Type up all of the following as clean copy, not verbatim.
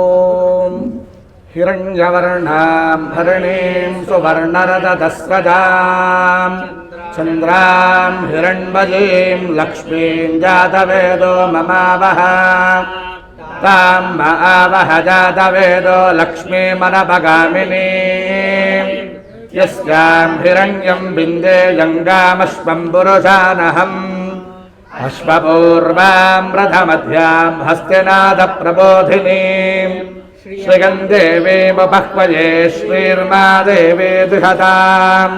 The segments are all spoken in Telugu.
ॐ हिरण्यवर्णां हरिणीं सुवर्णरजतस्रजां चन्द्रां हिरण्मयीं लक्ष्मीं जातवेदो ममावह तां महावह जातवेदो लक्ष्मीमनपगामिनीं यस्यां हिरण्यं बिन्देयङ्गामश्वं पुरुषानहम् अश्वपूर्वां रथमध्यां हस्तिनादप्रबोधिनीं श्रीगन्देवीमुपह्वये श्रीर्मा देवी दुषताम्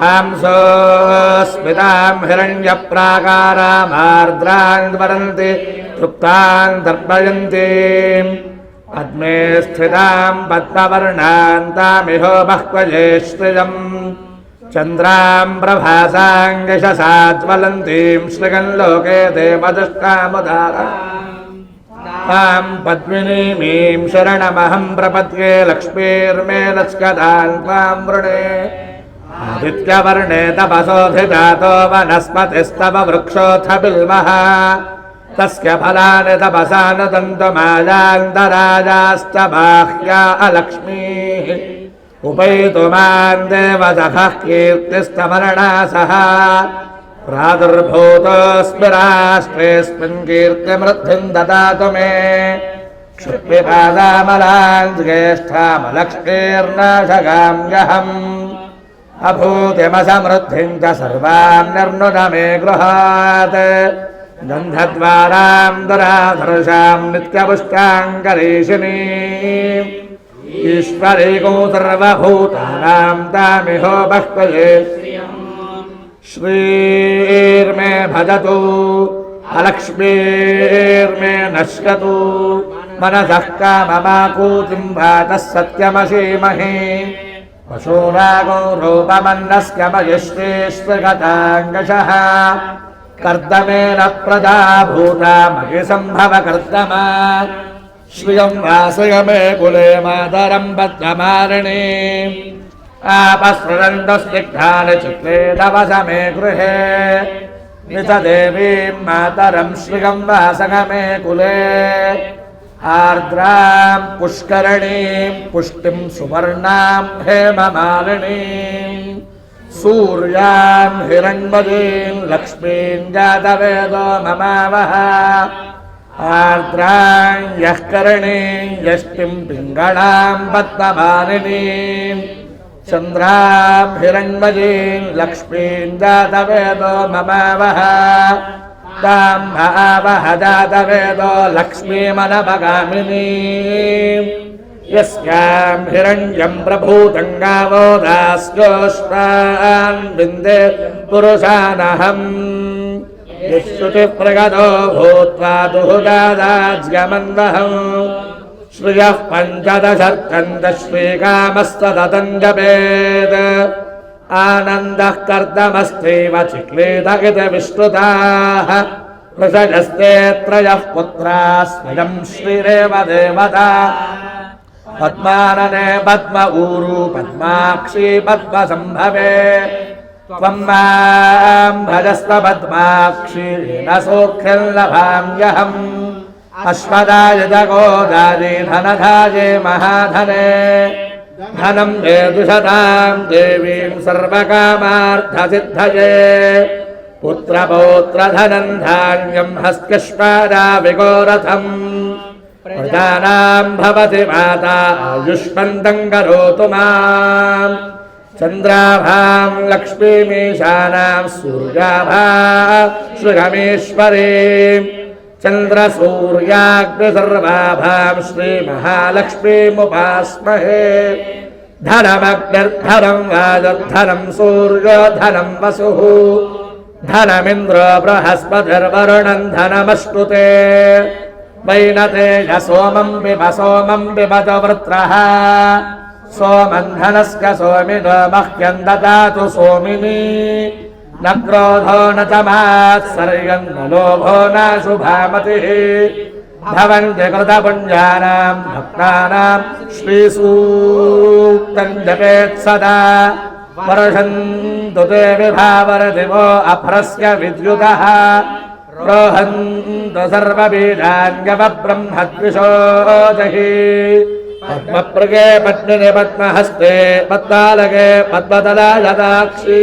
हंसोऽस्मितां हिरण्यप्राकारामार्द्रां वरन्ति तृप्तां तर्पयन्तीं पद्मे स्थितां पद्मवर्णां तामिहोपह्वये श्रियम् चन्द्रां प्रभासाङ्गशसाज्वलन्तीं श्रीगन्लोके देवदुष्टामुदारां तां पद्मिनीमीं शरणमहं प्रपद्ये लक्ष्मीर्मे लक्ष्कदां त्वां वृणे आदित्यवर्णे तपसोऽधिजातो वनस्पतिस्तव वृक्षोऽथ बिल्वः तस्य फलानि तपसा नुदन्तमायान्तरायाश्च बाह्या अलक्ष्मीः उपैतुमान् देवसखः कीर्तिस्तमरणासः प्रादुर्भूतोऽस्मि राष्ट्रेऽस्मिन् कीर्तिमृद्धिं ददातु मे क्षुत्पिपादामलान् ज्येष्ठामलक्ष्मीर्नाशगां यहम् अभूतिमसमृद्धिं च सर्वान् निर्नुद मे गृहात् गन्धद्वारां दुराधर्षां नित्यपुष्टां करीशिनीम् ईश्वरीको सर्वभूतानां तामिहोपह्वये श्रीर्मे भजतु अलक्ष्मीर्मे नश्यतु मनसः काममाकूतिं वातः सत्यमशीमहि पशूनागो रूपमन्नस्य मयिश्रीश्वगताङ्गशः कर्दमेन प्रजा भूता मयि सम्भव कर्दमा श्रियं वासय मे कुले मातरं बद्धमारिणीम् आपस्फुरन्तस्निग्धानि चित्ते तवस मे गृहे नितदेवीं मातरं श्रियं वासय मे कुले आर्द्रां पुष्करणीं पुष्टिं सुवर्णां हेममालिनीं सूर्यां हिरण्मयीं लक्ष्मीं जातवेदो ममावह आर्द्रां यः करणीं यष्टिं पिङ्गळां पद्ममालिनीं चन्द्रां हिरण्मयीं लक्ष्मीं जातवेदो ममावह तां महावह जातवेदो लक्ष्मीमनपगामिनीं यस्यां हिरण्यं प्रभूतं गावो दास्योष्टान् विन्दे पुरुषानहम् यश्रुतिप्रगतो भूत्वा दुहुदादाज्यमन्वहम् श्रियः पञ्चदशर्कन्दश्रीकामस्तततं जपेत् आनन्दः कर्दमस्त्यैव चिक्लेद इति विश्रुताः वृषजस्ते त्रयः पुत्राः स्वयं श्रीरेव देवता पद्मानने पद्म ऊरू पद्माक्षी पद्मसम्भवे त्वं मां भजस्व पद्माक्षीरेण सौख्यं लभाम्यहम् अश्वदाय जगोदाये धनधाये महाधने धनं मे दुषतां देवीं सर्वकामार्थसिद्धये पुत्रपौत्रधनं धान्यं हस्त्यश्वाराविगोरथम् प्रजानां भवति माता आयुष्मन्तं करोतु माम् चन्द्राभां लक्ष्मीमीशानां सूर्याभां श्रीगमेश्वरीं चन्द्रसूर्याग्निसर्वाभां श्रीमहालक्ष्मीमुपास्महे धनमग्निर्धनं वाजर्धनं सूर्योधनं वसुः धनमिन्द्रो बृहस्पतिर्वरुणं धनमश्नुते वैनते सोमं पिब वृत्रः सोमं धनस्य सोमिनो मह्यं ददातु सोमिनी न क्रोधो न च मात्सर्यं न लोभो न शुभामतिः भवन्ति कृतपुण्यानां भक्तानां श्रीसूक्तं जपेत् सदा वर्षन्तु ते विभावरदिवो अभ्रस्य विद्युतः रोहन्तु सर्वबीजान्यवब्रह्मद्विषोजहि पद्मप्रगे पद्मिने पद्महस्ते पद्मालगे पद्मदलायदाक्षी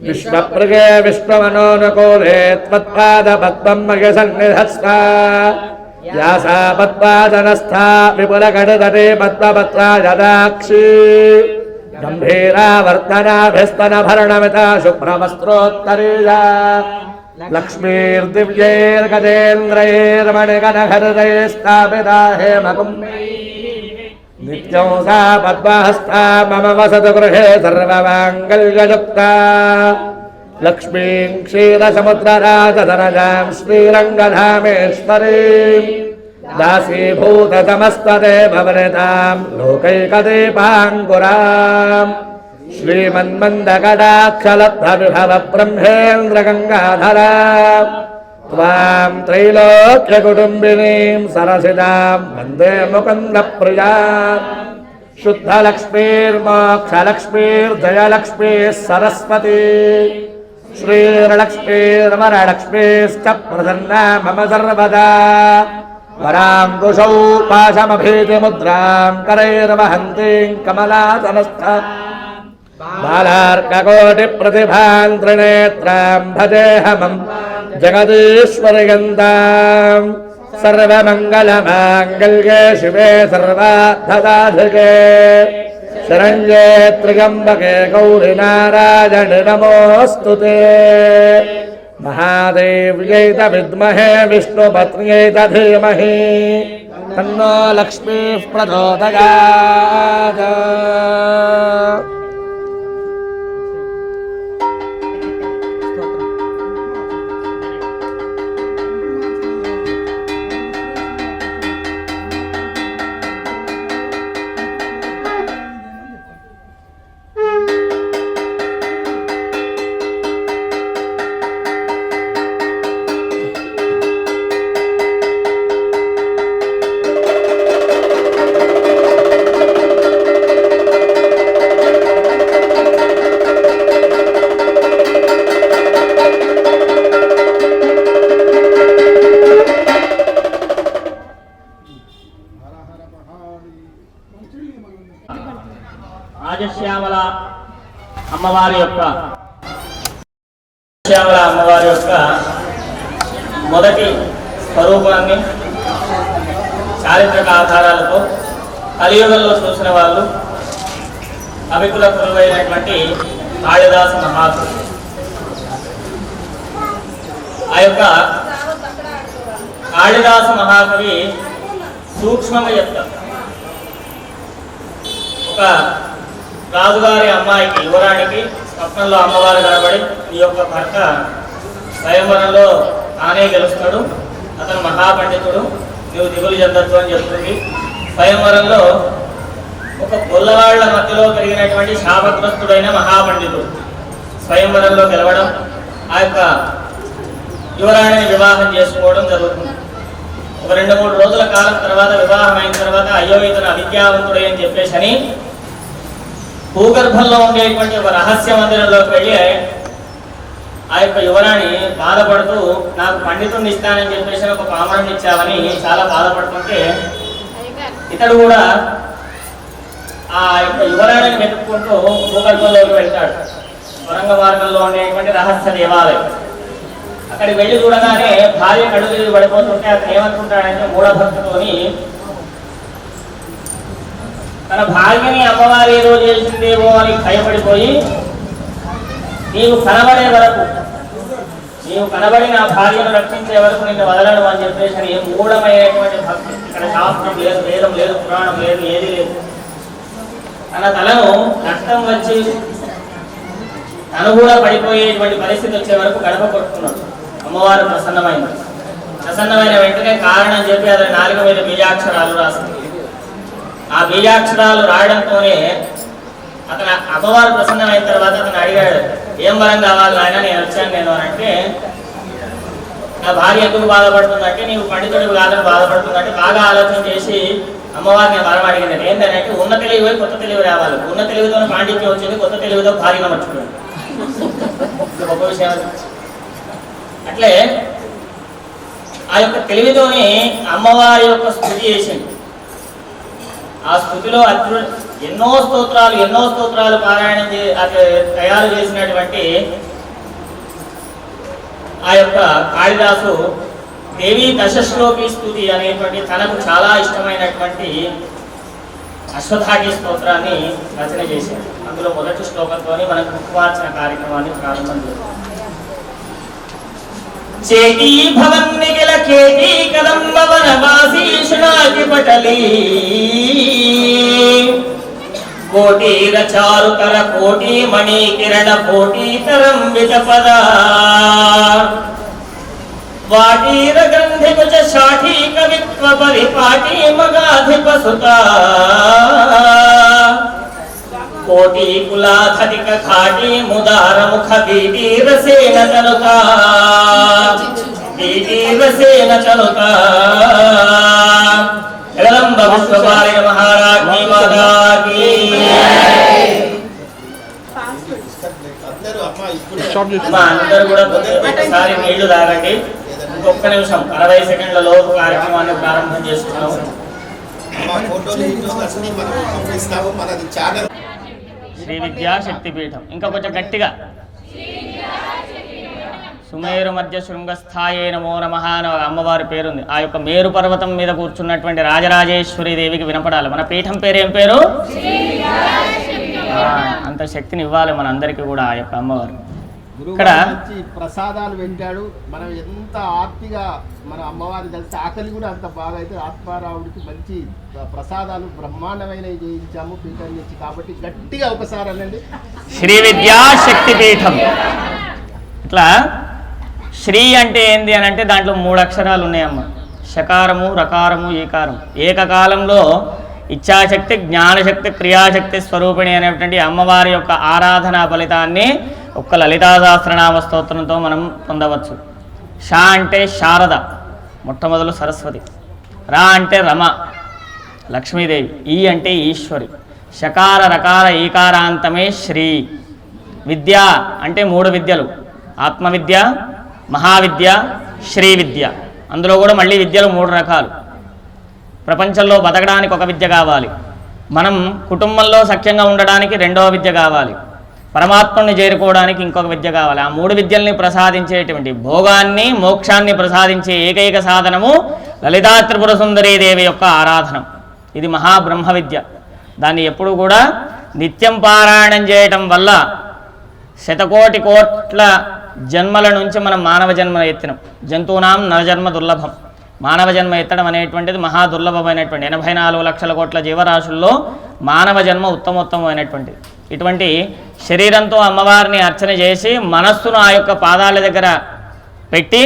विश्वप्रगे विश्वमनोनुकूले त्वत्पादपद्मं मयसन्निधस्ता यासा पद्माजनस्था विपुलघटतटे पद्मपत्रायदाक्षी गम्भीरावर्तनाभिस्तनभरणमिता शुभ्रवस्त्रोत्तरीया लक्ष्मीर्दिव्यैर्गजेन्द्रैर्मणिगणहृदये स्थापिता हेमकुम्भैः नित्यं सा पद्महस्ता मम वसतु गृहे सर्वमाङ्गल्ययुक्ता लक्ष्मीं क्षीरसमुद्रराजधनजां श्रीरङ्गधामेश्वरीं दासीभूततमस्तते भवनितां लोकैकदीपाङ्कुराम् श्रीमन्मन्दकटाक्षलब्धविभव ब्रह्मेन्द्रगङ्गाधरा त्वां त्रैलोक्यकुटुम्बिनीं सरसिजां वन्दे मुकुन्दप्रियाम् शुद्धलक्ष्मीर्मोक्षलक्ष्मीर्जयलक्ष्मीः सरस्वती श्रीरलक्ष्मीर्वरलक्ष्मीश्च प्रसन्ना मम सर्वदा वराङ्कुशौ पाशमभीतिमुद्रां करैर्वहन्तीं कमलासनस्थ बालार्ककोटिप्रतिभां त्रिनेत्रां भजेऽहमं जगदीश्वरगन्धां सर्वमङ्गलमाङ्गल्ये शिवे सर्वार्थसाधिके शरण्ये त्र्यम्बके गौरि नारायणि नमोऽस्तु ते महादेव्यै च विद्महे विष्णुपत्न्यै च धीमहि तन्नो लक्ष्मीः प्रचोदयात्। రాజశ్యామల అమ్మవారి యొక్క మొదటి స్వరూపాన్ని చారిత్రక ఆధారాలతో కలియుగంలో చూసిన వాళ్ళు కవికుల కురువైనటువంటి కాళిదాస మహాకవి. ఆ యొక్క కాళిదాస మహాకవి సూక్ష్మంగా చెప్తారు. ఒక రాజుగారి అమ్మాయికి యువరానికి స్వప్నంలో అమ్మవారు కనబడి ఈ యొక్క భర్త స్వయంవరంలో తానే గెలుస్తాడు, అతను మహాపండితుడు, నువ్వు దిగులు చెందొద్దు అని చెప్తుంది. స్వయంవరంలో ఒక గొల్లవాళ్ల మధ్యలో పెరిగినటువంటి శాపగ్రస్తుడైన మహాపండితుడు స్వయంవరంలో గెలవడం, ఆ యొక్క యువరాణిని వివాహం చేసుకోవడం జరుగుతుంది. ఒక 2-3 రోజుల కాలం తర్వాత వివాహం అయిన తర్వాత అయ్యో ఇతను అవిద్యావంతుడే అని చెప్పేసి అని భూగర్భంలో ఉండేటువంటి ఒక రహస్య మందిరంలోకి వెళ్ళి ఆ యొక్క యువరాణి బాధపడుతూ నాకు పండితుడిని ఇస్తానని చెప్పేసి ఒక పామరుని ఇచ్చావని చాలా బాధపడుతుంటే ఇతడు కూడా ఆ యొక్క యువరాణిని వెతుక్కుంటూ భూగర్భంలోకి వెళ్తాడు. సొరంగ మార్గంలో ఉండేటువంటి రహస్య దేవాలయం అక్కడికి వెళ్ళి చూడగానే భార్య కళ్ళు తిరిగి పడిపోతుంటే అతను ఏమనుకుంటాడంటే మూఢభక్తితోని తన భార్యని అమ్మవారి ఏదో చేసిందేమో అని భయపడిపోయి నీవు కనబడి నా భార్యను రక్షించే వరకు నిన్ను వదలడం అని చెప్పేసి ఏం మూఢమైనటువంటి భక్తి. ఇక్కడ శాస్త్రం లేదు, వేదం లేదు, పురాణం లేదు, ఏది లేదు. తన తలను రక్తం వచ్చి తను కూడా పడిపోయేటువంటి పరిస్థితి వచ్చే వరకు గడప కొట్టుకున్నాడు. అమ్మవారు ప్రసన్నమైన వెంటనే కారణం చెప్పి అతని నాలుక మీద బీజాక్షరాలు రాసింది. ఆ బీజాక్షరాలు రాయడంతోనే అతను అమ్మవారు ప్రసన్నమైన తర్వాత అతను అడిగాడు, ఏం వరం కావాలి ఆయన, నేను వచ్చాను నేను అని అంటే, నా భార్య ఎందుకు బాధపడుతుందంటే నీవు పండితుడికి కాదని బాధపడుతుందంటే బాగా ఆలోచన చేసి అమ్మవారిని వరం అడిగింది. ఏంటంటే ఉన్న తెలివి పోయి కొత్త తెలివి రావాలి, ఉన్న తెలివితో పాండిత్యం వచ్చింది, కొత్త తెలివితో భార్యను మర్చిపోయింది. గొప్ప విషయం. అట్లే ఆ యొక్క తెలివితోనే అమ్మవారి యొక్క స్తుతి చేసింది. ఆ స్థుతిలో ఎన్నో స్తోత్రాలు పారాయణం తయారు చేసినటువంటి ఆ యొక్క కాళిదాసు దేవి దశశ్లోకి స్తుతి అనేటువంటి తనకు చాలా ఇష్టమైనటువంటి అశ్వత్థాకి స్తోత్రాన్ని రచన చేశారు. అందులో మొదటి శ్లోకంతో మనకు ముఖ్యవార్చన కార్యక్రమాన్ని ప్రారంభం చేస్తాం. చేటీ భవన్ నిఖిల కేటీ కదంబ వనవాసీ శునాకి పటలీ కోటీర చారుకర కోటి మణి కిరణ కోటి తరంబిత పద వాటీర గంధి కుచ షాఠీ కవిత్వ పరిపాటి మగాధిప సుత కోటి కులాధరిక ఘాటి ముదార ముఖ బీటి రసేన తనుతా జగదంబ విశ్వపాలయ మహారాజ్ఞి మాతాకి. అందరూ కూడా ఒకసారి నీళ్లు తాగండి. ఇంకొక నిమిషం 60 సెకండ్లలో కార్యక్రమాన్ని ప్రారంభం చేస్తున్నాం. శ్రీ విద్యా శక్తిపీఠం. ఇంకా కొంచెం గట్టిగా. సుమేరు మధ్య శృంగస్థాయే నమో నమః అని అమ్మవారి పేరుంది. ఆ యొక్క మేరు పర్వతం మీద కూర్చున్నటువంటి రాజరాజేశ్వరి దేవికి వినపడాలి. మన పీఠం పేరు ఏం పేరు? అంత శక్తిని ఇవ్వాలి మన అందరికీ కూడా ఆ యొక్క అమ్మవారు. ఇక్కడ ప్రసాదాలు వెంటాడు. మనం ఎంత ఆర్తిగా మన అమ్మవారి కలిసి ఆకలి కూడా అంత బాగా అయితే ఆత్మారావుడికి మంచి ప్రసాదాలు బ్రహ్మాండమైనవి చేయించాము పీఠం నుంచి. కాబట్టి గట్టిగా ఒకసారి అనండి శ్రీ విద్యా శక్తిపీఠం. ఇట్లా శ్రీ అంటే ఏంది అని అంటే దాంట్లో 3 అక్షరాలు ఉన్నాయమ్మ. షకారము, రకారము, ఏకారం. ఏకకాలంలో ఇచ్ఛాశక్తి, జ్ఞానశక్తి, క్రియాశక్తి స్వరూపిణి అనేటువంటి అమ్మవారి యొక్క ఆరాధనా ఫలితాన్ని ఒక్క లలితా సహస్రనామ స్తోత్రంతో మనం పొందవచ్చు. షా అంటే శారద, మొట్టమొదలు సరస్వతి. రా అంటే రమ, లక్ష్మీదేవి. ఈ అంటే ఈశ్వరి. షకార, రకార, ఈకారాంతమే శ్రీ. విద్య అంటే 3 విద్యలు: ఆత్మవిద్య, మహావిద్య, శ్రీ విద్య. అందులో కూడా మళ్ళీ విద్యలు 3 రకాలు. ప్రపంచంలో బతకడానికి ఒక విద్య కావాలి, మనం కుటుంబంలో సఖ్యంగా ఉండడానికి 2వ విద్య కావాలి, పరమాత్మని చేరుకోవడానికి ఇంకొక విద్య కావాలి. ఆ 3 విద్యల్ని ప్రసాదించేటువంటి, భోగాన్ని మోక్షాన్ని ప్రసాదించే ఏకైక సాధనము లలితా త్రిపుర సుందరీ దేవి యొక్క ఆరాధనం. ఇది మహాబ్రహ్మ విద్య. దాన్ని ఎప్పుడు కూడా నిత్యం పారాయణం చేయటం వల్ల శతకోటి కోట్ల జన్మల నుంచి మనం మానవ జన్మ ఎత్తినాం. జంతువునాం నరజన్మ దుర్లభం. మానవ జన్మ ఎత్తడం అనేటువంటిది మహా దుర్లభమైనటువంటి 84 లక్షల కోట్ల జీవరాశుల్లో మానవ జన్మ ఉత్తమోత్తమైనటువంటిది. ఇటువంటి శరీరంతో అమ్మవారిని అర్చన చేసి మనస్సును ఆ యొక్క పాదాల దగ్గర పెట్టి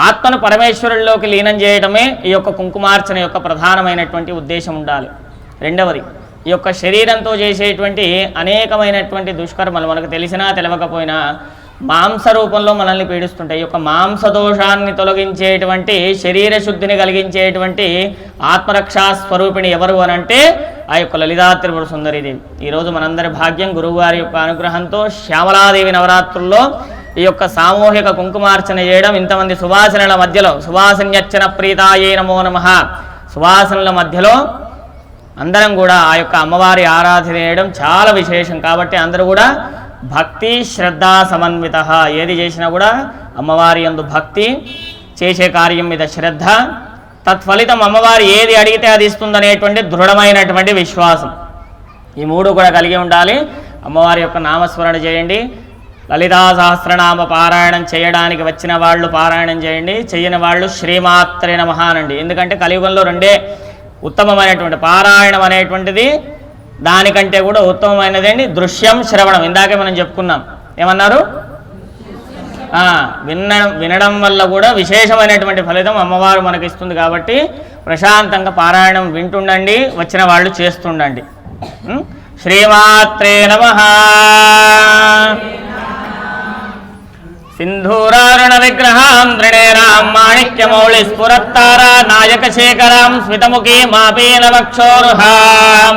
ఆత్మను పరమేశ్వరుల్లోకి లీనం చేయడమే ఈ యొక్క కుంకుమార్చన యొక్క ప్రధానమైనటువంటి ఉద్దేశం ఉండాలి. రెండవది, ఈ యొక్క శరీరంతో చేసేటువంటి అనేకమైనటువంటి దుష్కర్మలు మనకు తెలిసినా తెలవకపోయినా మాంస రూపంలో మనల్ని పీడిస్తుంటాయి. ఈ యొక్క మాంస దోషాన్ని తొలగించేటువంటి, శరీర శుద్ధిని కలిగించేటువంటి ఆత్మరక్షా స్వరూపిణి ఎవరు అనంటే ఆ యొక్క లలితా త్రిపుర సుందరీదేవి. ఈరోజు మనందరి భాగ్యం గురువుగారి యొక్క అనుగ్రహంతో శ్యామలాదేవి నవరాత్రుల్లో ఈ యొక్క సామూహిక కుంకుమార్చన చేయడం, ఇంతమంది సువాసనల మధ్యలో, సువాసన్యర్చన ప్రీతాయే నమో నమః, సువాసనల మధ్యలో అందరం కూడా ఆ యొక్క అమ్మవారి ఆరాధన చేయడం చాలా విశేషం. కాబట్టి అందరూ కూడా భక్తి శ్రద్ధ సమన్విత, ఏది చేసినా కూడా అమ్మవారి యందు భక్తి, చేసే కార్యం మీద శ్రద్ధ, తత్ఫలితం అమ్మవారి ఏది అడిగితే అది ఇస్తుందనేటువంటి దృఢమైనటువంటి విశ్వాసం. ఈ 3 కూడా కలిగి ఉండాలి. అమ్మవారి యొక్క నామస్మరణ చేయండి. లలితా సహస్రనామ పారాయణం చేయడానికి వచ్చిన వాళ్ళు పారాయణం చేయండి, చేయని వాళ్ళు శ్రీమాత్రే నమః అనండి. ఎందుకంటే కలియుగంలో 2 ఉత్తమమైనటువంటి, పారాయణం అనేటువంటిది దానికంటే కూడా ఉత్తమమైనదండి దృశ్యం, శ్రవణం. ఇందాకే మనం చెప్పుకున్నాం, ఏమన్నారు? వినడం వల్ల కూడా విశేషమైనటువంటి ఫలితం అమ్మవారు మనకి ఇస్తుంది. కాబట్టి ప్రశాంతంగా పారాయణం వింటుండండి, వచ్చిన వాళ్ళు చేస్తుండండి. శ్రీమాత్రే నమః. సింధూరారుణ విగ్రహాం త్రినేరాం మాణిక్యమౌళి స్ఫురత్తారా నాయక శేఖరాం స్మితముఖీ మాపీన వక్షోరుహాం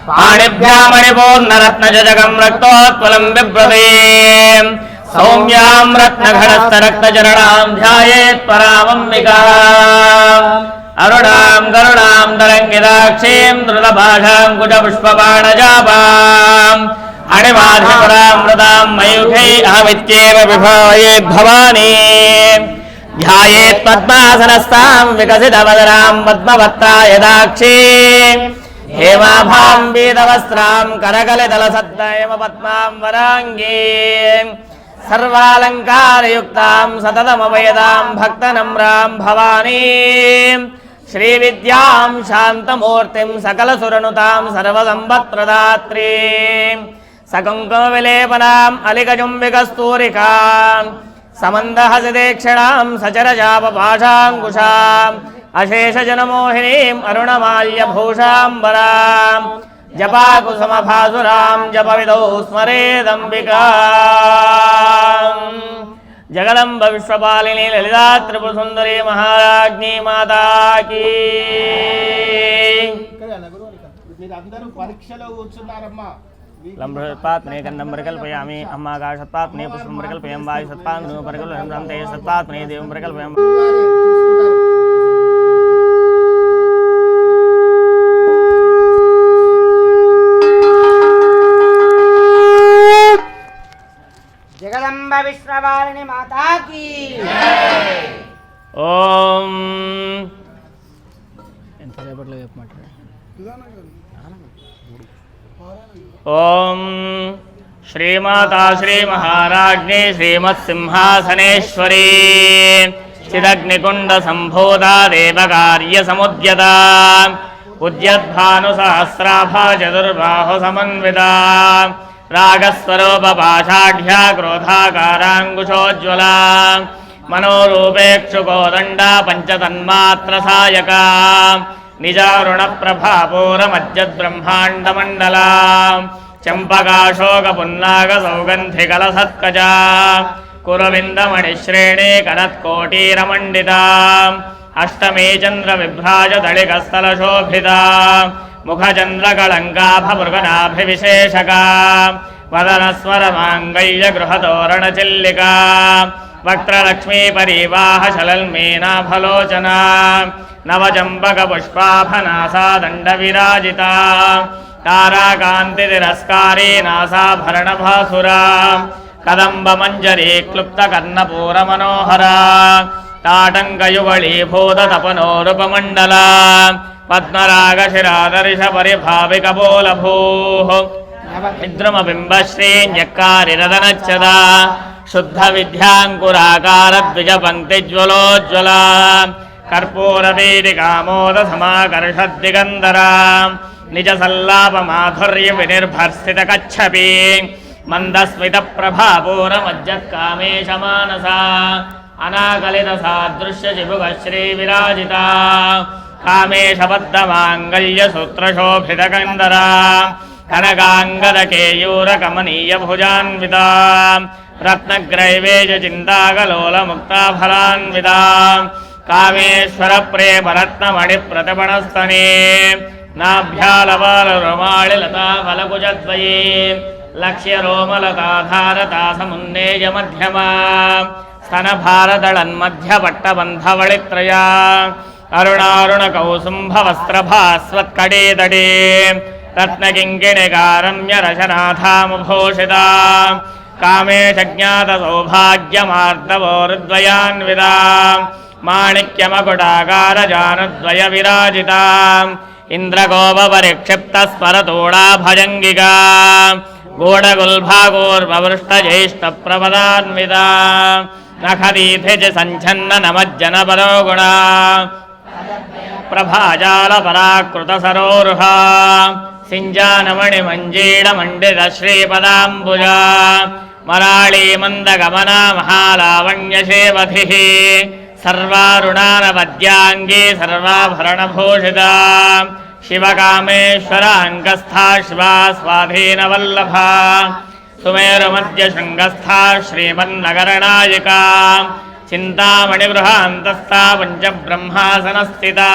పాణిభ్యామణిపూర్ణరత్నజగం రక్తోత్పలం బిభ్రతీం सौम्यां रत्नघटस्थरक्तचरणां ध्यायेत् परामम्बिकाम् अरुणां करुणां तरङ्गिताक्षीं द्रुतभाषां कुजपुष्पबाणजापाम् अणिमाधिपरामृतां मयूखै अहमित्येव विभावयेत् भवानी ध्यायेत् पद्मासनस्तां विकसितवदनां पद्मवत्ता यदाक्षीं हेमाभां पीतवस्त्रां करकलितलसद्दयम पद्मां वराङ्गीं सर्वालङ्कारयुक्तां सततमभयदां भक्तनम्रां भवानीं श्रीविद्यां शान्तमूर्तिं सकलसुरनुतां सर्वसम्पत्प्रदात्रीं सकुङ्कुमविलेपनाम् अलिकजुम्बिकस्तूरिकां समन्दहसिदेक्षणां सचरजापपाशाङ्कुशाम् अशेषजनमोहिनीम् अरुणमाल्यभूषाम्बरां जपाकुसुमभासुरां जपविदौ स्मरेदम्बिकाम् जगदम्ब विश्वपालिनी ललिता त्रिपुरसुन्दरी महाराज्ञी माता की మీరందరూ పరీక్షలో కూర్చున్నారమ్మా लम्बसत्पात्मने गन्धं परिकल्पयामि अम्माकाशत्पात्मने पुष्पं परिकल्पयामि वायुसत्पात्मने परिकल्पयामि ते सत्पात्मने देवं परिकल्पयामि जगदम्ब विश्ववारिणी माता की ओम ओम श्रीमाता श्री महाराज्ञी श्रीमत्सिंहासनेश्वरी चिदग्निकुंड संभूता देवकार्य समुद्यता उद्यद्भानुसहस्राभा चतुर्बाहु समन्विता रागस्वरूपपाषाढ्या क्रोधाकाराङ्कुशोज्ज्वला मनोरूपेक्षुकोदण्डा पञ्चतन्मात्रसायका निजारुणप्रभापूरमज्जद्ब्रह्माण्डमण्डला चम्पकाशोकपुन्नागसौगन्धिकलसत्कजा कुरविन्दमणिश्रेणी कनत्कोटीरमण्डिता अष्टमी चन्द्रविभ्राजदलिकस्थलशोभिता मुखचन्द्रकलङ्काभमृगनाभिविशेषका वदनस्वरमाङ्गल्यगृहतोरणचिल्लिका वक्त्रलक्ष्मीपरीवाहशलल्मीनाभलोचना नवचम्पकपुष्पाभनासा दण्डविराजिता ताराकान्तितिरस्कारी नासाभरणभासुरा कदम्बमञ्जरी क्लुप्तकर्णपूरमनोहरा ताटङ्कयुगळीभूततपनोरुपमण्डला पद्मरागशिरादर्शपरिभाविकपोलभूः निद्रुमबिम्बश्रीञ्जक्कारिरदनच्छदा शुद्धविद्याङ्कुराकारद्विजपङ्क्तिज्वलोज्ज्वला कर्पूरवीरिकामोदसमाकर्षद्दिगन्धरा निजसल्लापमाधुर्यविनिर्भर्सितकच्छपी मन्दस्मितप्रभापूरमज्जत्कामेशमानसा अनाकलितसादृश्यचिबुकश्रीविराजिता कामेशबद्धमाङ्गल्यसूत्रशोभितकन्दरा कनकाङ्गदकेयूरकमनीयभुजान्विता रत्नग्रैवेशचिन्ताकलोलमुक्ताफलान्विता कामेश्वरप्रेमरत्नमणिप्रतिपणस्तने नाभ्यालबालरुमालिलताफलकुजद्वये लक्ष्यरोमलताधारता समुन्नेयमध्यमा स्तनभारदळन्मध्यपट्टबन्धवळित्रया अरुणारुणकौसुम्भवस्त्रभास्वत्कडेतडे रत्नकिङ्किणिकारम्यरशनाथामुभूषिता कामेशज्ञातसौभाग्यमार्दवोरुद्वयान्विता माणिक्यमकुटाकारजानुद्वयविराजिता इन्द्रगोपपरिक्षिप्तस्वरतोडाभजङ्गिका गूढगुल्भागोर्ववृष्टज्येष्ठप्रपदान्विता नखदीथे च सञ्छन्ननमज्जनपरो गुणा प्रभाजालपराकृतसरोरुहा सिञ्जानमणिमञ्जीडमण्डितश्रीपदाम्बुजा मराळीमन्दगमना महालावण्यशेवधिः सर्वारुणानपद्याङ्गी सर्वाभरणभूषिता शिवकामेश्वराङ्गस्था शिवा स्वाधीनवल्लभा सुमेरुमध्यशृङ्गस्था श्रीमन्नगरनायिका चिन्तामणिगृहान्तस्था पञ्चब्रह्मासनस्थिता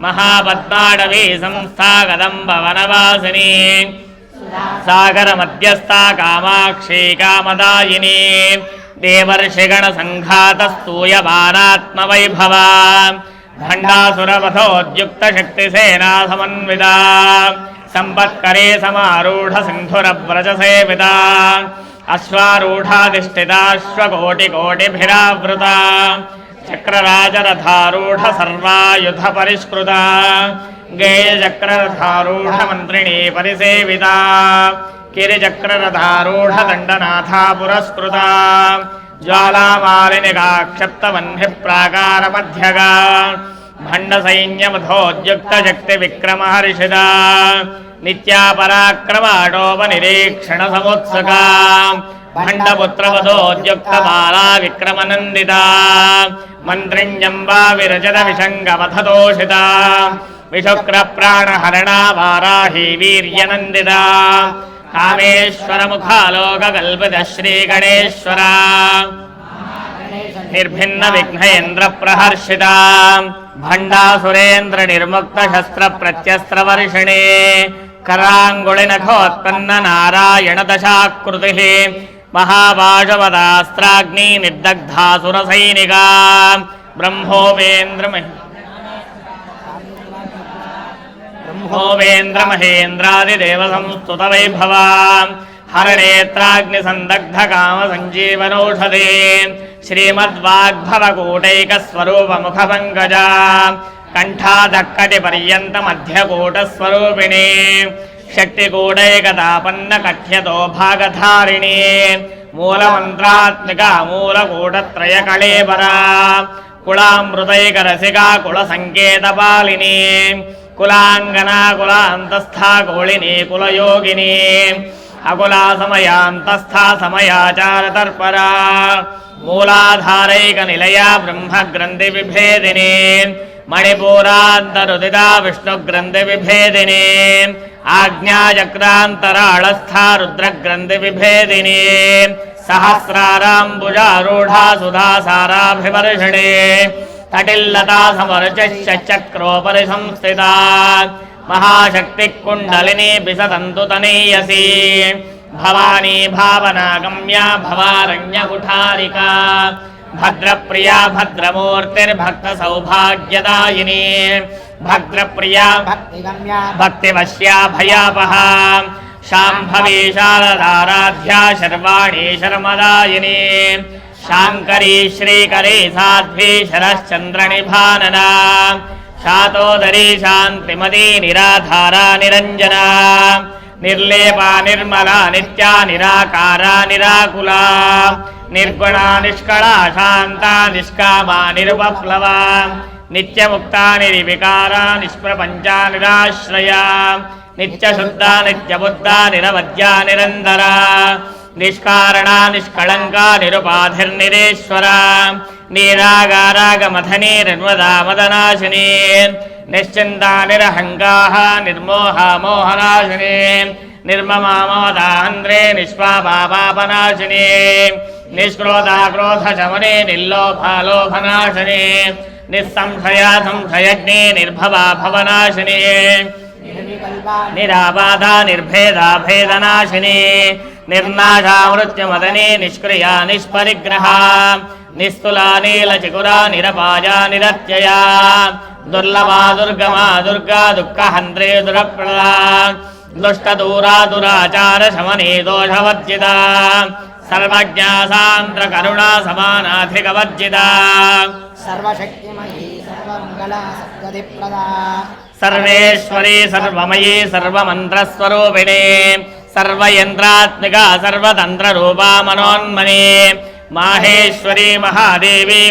महापद्माडवी संस्था कदम्बवनवासिनी सागरमध्यस्था कामाक्षी कामदायिनी देवर्षिगणसङ्घातस्तूयमानात्मवैभवा भण्डासुरवधोद्युक्तशक्तिसेना समन्विता संपत्करे समारूढ सिन्धुरव्रजसेविता अश्वारूढाधिष्ठिताश्वकोटिकोटिभिरावृता चक्रराजरथारूढ सर्वायुधपरिष्कृता गेयचक्ररथारूढमन्त्रिणी परिसेविता किरिचक्ररथारूढ दण्डनाथा पुरस्कृता ज्वालामालिनिकाक्षप्तवह्निः प्राकारमध्यगा भण्डसैन्यमधोद्युक्तशक्तिविक्रमहर्षिता नित्या पराक्रमाटोपनिरीक्षणसमुत्सुका भण्डपुत्रवधोद्युक्तबाला विक्रमनन्दिता मन्त्रिण्यम्बा विरजतविषङ्गमथतोषिता विशुक्रप्राणहरणा वाराही वीर्यनन्दिता कामेश्वरमुखालोककल्पितः श्रीगणेश्वरा निर्भिन्नविघ्नेन्द्रप्रहर्षिता भण्डासुरेन्द्रनिर्मुक्तशस्त्रप्रत्यस्त्रवर्षिणे कराङ्गुलिनखोत्पन्ननारायणदशाकृतिः महापाशवदास्त्राग्नि निर्दग्धासुरसैनिका ब्रह्मोवेन्द्रमहेन्द्रादिदेवसंस्तुतवैभवा हरनेत्राग्निसन्दग्धकामसञ्जीवनौषधे श्रीमद्वाग्भवकूटैकस्वरूपमुखपङ्कजा कण्ठादक्कटिपर्यन्तमध्यकूटस्वरूपिणे शक्तिकूटैकतापन्नकथ्यतो भागधारिणे मूलमन्त्रात्मिका मूलकूटत्रयकळेबरा कुलामृतैकरसिका कुलसङ्केतपालिनी कुलाङ्गना कुलान्तस्था कोळिनी कुलयोगिनी अकुला समयान्तस्था समयाचारतर्परा मूलाधारैकनिलया ब्रह्मग्रन्थिविभेदिनी मणिपूरान्तरुदिता विष्णुग्रन्थिविभेदिनी आज्ञाचक्रान्तराळस्था रुद्रग्रन्थिविभेदिनी सहस्राराम्बुजारूढा सुधासाराभिवर्षिणी तटिल्लता समर्चश्चक्रोपरि संस्थिता महाशक्तिकुण्डलिनी विसतन्तुतनीयसी भवानी भावनागम्या भवारण्यकुठारिका भद्रप्रिया भद्रमूर्तिर्भक्तसौभाग्यदायिनी भद्रप्रिया भक्तिवश्या भयापहा शाम्भवी शारदाराध्या शर्वाणी शर्मदायिनी शाङ्करी श्रीकरी साध्वी शरश्चन्द्रनिभानना शातोदरी शान्तिमती निराधारा निरञ्जना निर्लेपा निर्मला नित्या निराकारा निराकुला निर्गुणा निष्कला शान्ता निष्कामा निरुपप्लवा नित्यमुक्ता निर्विकारा निष्प्रपञ्चा निराश्रया नित्यशुद्धा नित्यबुद्धा निरवद्या निरन्तरा निष्कारणा निष्कळङ्का निरुपाधिर्निरेश्वरा निरागारागमथनी निर्मदा मदनाशिनी निश्चिन्ता निरहङ्काः निर्मोहा मोहनाशिनी निर्ममा ममदान्द्रे निष्पापापापनाशिनी निष्क्रोधा क्रोधशमने निर्लोभा लोभनाशिनी निस्संशया संशयज्ञे निर्भवा भवनाशिनी निराबाधा निर्भेदा भेदनाशिनी निर्नाशा मृत्युमदने निष्क्रिया निष्परिग्रहा निस्तुला नीलचिकुरा निरपाया निरत्यया दुर्लभा दुर्गमा दुर्गा दुःखहन्त्रे दुरप्रदा दुष्टदूरा दुराचार शमने दोषवर्जिता सर्वज्ञा सान्द्र करुणा समानाधिकवर्जिता सर्वशक्तिमयी सर्वमङ्गला सद्गतिप्रदा सर्वेश्वरी सर्वमयी सर्वमन्त्रस्वरूपिणी सर्वयन्त्रात्मिका सर्वतन्त्ररूपा मनोन्मनी माहेश्वरी महादेवी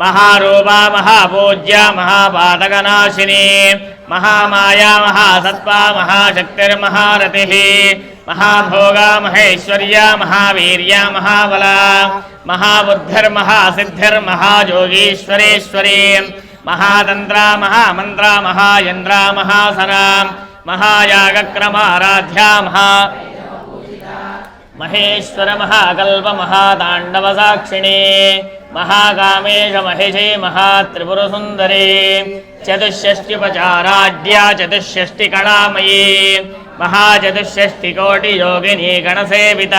महारूपा महापूज्या महापातकनाशिनी महामाया महासत्त्वा महाशक्तिर्महारतिः महाभोगा महेश्वर्या महावीर्या महाबला महाबुद्धिर्महासिद्धिर्महायोगीश्वरेश्वरी महातन्त्रा महामन्त्रा महायन्द्रा महासना महायागक्रमाराध्या మహేశ్వర మహాకల్ప మహాతాండవ సాక్షిణే మహాకామేశ మహేశే మహాత్రిపురసుందరే చతుషష్ట్యుపచారాఢ్యా చతుషష్టి కళామయీ మహాచతుషష్టి కోటి యోగిని గణసేవిత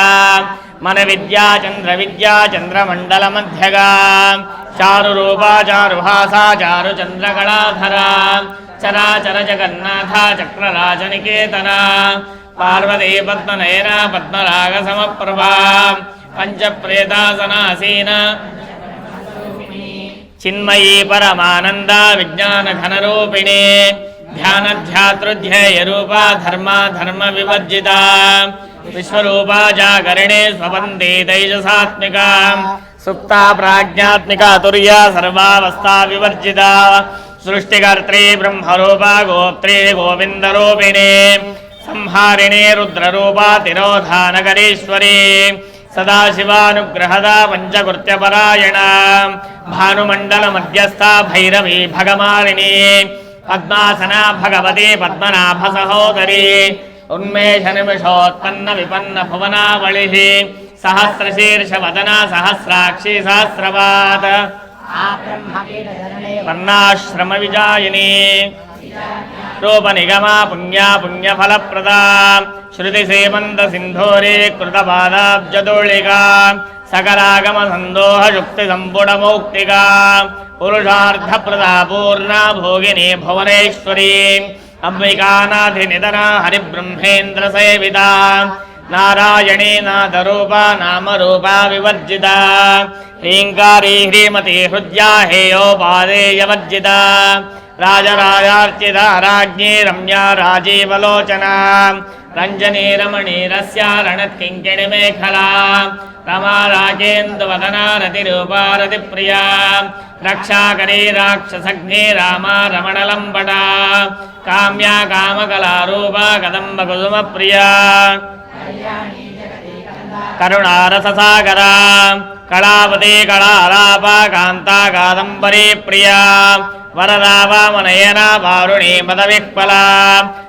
మన విద్యా చంద్రమండల మధ్యగా చారు రూపా చారుభాసా చారు చంద్రకళాధర చరాచర జగన్నాథ చక్రరాజనికేతన పార్వతీ పద్మనయన పద్మరాగ సమప్రభా పంచప్రేతాసనాసీన చిన్మయీ పరమానంద విజ్ఞాన ఘనరూపిణి ధ్యానధ్యాతృధ్యేయ రూపా ధర్మ వివర్జిత విశ్వరూపా జాగరిణే స్వపంతి తైజసాత్మిక సుప్తా ప్రాజ్ఞాత్మిక తుర్యా సర్వావస్థా వివర్జిత సృష్టికర్త్రీ బ్రహ్మరూపా గోత్రీ గోవిందరూపిణి సంహారిణే రుద్రరూపా తిరోధానకరీశ్వరీ సదాశివానుగ్రహద పంచకృత్యపరాయణ భానుమండల మధ్యస్థ భైరవీ భగమాలిని పద్మాసన భగవతి పద్మనాభ సహోదరి ఉన్మేష నిమిషోత్పన్న విపన్న భువనావళి సహస్రశీర్ష వదన సహస్రాక్షి సహస్రపాద వర్ణాశ్రమ విజాయిని రూప నిగమా పుణ్యఫలప్రదా శృతి సేమంత సింధూరీ కృతపాదాబ్జదోళికా సకలాగమ సందోహ యుక్తి సంపుడమౌక్తికా పురుషార్థప్రదా పూర్ణ భోగిని భువనేశ్వరీ అంబికానాథి నిధన హరిబ్రహ్మేంద్ర సేవిత నారాయణీ నాదరూప నామరూప వివర్జిత హ్రీంకారీ హ్రీమతి హృద్యా హేయోపాదేయవర్జిత రాజరాజార్చిత రాజ్ఞీ రమ్యా రాజీవలోచన రంజనీ రమణీరస్య రణత్కింకిణి మేఖలా రమా రాజేందువదనా రతిరూపా రతిప్రియా రక్షాకరీ రాక్షసగ్ని రామా రమణలంబటా కామ్యా కామకళారూపా కదంబ కుసుమ ప్రియా కరుణారససాగరా కళావతి కళాలాప కాంతా కాదంబరీ ప్రియా వరదా వామనయనా వారుణీ మదవిక్పలా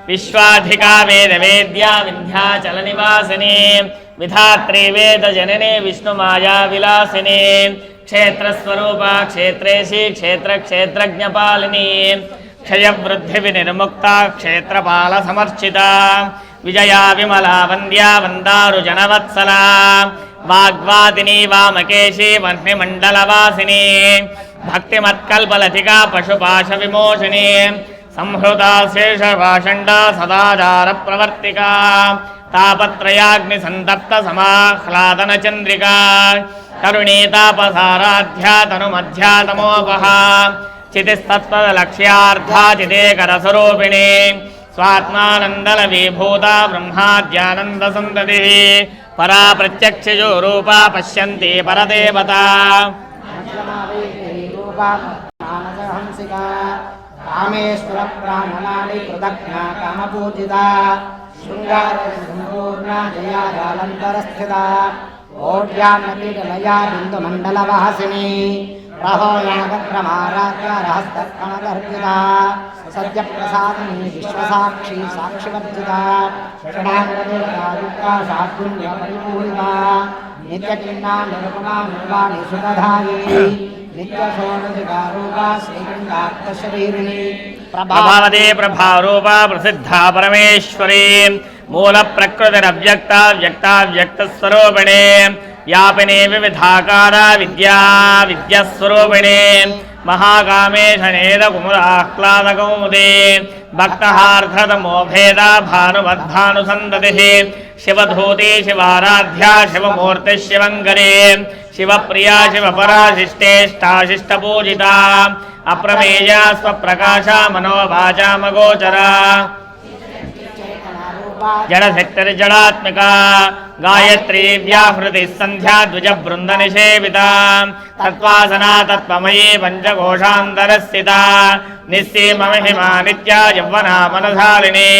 విశ్వాధికా వేదవేద్యా వింధ్యాచల నివాసిని విధాత్రీ వేద జనని విష్ణుమాయా విలాసిని క్షేత్రస్వరూపా క్షేత్రేశి క్షేత్రజ్ఞపాలిని క్షయవృద్ధి వినిర్ముక్త క్షేత్రపాల సమర్చిత విజయా విమలా వంద్యా వందారు జనవత్సలా వాగ్వాదిని వామకేశి వహ్నిమండలవాసిని భక్తిమత్కల్పలతికా పశుపాశ విమోచని సంహృతా శేషభాషండ సదాచార ప్రవర్తికా తాపత్రయాగ్ని సంతప్త సమాహ్లాదన చంద్రికా తరుణీ తాపసారాధ్యా తనుమధ్యాతమోపహ చితిస్తత్పద లక్ష్యార్థా చిదేకరస్వరూపిణి స్వాత్మానందల విభూత బ్రహ్మాద్యానంద సంతతి పరా ప్రత్యక్షజో రూపా పశ్యంతి పరదేవత కామేశ్వర ప్రాణనాళి కృతజ్ఞా కామపూజిత శృంగార సంపూర్ణ జయాలంతరస్థిత ఓడ్యాన్నపీఠలయా బిందుమండలవాసిని రహోయాగక్రమారాధ్య రహస్తకణగర్జిత సత్యప్రసాదిని విశ్వసాక్షి సాక్షివర్జిత షడాంగదేవతాయుక్త శాద్గుణ్య పరిపూరిత నిత్యకిన్నా నిరుపమా నిర్వాణి సుఖధాయిని నిత్యశోణికారూపా శ్రీకంఠాత్మశరీరిణి ప్రభావతే ప్రభారూపా ప్రసిద్ధా పరమేశ్వరీ మూల ప్రకృతిరవ్యక్త వ్యక్తస్వరూపిణే వ్యాపినే వివిధాకార విద్యాస్వరూపిణే మహాకామేశనేద కుముదాహ్లాదకౌముదే భక్తహార్ధతమో భేద భానుమద్భానుసందతి శివధూతి శివారాధ్యా శివమూర్తి శివంకరే శివప్రియా శివపరాశిష్టేష్టాశిష్టపూజిత అప్రమేయ స్వప్రకాశ మనోవాచామగోచరా జడశక్తిర్జడాత్మిక గాయత్రీ వ్యాహృతి సంధ్యా ద్విజ బృంద నిషేవిత తత్వాసనా తత్వమయీ పంచకోశాంతరస్థిత నిస్సీమహిమా నిత్యా యవ్వనా మనధాలిని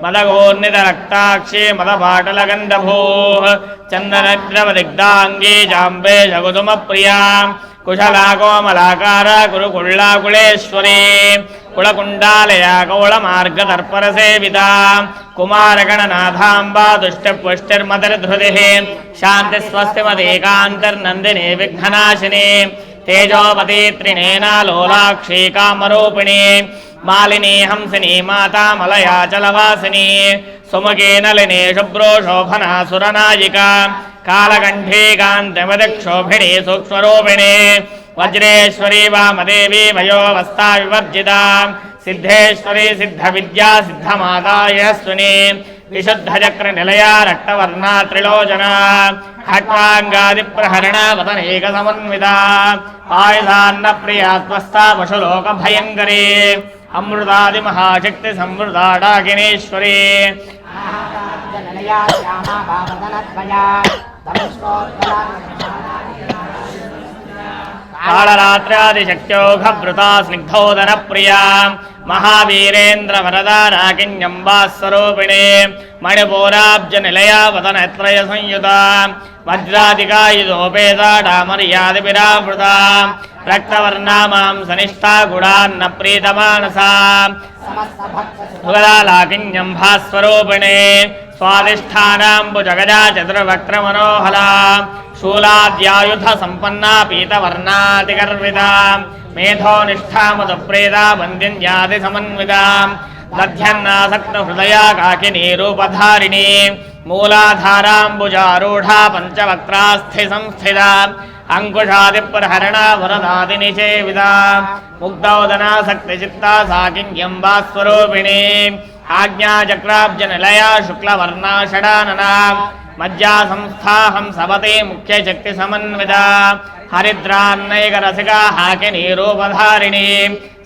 మదగోర్నిత రక్తాక్షి మదపాటల గంధభూ చందనద్రవదిగ్ధాంగీ జాంబే జగుతుమ ప్రియా కుశలా కోమలాకార కురుకుళ్ళాకుళేశ్వరీ కుళకుండాలయా కౌళమార్గదర్పర సేవిత కుమారగణనాథాంబా దుష్టపుష్టిర్మదర్ధృతి శాంతి స్వస్తిమదేకాంతర్నందిని విఘ్ననాశిని తేజోపతి త్రినేనాలోలాక్షీ కామరూపిణి మాలిని హంసిని మాతా మలయాచలవాసిని సుముఖే నళిని శుభ్రో శోభనా సురనాయిక కాళకంఠే కాంతిమదిక్షోభిణి సూక్ష్మరూపిణి వజ్రేశ్వరీ వామదేవి వయోవస్థా వివర్జిత సిద్ధేశ్వరీ సిద్ధ విద్యా సిద్ధమాదాయస్విని విశుద్ధ చక్ర నిలయా రక్తవర్ణా త్రిలోచన ఖట్వాంగాది ప్రహరణ వదనేక సమన్విత ఆయుధాన్న ప్రియాత్మస్థా పశులోక భయంకరీ అమృతాది మహాశక్తి సంవృతాడాకినేశ్వరీ జననయా శ్యామా భావదనత్వయా కాళరాత్ర్యాదిశక్త్యోఘభృతా స్నిగ్ధోదన ప్రియా మహావీరేంద్ర వరదారాకిన్యంబాస్వరూపిణే మణిపూరాబ్జ నిలయా వదనత్రయ సంయుత వజ్రాదికాయుధోపేతాడామర్యాదిభిరావృత రక్తవర్ణా మాంసనిష్టా గుడాన్న ప్రీతమానసా భుగదాలాకిన్యం భాస్వరూపిణే స్వాదిష్టానాంబుజగజా చతుర్వక్త్రమనోహలా శూలాద్యాయుధ సంపన్నా పీతవర్ణాతిగర్విత మేధోనిష్టాముదప్రేతా వంద్యన్యాది సమన్విత దధ్యన్నాసక్త హృదయా కాకినీ రూపధారిణి మూలాధారాంబుజారూఢా పంచవక్త్రాస్థి సంస్థిత అంకుశాది ప్రహరణ వరదాది నిషేవిత ముగ్ధోదనాసక్తి చిత్తా సాకిన్యంబాస్వరూపిణి ఆజ్ఞాచక్రాబ్జ నిలయా శుక్లవర్ణా షడాననా మజ్జా సంస్థాహం సవతే ముఖ్య శక్తి సమన్విత హరిద్రాన్నైక రసికా హాకినీ రూపధారిణి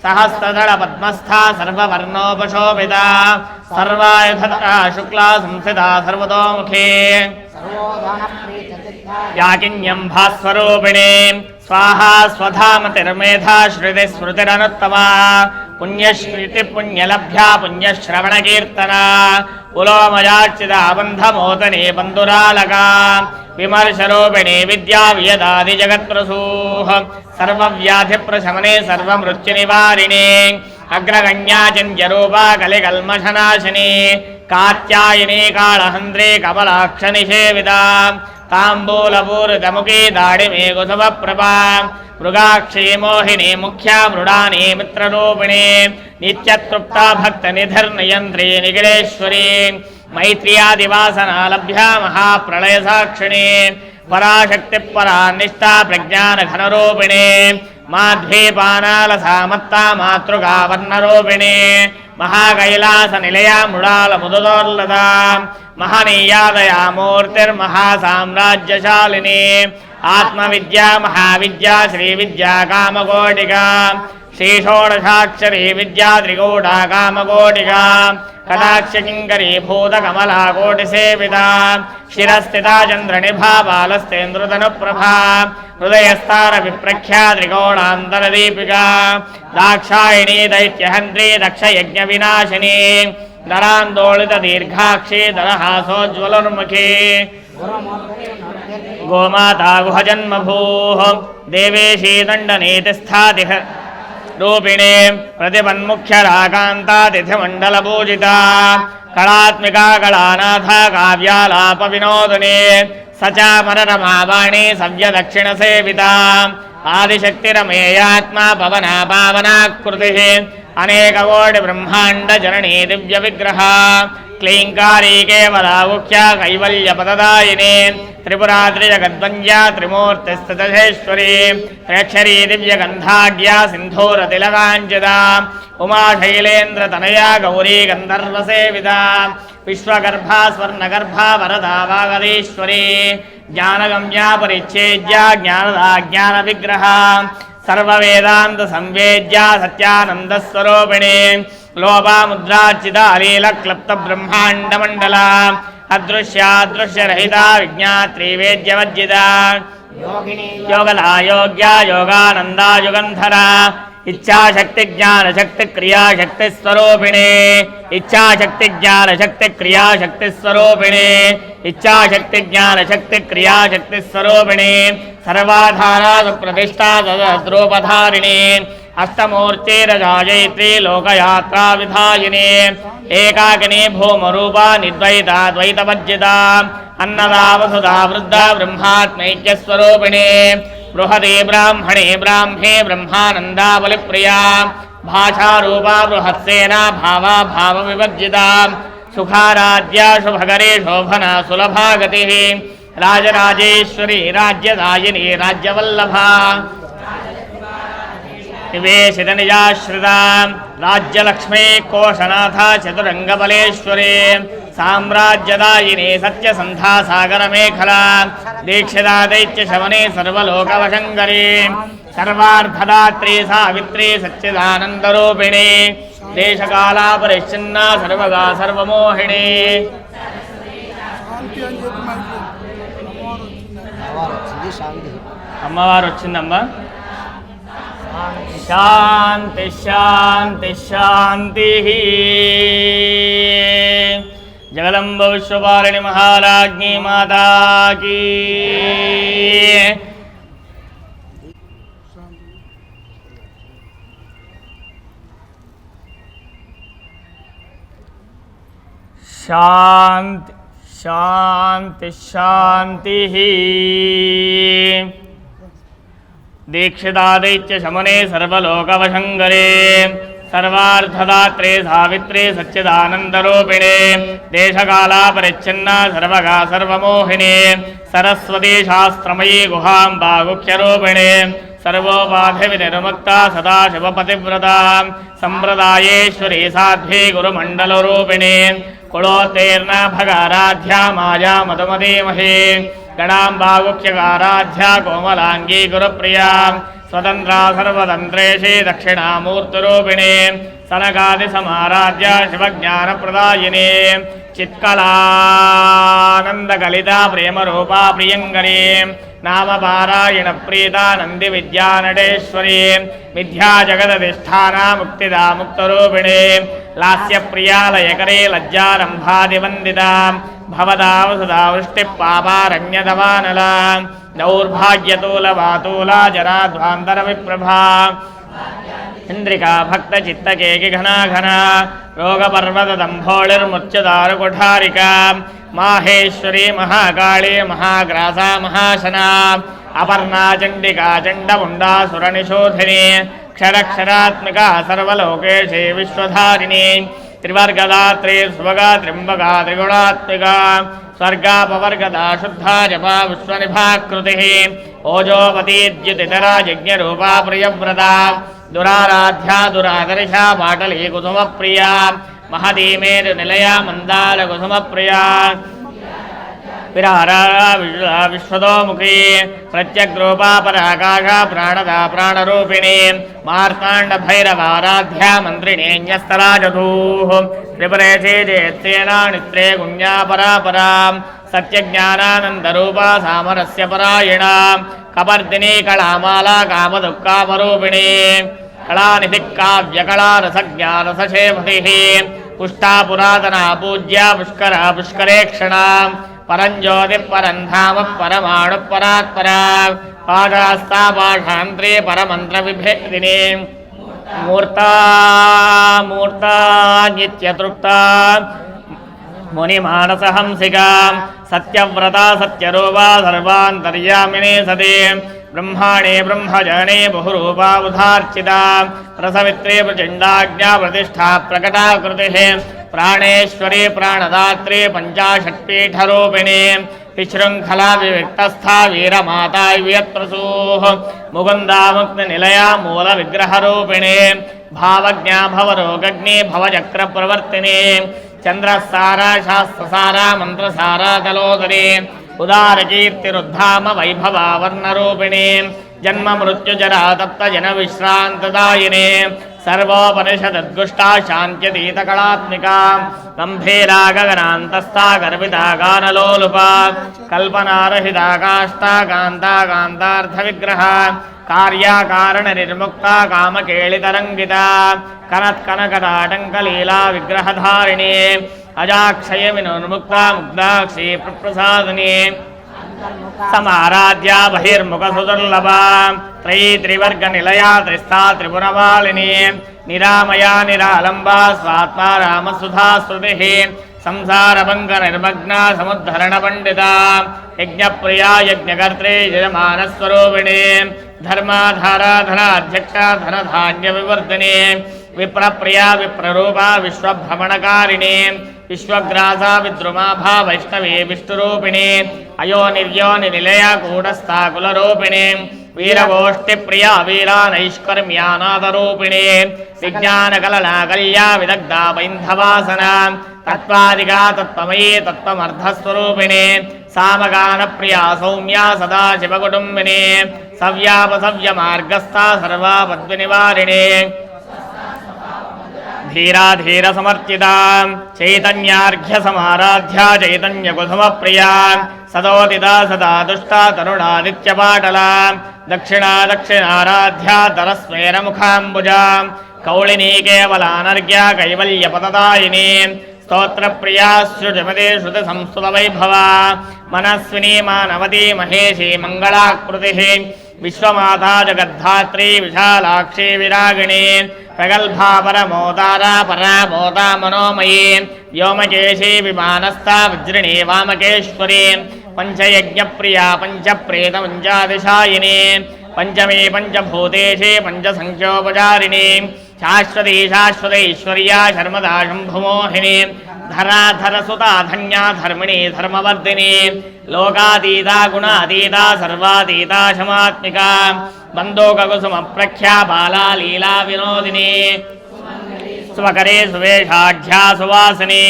సహస్రదళ పద్మస్థా సర్వవర్ణోపశోభిత సర్వాయుధరా శుక్లా సంస్థితా సర్వతోముఖే యాకిన్యం భాస్వరూపిణి స్వాహా స్వధామతిర్మేధా శృతి స్మృతిరనుత్తమా పుణ్యశ్రుతి పుణ్యలభ్యా పుణ్యశ్రవణకీర్తన పులోమయార్చితాబంధమోతనే బంధురాలకా విమర్శరూపిణి విద్యా వియదాది జగత్ప్రసూః సర్వవ్యాధి ప్రశమనే సర్వమృత్యునివారిణి అగ్రగణ్యాచంద్యరూపా కలికల్మషనాశిని కాత్యాయని కాళహంద్రే కమలాక్ష నిషేవిత తాంబూలపూరితముఖీ దాడిమే కుసుమప్రభా మృగాక్షీ మోహిని ముఖ్యా మృడాని మిత్రరూపిణి నిత్యతృప్తా భక్త నిధిర్నియంత్రీ నిఖిలేశ్వరీ మైత్ర్యాదివాసనాలభ్యా మహాప్రళయ సాక్షిణి పరాశక్తి పరానిష్టా ప్రజ్ఞాన ఘనరూపిణి మాధ్వీపానాలసామత్తా మాతృకా వర్ణరూపిణి మహాకైలాస నిలయా మృడాల ముదదోర్లద మహనీయాదయా మూర్తిర్మహాసామ్రాజ్యశాలిని ఆత్మవిద్యా మహావిద్యా శ్రీవిద్యా కామకోటికా శ్రీషోడశాక్షరీ విద్యా త్రికూటా కామకోటికా కటాక్షకింకరీ భూతకమలా కోటిసేవిత శిరస్థితా చంద్రనిభా బాలస్తేంద్రుతనుప్రభా హృదయస్థాన విప్రఖ్యా త్రికోణాంతరదీపికా దాక్షాయిణీ దైత్యహంత్రీ దక్షయజ్ఞ వినాశిని నరాందోళిత దీర్ఘాక్షీ దరహాసోజ్వలర్ముఖీ గోమాతా గుహజన్మభూః దేవేశీ దండనీతిస్థాతిహ రూపిణే ప్రతిపన్ముఖ్యరాకాంతాతిథిమండలపూజితా కళాత్మికా కళానాథ కావ్యాలాప వినోదిని సచామరరమావాణి సవ్యదక్షిణ సేవిత ఆదిశక్తిరమేయాత్మా పవనా పావనాకృతి అనేకకోటి బ్రహ్మాండ జననీ దివ్య విగ్రహ క్లీంకారీ కేవలాముఖ్యా కైవల్యపదదాయిని త్రిపురాత్రి జగద్వంద్యా త్రిమూర్తిస్థితేశ్వరీ త్రక్షరీ దివ్యగంధాఢ్యా సింధూరతిలకాంచిత ఉమాశైలేంద్ర తనయా గౌరీ గంధర్వసేవిత విశ్వగర్భా స్వర్ణగర్భా వరదా వాగదీశ్వరీ జ్ఞానగమ్యా పరిచ్ఛేద్యా జ్ఞానదా జ్ఞాన విగ్రహ సర్వవేదాంత సంవేద్యా సత్యానందస్వరూపిణి లోపాముద్రార్చిత అలీల క్లప్త బ్రహ్మాండ మండల అదృశ్యాదృశ్యరహిత విజ్ఞాత్రీ వేద్యవర్జిత యోగలా యోగ్యా యోగానందా యుగంధర इच्छाशक्ति ज्ञान शक्ति क्रिया शक्ति स्वरूपिणे इच्छाशक्ति ज्ञान शक्ति क्रिया शक्ति स्वरूपिणे इच्छाशक्ति ज्ञान शक्ति क्रिया शक्ति स्वरूपिणे सर्वाधारा प्रतिष्ठा द्रोपधारिणे अष्टमूर्ति रजायत्री लोकयात्रा विधायिने एकाकिनी भूमरूपा निर्द्वैता द्वैतवर्जिता अन्नदा वसुधा वृद्धा ब्रह्मात्मैक्य स्वरूपिणे बृहदे ब्राह्मणे ब्राह्मे ब्रह्मानंदा बलिप्रिया भाषारूपा बृहत्सेना भावा भाव विवर्जिता सुखाराध्या शुभकरे शोभना सुलभा गतिः राजराजेश्वरी राज्यदायिनी राज्यवल्लभा निवेशित निजाश्रिता राज्यलक्ष्मी कोशनाथा चतुरंगबलेश्वरी साम्राज्यदायिनी सत्यसंधा सागरमेखला दीक्षिता दैत्य शवने सर्वलोकवशंकरी सर्वार्थदात्री सावित्री सच्चिदानंदरूपिणी देशकाला परिच्छिन्ना सर्वगा सर्वमोहिनी అమ్మవారు వచ్చిందమ్మా శాంతి శాంతి శాంతి జగదంబ విశ్వపాలిని మహారాజ్ఞి మాతాకి శాంతి శాంతి శాంతి दीक्षितादैत्य शमने सर्वलोकवशंकरे सर्वार्थदात्रे सावित्रे सच्चिदानंदरूपिणे देशकाला परिच्छिन्ना सर्वगा सर्वमोहिने सरस्वती शास्त्रमयी गुहाम्बा गुह्यरूपिणे सर्वोपाधिविनिर्मुक्ता सदा शिवपतिव्रता संप्रदायेश्वरी साध्वी गुरुमण्डलरूपिणे कुलोत्तीर्णा भगाराध्या माया मधुमदीमहे गणाम्बागुख्यकाराध्या कोमलांगी गुरुप्रिया स्वतंत्रा सर्वतंत्रेशे दक्षिणामूर्तिरूपिणे सनकादिसमाराध्या शिवज्ञानप्रदायिने चित्कलानन्दकलिता प्रेमरूपा प्रियङ्करी नामपारायण प्रीता नंदी विद्यानटेश्वरी विद्या जगदधिष्ठाना मुक्तिदा मुक्तरूपिणे लास्यप्रियालयकरे लज्जारम्भादिवन्दिता भवदा वसुधा वृष्टिपापारण्यदवानला दौर्भाग्यतूलवातूला जराध्वान्तरविप्रभा इंद्रिका भक्तचित्तकेकि घना घना रोगपर्वतदम्भोळिर्मुच्यदारुकुठारिका माहेश्वरी महाकाली महाग्रासा महाशना अपर्णा चण्डिका चण्डमुण्डासुरनिशोधिनी क्षरक्षरात्मिका सर्वलोकेशे विश्वधारिणी त्रिवर्गदात्री स्वगा त्र्यम्बका त्रिगुणात्मिका स्वर्गापवर्गदा शुद्धा जपा विश्वनिभाकृतिः ओजोपतीद्युतितरा यज्ञरूपा प्रियव्रता दुराराध्या दुरादर्शा पाटली कुसुमप्रिया महती मेरुनिलया मन्दारकुसुमप्रिया विरारा विश्वतोमुखी प्रत्यग्रूपा पराकाशा प्राणदा प्राणरूपिणी मार्ताण्ड भैरवाराध्या मन्त्रिणेऽन्यस्तराजधूः त्रिपुरेशे जयत्सेना नित्रे गुण्या परापरा सत्यज्ञानानन्दरूपा सामरस्य परायणा कपर्दिनी कलामाला कामदुःखापरूपिणी कलानिधिः काव्यकला रसज्ञानसशेमतिः पुष्टा पुरातना पूज्या पुष्करा पुष्करेक्षणा परंज्योति परंधाम परमाणु परात्परा पाठास्ता पाठांत्रे परमंत्र विभेदिनी मूर्ता मूर्ता नित्यतृप्ता मुनिमानसहंसिका सत्यव्रता सत्यरूपा सर्वान्तर्यामिनी सती ब्रह्माणे ब्रह्मजने बहुरूपा उदार्चिता रसवित्रे प्रचण्डाज्ञा प्रतिष्ठा प्रकटाकृतिः प्राणेश्वरी प्राणदात्री पंचाशत्पीठरूपिणी विशृङ्खला विविक्तस्था वीरमाता वियत्प्रसूः मुकुन्दा मुक्तिनिलया मूलविग्रहरूपिणी भावज्ञा भवरोगग्नि भवचक्रप्रवर्तिनी चन्द्रसारा शास्त्रसारा मन्त्रसारा तलोदरी उदारकीर्तिरुद्धाम वैभवा वर्णरूपिणी जन्म मृत्युजरा तप्त जन विश्रान्तदायिनी सर्वोपनिषदद्गुष्टा शान्त्यतीतकलात्मिका गम्भीरा गगनान्तस्था गर्भिता गानलोलुपा कल्पनारहिता काष्ठा कान्ता कान्तार्थविग्रहा కార్యాకారణ నిర్ముక్త కామకేళితరంగిత కనత్కనకటాటంకలీలా విగ్రహధారిణి అజాక్షయ వినుర్ముక్త ముగ్ధాక్షి ప్రప్రసాదిని సమారాధ్య బహిర్ముఖ సుదుర్లభ త్రయీ త్రివర్గ నిలయా త్రిస్థా త్రిపురమాలిని నిరామయా నిరాలంబా స్వాత్మా రామసుధా స్మృతి సంసారభంగ నిర్మగ్న సముద్ధరణ పండిత యజ్ఞప్రియా యజ్ఞకర్త్రే యజమానస్వరూపిణి ధర్మాధారాధనాధ్యక్ష ధనధాన్య వివర్ధిని విప్రప్రియా విప్రరూపా విశ్వభ్రమణకారిణి విశ్వగ్రాసా విద్రుమాభా వైష్ణవీ విష్ణురూపిణి అయో నిర్యోని నిలయ కూటస్థా కులరూపిణి వీరగోష్ఠి ప్రియా వీరా నైష్కర్మ్యానాదరూపిణి విజ్ఞానకలనా కల్యా విదగ్ధా బైంధవాసన తత్వాదిగా తత్వమయీ తత్వమర్ధస్వరూపిణి సామగాన ప్రియా సౌమ్యా సదా శివకుటుంబిని సవ్యాపసవ్య మార్గస్థా సర్వాపద్వినివారిణి ధీరాధీర సమర్చిత చైతన్యార్ఘ్య సమారాధ్య చైతన్య కుసుమ ప్రియా సదోదిత సదా దుష్ట తరుణాదిత్యపాటల దక్షిణా దక్షిణారాధ్య దరస్మేర ముఖాంబుజ కౌళినీ కేవలానర్ఘ్య కైవల్య పదదాయిని స్తోత్ర ప్రియా శృతిమతి శృతి సంస్కృత వైభవ మనస్విని మానవతి మహేషి మంగళాకృతి విశ్వమాతా జగద్ధాత్రి విశాలాక్షి విరాగిణి ప్రగల్భా పరమోదార పరామోదా మనోమయీ వ్యోమకేశీ విమానస్థా వజ్రిణీ వామకేశ్వరీ పంచయజ్ఞప్రియా పంచప్రేత పంచాదిశాయిని పంచమే పంచభూతేషే పంచసంఖ్యోపచారిణి శాశ్వతీ శాశ్వతైశ్వర్యా శర్మదా శంభుమోహిని ధరాధరసుతా ధన్యా ధర్మిణీ ధర్మవర్ధిని లోకాతీతా గుణాతీతా సర్వాతీతా శమాత్మికా బంధోకకుసుమ ప్రఖ్యా బాలా లీలా వినోదిని స్వకరే సువేషాఢ్యా సువాసిని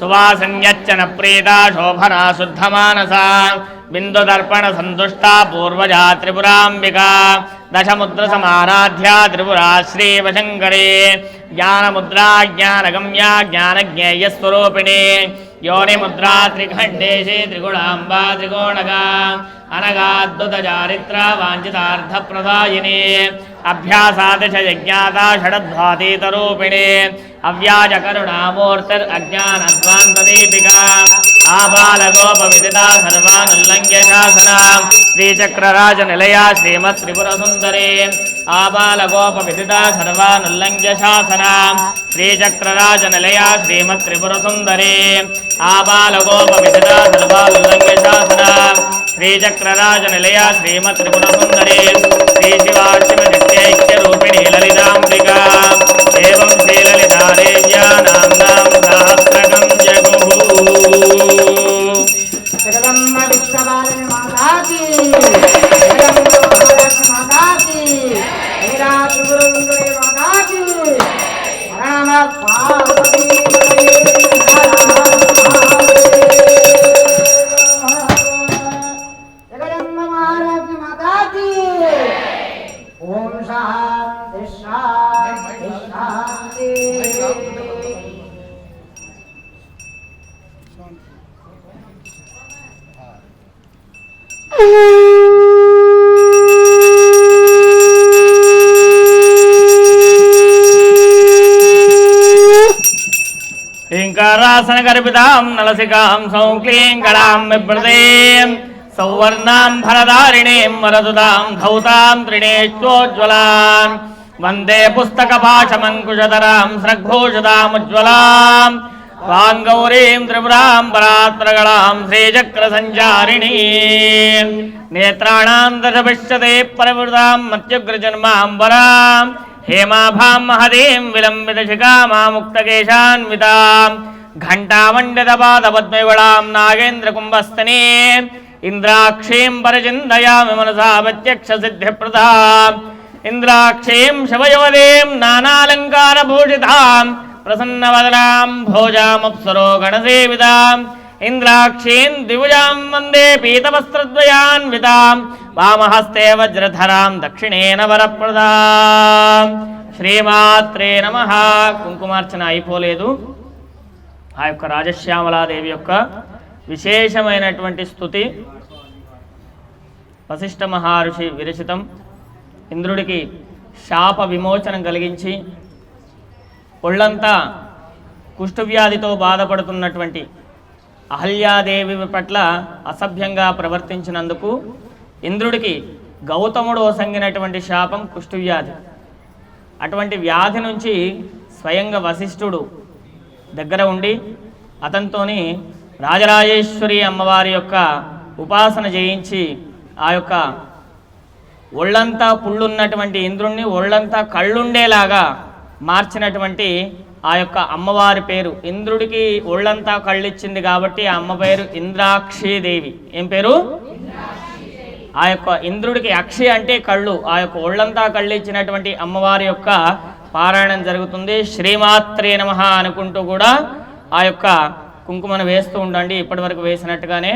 సువాసన్యచ్చన ప్రీతా శోభనా శుద్ధమానస బిందుదర్పణ సంతుష్టా పూర్వజా త్రిపురాంబికా దశముద్ర సమారాధ్యా త్రిపురా శ్రీవశంకరే జ్ఞానముద్రా జ్ఞానగమ్యా జ్ఞానజ్ఞేయస్వరూపిణి యోనిముద్రా త్రిఖండేశే త్రిగుణాంబా త్రికోణగా అనగాద్భుత చారిత్ర వాంఛితార్థప్రదాయిని అభ్యాసాదిశ యజ్ఞాతా షడధ్వాతీతరూపిణి అవ్యాజకరుణామూర్తిర్అజ్ఞానధ్వాంతదీపికా ఆబాలగోపవిదితా సర్వానుల్లంఘ్య శాసన శ్రీచక్రరాజనిలయా శ్రీమత్ త్రిపురసుందరీ ఆబాలగోపవిదితా సర్వానుల్లంఘ్య శాసన శ్రీచక్రరాజనిలయా శ్రీమత్ త్రిపురసుందరీ ఆబాలగోపవిదితా సర్వానుల్లంఘ్య శాసన శ్రీచక్రరాజనిలయా శ్రీమత్ త్రిపురసుందరీ శ్రీశివాశివనిత్యైక్యరూపిణీ లలితాంబికా ఏవం శ్రీలలితాదేవ్యా నామ్నాం సహస్రకం జగుః జగదమ్మ విశ్వవారిణి మాతాకి జగదమ్మ మహాలక్ష్మి మాతాకి వీరా త్రిపురసుందరి మాతాకి రామ పార్వతీ జగదమ్మ మహాలక్ష్మి మాతాకి ఓం శాంతి శాంతి శాంతి శ్రీంకారాసన గర్భితాం నలసికాం సౌక్లీంకళాం బిభ్రతీం సౌవర్ణాం భరధారిణీం వరదుతాం ధౌతాం త్రినేష్ట్రోజ్వలాం వందే పుస్తకపాశమంకుశధరాం స్రగ్భూషితాముజ్వలాం వాంగౌరీం త్రిపురాం పరాత్రగళాం శ్రీచక్రసంచారిణీం నేత్రాణాం దశభిష్యతే పరివృతాం మత్యుగ్రజన్మాంబరాం హేమాభాం మహదీం విలంబితశిఖామాముక్తకేశాన్వితాం ఘంటామండితపాదపద్మయుగళాం నాగేంద్రకుంభస్తనే ఇంద్రాక్షీం పరిచిందయామి మనసా ప్రత్యక్షసిద్ధిప్రదాం ఇంద్రాక్షీం శివయువదీం నానాలంకారభూషితాం ప్రసన్నవదనాం భోజామప్సరో గణసేవితాం ఇంద్రాక్షీం దివుజాం వందే పీతవస్త్రద్వయాన్వితాం వామహస్తే వజ్రధరాం దక్షిణేన వరప్రదాం. శ్రీమాత్రే నమః. కుంకుమార్చన అయిపోలేదు. ఆ యొక్క రాజశ్యామలాదేవి యొక్క విశేషమైనటువంటి స్తుతి వశిష్ఠ మహర్షి విరచితం. ఇంద్రుడికి శాప విమోచనం కలిగించి ఒళ్ళంతా కుష్ఠవ్యాధితో బాధపడుతున్నటువంటి అహల్యాదేవి పట్ల అసభ్యంగా ప్రవర్తించినందుకు ఇంద్రుడికి గౌతముడు ఒసంగినటువంటి శాపం కుష్ఠవ్యాధి. అటువంటి వ్యాధి నుంచి స్వయంగా వశిష్ఠుడు దగ్గర ఉండి అతనితోని రాజరాజేశ్వరి అమ్మవారి యొక్క ఉపాసన చేయించి ఆ యొక్క ఒళ్ళంతా పుళ్ళున్నటువంటి ఇంద్రుణ్ణి ఒళ్ళంతా కళ్ళుండేలాగా మార్చినటువంటి ఆ యొక్క అమ్మవారి పేరు, ఇంద్రుడికి ఒళ్ళంతా కళ్ళిచ్చింది కాబట్టి ఆ అమ్మ పేరు ఇంద్రాక్షీదేవి. ఏం పేరు? ఆ యొక్క ఇంద్రుడికి అక్షి అంటే కళ్ళు, ఆ యొక్క ఒళ్ళంతా కళ్ళు ఇచ్చినటువంటి అమ్మవారి యొక్క పారాయణం జరుగుతుంది. శ్రీమాత్రే నమః అనుకుంటూ కూడా ఆ యొక్క కుంకుమను వేస్తూ ఉండండి. ఇప్పటి వరకు వేసినట్టుగానే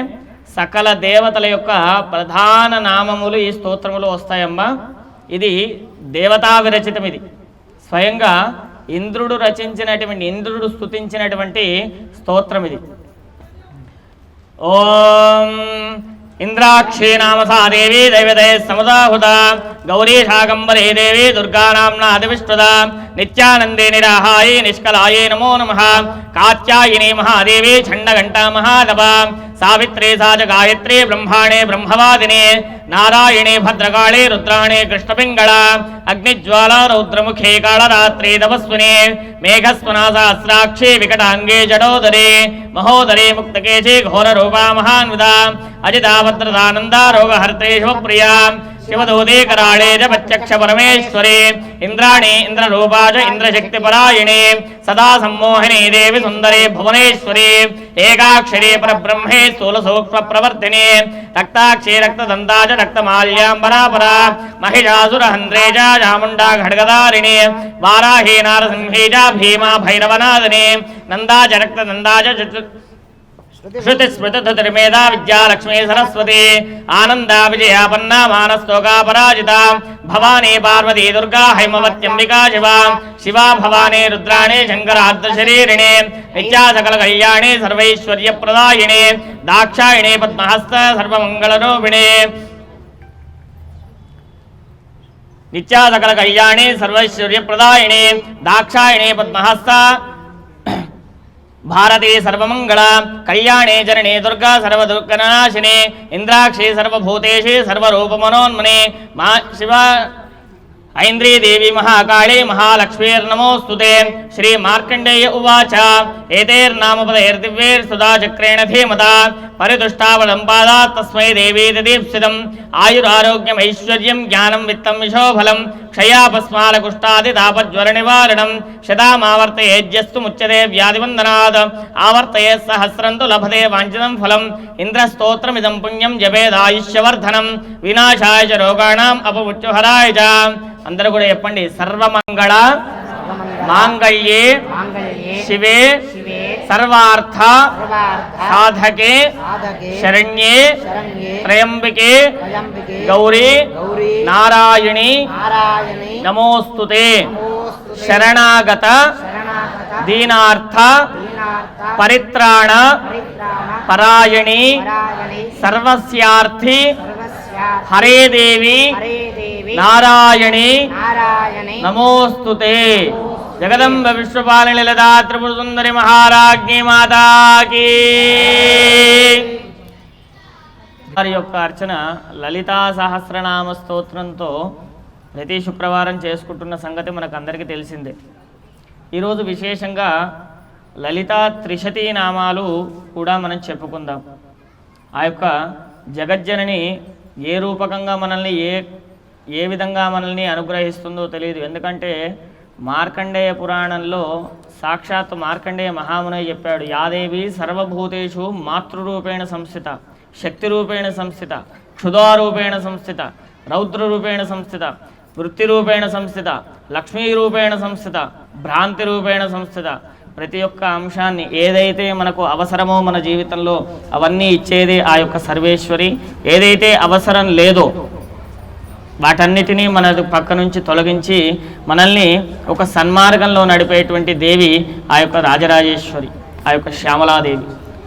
సకల దేవతల యొక్క ప్రధాన నామములు ఈ స్తోత్రములు వస్తాయమ్మా. ఇది దేవతా విరచితం. ఇది స్వయంగా ఇంద్రుడు రచించినటువంటి, ఇంద్రుడు స్తుతించినటువంటి స్తోత్రం ఇది. ఓం ఇంద్రాక్షీ నామసా దేవి దైవదే సముదాహుత గౌరీ శాకంబరే దేవి దుర్గానామ్నా అతివిష్టుత నిత్యానందే నిరాహాయే నిష్కలాయే నమో నమః కాత్యాయిని మహాదేవి ఛండఘంటా మహాదప సావిత్రే సాచ గాయత్రీ బ్రహ్మాణే బ్రహ్మవాదినే నారాయణే భద్రకాళే రుద్రాణే కృష్ణపింగళ అగ్నిజ్వాలా రౌద్రముఖే కాళరాత్రే తపస్వినే మేఘస్వనా సహస్రాక్షే వికటాంగే జడోదరే మహోదరే ముక్తకేశే ఘోరరూపా మహాన్విత అజితాభద్రదానందా రోగహర్తే శివప్రియా శివదూతే కరాళే జపత్యక్ష పరమేశ్వరే ఇంద్రాణి ఇంద్రరూపాచ ఇంద్రశక్తిపరాయణే సదా సమ్మోహిని దేవి సుందరే భువనేశ్వరి ఏకాక్షరే పరబ్రహ్మే స్థూలసూక్ష్మ ప్రవర్తినే రక్తాక్షే రక్తదంతాచ రక్తమాల్యాంబరాపర మహిషాసురహంద్రే చ చాముండా ఖడ్గదారిణి వారాహే నారసింహే చ భీమా భైరవనాదనే నందా చ రక్తదందా చ श्रुति स्मृतिर्मेधा विद्या लक्ष्मी सरस्वती आनंदा विजयापन्ना मानस्तोका पराजिता भवानी पार्वती दुर्गा हैमवत्यंबिका शिवा शिवा भवानी रुद्राणी शंकरार्धशरीरिणे नित्या सकल कल्याणे सर्वैश्वर्यप्रदायिने दाक्षायिणे पद्महस्त सर्वमंगलरूपिणे नित्या सकल कल्याणे सर्वैश्वर्यप्रदायिने दाक्षायिणे पद्महस्त भारती सर्वमंगल कल्याणे जनने दुर्गा सर्वदुर्गनाशिने इंद्राक्षी सर्वभूतेषु सर्वरूपमनोन्मने मा शिवा ऐन्द्री देवी महाकाली महालक्ष्मीर्नमोस्तुते श्री मार्कंडेय उवाच एतैर्नामपदैर्दिव्यैर्सुधा चक्रेण धीमता परितुष्टावलम्पादा तस्मै देवी दीप्सितम् आयुरारोग्यमैश्वर्यं ज्ञानं वित्तं यशोफलं क्षयापस्मालकुष्ठादितापज्वरनिवारणं शतामावर्तयेज्यस्तु मुच्यते व्याधिवन्दनात् आवर्तये सहस्रं तु लभते वाञ्छितं फलम् इन्द्रस्तोत्रमिदं पुण्यं जपेदायुष्यवर्धनं विनाशाय च रोगाणाम् अपमुच्यहराय च అందరూ కూడా చెప్పండి. సర్వమంగళ మాంగళ్యే శివే సర్వార్థ సాధకే శరణ్యే త్రయంబికే గౌరీ నారాయణి నమోస్తుతే శరణాగత దీనార్థ పరిత్రాణ పరాయణి సర్వస్యార్థి హరే దేవి నారాయణి నమోస్తుతే. జగదంబ విశ్వపాలిని లలితా త్రిపుర సుందరి మహారాజ్ఞి మాతాకి. వారి యొక్క అర్చన లలితా సహస్రనామ స్తోత్రంతో ప్రతి శుక్రవారం చేసుకుంటున్న సంగతి మనకు అందరికీ తెలిసిందే. ఈరోజు విశేషంగా లలితా త్రిశతీ నామాలు కూడా మనం చెప్పుకుందాం. ఆ యొక్క జగజ్జనని ఏ రూపకంగా మనల్ని ఏ విధంగా మనల్ని అనుగ్రహిస్తుందో తెలియదు. ఎందుకంటే మార్కండేయ పురాణంలో సాక్షాత్ మార్కండేయ మహాముని చెప్పాడు, యాదేవి సర్వభూతేషు మాతృరూపేణ సంస్థిత, శక్తి రూపేణ సంస్థిత, క్షుధారూపేణ సంస్థిత, రౌద్రరూపేణ సంస్థిత, వృత్తిరూపేణ సంస్థిత, లక్ష్మీరూపేణ సంస్థిత, భ్రాంతి రూపేణ సంస్థిత. ప్రతి ఒక్క అంశాన్ని ఏదైతే మనకు అవసరమో మన జీవితంలో అవన్నీ ఇచ్చేది ఆ యొక్క సర్వేశ్వరి. ఏదైతే అవసరం లేదో వాటన్నిటినీ మన పక్క నుంచి తొలగించి మనల్ని ఒక సన్మార్గంలో నడిపేటువంటి దేవి ఆ యొక్క రాజరాజేశ్వరి, ఆ యొక్క శ్యామలాదేవి.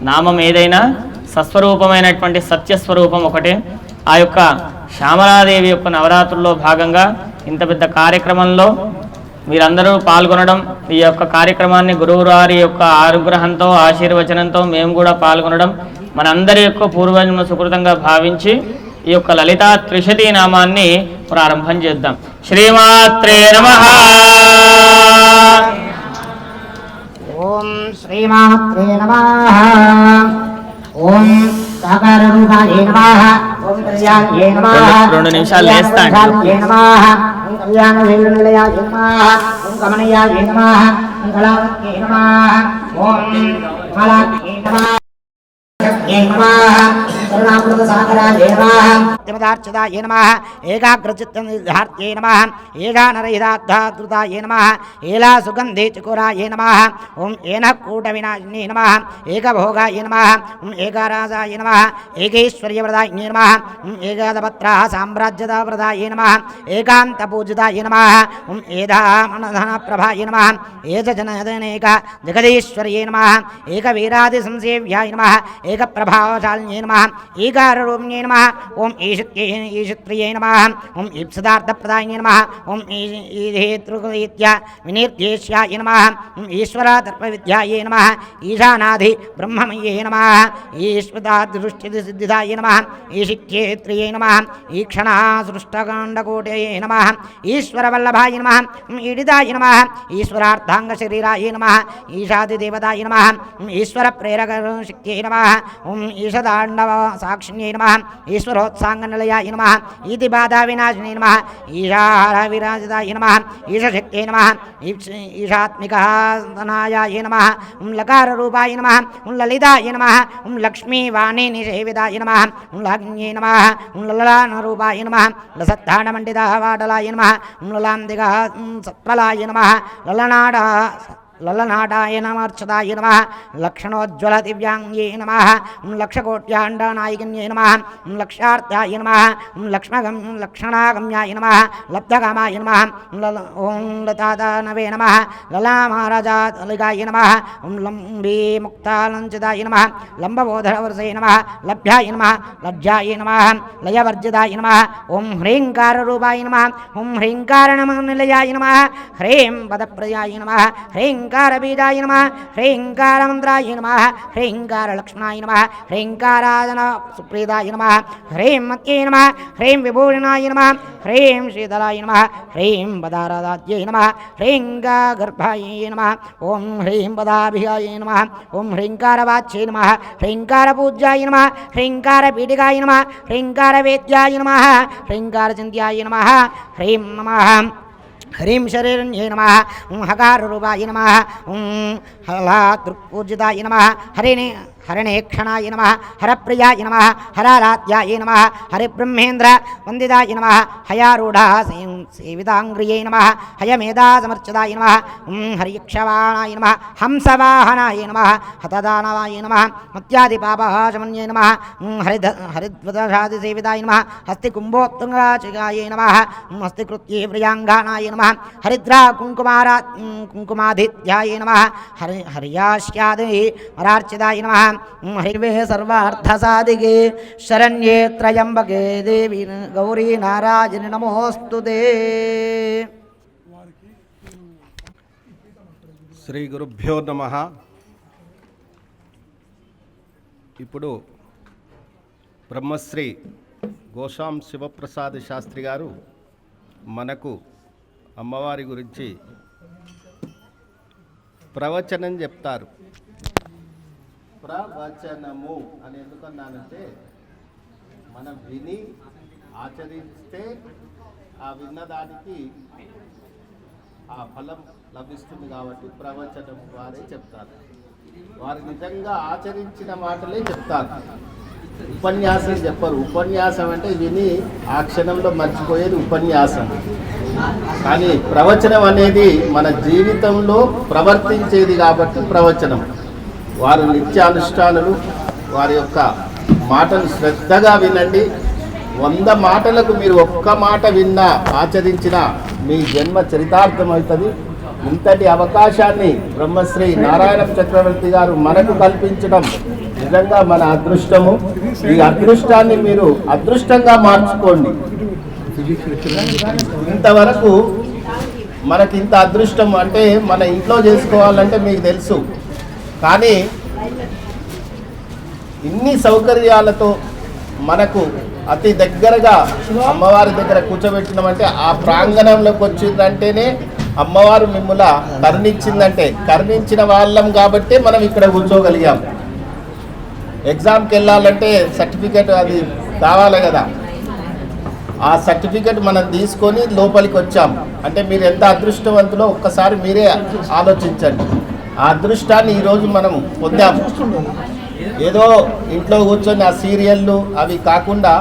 నామం ఏదైనా సస్వరూపమైనటువంటి సత్యస్వరూపం ఒకటే. ఆ యొక్క శ్యామలాదేవి యొక్క నవరాత్రుల్లో భాగంగా ఇంత పెద్ద కార్యక్రమంలో మీరందరూ పాల్గొనడం, ఈ యొక్క కార్యక్రమాన్ని గురువువారి యొక్క అనుగ్రహంతో ఆశీర్వచనంతో మేము కూడా పాల్గొనడం మనందరి యొక్క పూర్వజన్మ సుకృతంగా భావించి ఈ యొక్క లలితా త్రిశతి నామాన్ని ప్రారంభం చేద్దాం. శ్రీమాత్రే నమః. ఓం శ్రీమాత్రే నమః. ఓం సాకారరూపాయ నమః. ఓం కళ్యాణాయ నమః. 2 నిమిషాలు లేస్తాను. నమః. ఓం కళ్యాణశైలనిలయాయ నమః. ఓం కమనీయాయ నమః. ఓం కళావత్యై నమః. ఓం కమలాత్యై నమః. ేమదార్చిదాయ నమః. ఏకాగ్రచిత్తనిర్ధార్త్యై నమః. ఏషానరహితార్థాధృతాయ నమః. ఏలా సుగంధే చకోరాయ నమః. ఓం ఏనకూటవినాశినే నమః. ఏకభోగాయ నమః. ఓం ఏకరాజాయ నమః. ఏకైశ్వర్యవ్రదాయ నమః. ఓం ఏకాదపత్రాः సామ్రాజ్యదావ్రదాయ నమః. ఏకాంతపూజితాయ నమః. ఓం ఏధామనధనప్రభాయ నమః. ఏకజనదనేక జగదీశ్వర్యే నమః. ఏకవీరాదిసంసేవ్యాయ నమః. ఏకప్రభావశాలిన్యై నమః. ఏకారూపిణ్యై నమః. ఓం ఈశత్ప్రియై నమః. ఓం ఈప్సదార్థప్రదాయిన్యై నమః. ఓం ఈధేతృగీత్య వినిర్దేశ్యాయ నమః. ఓం ఈశ్వరాతర్పవిద్యాయై నమః. ఈశానాధి బ్రహ్మమయ్యై నమః. ఈశ్వదాదృష్టిసిద్ధిదాయ నమః. ఈశిక్షేత్రియై నమః. ఈక్షణాసృష్టకాండకోటయై నమః. ఈశ్వరవల్లభాయ నమః. ఓం ఈడిదాయ నమః. ఈశ్వరార్థాంగశరీరాయ నమః. ఈశాదిదేవతాయ నమః. ఓం ఈశ్వరప్రేరకశక్త్యై నమః. ఓం ఈశదాండవ సాక్షిణ్యై నమః. ఈశ్వరోత్సాంగనిలయాయ నమః. ఈతి బాధా వినాశినే నమః. ఈశార విరాజితాయ నమః. ఈశశక్త్యై నమః. ఈశాత్మికాయ నమః. ఓం లకారరూపాయ నమః. ఓం లలితాయ నమః. ఓం లక్ష్మీవాణి నిషేవితాయ నమః. ఓం లాగ్న్యై నమః. ఓం లలానరూపాయ నమః. లసత్తాడమండితావాడలాయ నమః. ఓం లలాందిక సత్ఫలాయ నమః. లలనాటాయ నమర్చదాయ నమః. లక్షణోజ్వల దివ్యాంగ్యై నమః. ఓం లక్షకోట్యాండనాయకన్యై నమః. ఓం లక్ష్యార్థాయ నమః. ఓం లక్షణాగమ్యాయ నమః. లబ్ధకామాయ నమః. ఓం లతాదానవే నమః. లలామహారాజాలిగాయ నమః. ఓం లంబీ ముక్తాలంచితాయ నమః. లంబబోధరవర్షే నమః. లభ్యాయ నమః. లజ్జాయ నమః. లయవర్జితాయ నమః. ఓం హ్రీంకారరూపాయ నమః. ఓం హ్రీంకారనిలయాయ నమః. హ్రీం పదప్రయాయ నమః. హ్రీంకారబీజాయ నమః. హ్రీంకారమంత్రాయ నమః. హ్రీంకారలక్ష్మణాయ నమః. హ్రీంకారాజన సుప్రీదాయ నమః. హ్రీం మత్యై నమః. హ్రీం విభూషణాయ నమః. హ్రీం శీతలాయ నమః. హ్రీం పదారాధ్యై నమః. హ్రీంకాగర్భాయ నమః. ఓం హ్రీం పదాభియాయ నమః. ఓం హ్రీంకారవాచ్యై నమః. హ్రీంకారపూజ్యాయ నమః. హ్రీంకారపీఠికాయ నమః. హ్రీంకారవేద్యాయ నమః. హ్రీంకారచింత్యాయ నమః. హ్రీం నమః. హ్రీం శరీరణ్యై నమః. ఓం హకారరూపాయ నమః. ఓం హలాదృక్పూజితాయ నమః. హరిణేక్షణాయ నమః. హరప్రియాయ నమః. హరారాధ్యాయ నమః. హరిబ్రహ్మేంద్ర వందితాయ నమః. హయారూఢ సేవితాంగ్రియై నమః. హయమేధాసమర్చితాయ నమః. హరియక్షవాణాయ నమః. హంసవాహనాయ నమః. హతదానవాయ నమః. మత్యాదిపాపహాశమన్యై నమః. హరిద్వదశాదిసేవితాయ నమః. హస్తికుంభోత్తుంగాచికాయ నమః. హస్తికృత్యే ప్రియాంగానాయ నమః. హరిద్రా కుంకుమాదిత్యాయ నమః. హర్యాస్యాది వరార్చితాయ నమః. హరివే సర్వార్థసాధికే శరణ్యే త్రయంబకే దేవి గౌరీ నారాయణి నమోస్తుతే. శ్రీ గురుభ్యో నమః. ఇప్పుడు బ్రహ్మశ్రీ గోషాం శివప్రసాద్ శాస్త్రి గారు మనకు అమ్మవారి గురించి ప్రవచనం చెప్తారు. ప్రవచనము అని ఎందుకన్నానంటే మనం విని ఆచరిస్తే ఆ విన్నదానికి ఆ ఫలం లభిస్తుంది కాబట్టి ప్రవచనం వారే చెప్తారు. వారు నిజంగా ఆచరించిన మాటలే చెప్తారు, ఉపన్యాసం చెప్పరు. ఉపన్యాసం అంటే విని ఆ క్షణంలో మర్చిపోయేది ఉపన్యాసం. కానీ ప్రవచనం అనేది మన జీవితంలో ప్రవర్తించేది కాబట్టి ప్రవచనం. వారు నిత్యానుష్ఠానులు. వారి యొక్క మాటలు శ్రద్ధగా వినండి. 100 మాటలకు మీరు ఒక్క మాట విన్నా ఆచరించినా మీ జన్మ చరితార్థమవుతుంది. ఇంతటి అవకాశాన్ని బ్రహ్మశ్రీ నారాయణ చక్రవర్తి గారు మనకు కల్పించడం నిజంగా మన అదృష్టము. ఈ అదృష్టాన్ని మీరు అదృష్టంగా మార్చుకోండి. ఇంతవరకు మనకి ఇంత అదృష్టం అంటే మన ఇంట్లో చేసుకోవాలంటే మీకు తెలుసు, కానీ ఇన్ని సౌకర్యాలతో మనకు అతి దగ్గరగా అమ్మవారి దగ్గర కూర్చోబెట్టినామంటే ఆ ప్రాంగణంలోకి వచ్చిందంటేనే అమ్మవారు మిమ్మల్ని కరుణించిందంటే, కరుణించిన వాళ్ళం కాబట్టి మనం ఇక్కడ కూర్చోగలిగాం. ఎగ్జామ్కి వెళ్ళాలంటే సర్టిఫికెట్ అది కావాలి కదా, ఆ సర్టిఫికెట్ మనం తీసుకొని లోపలికి వచ్చాం అంటే మీరు ఎంత అదృష్టవంతులో ఒక్కసారి మీరే ఆలోచించండి. ఆ అదృష్టాన్ని ఈరోజు మనం పొందాము. ఏదో ఇంట్లో కూర్చొని ఆ సీరియళ్ళు అవి కాకుండా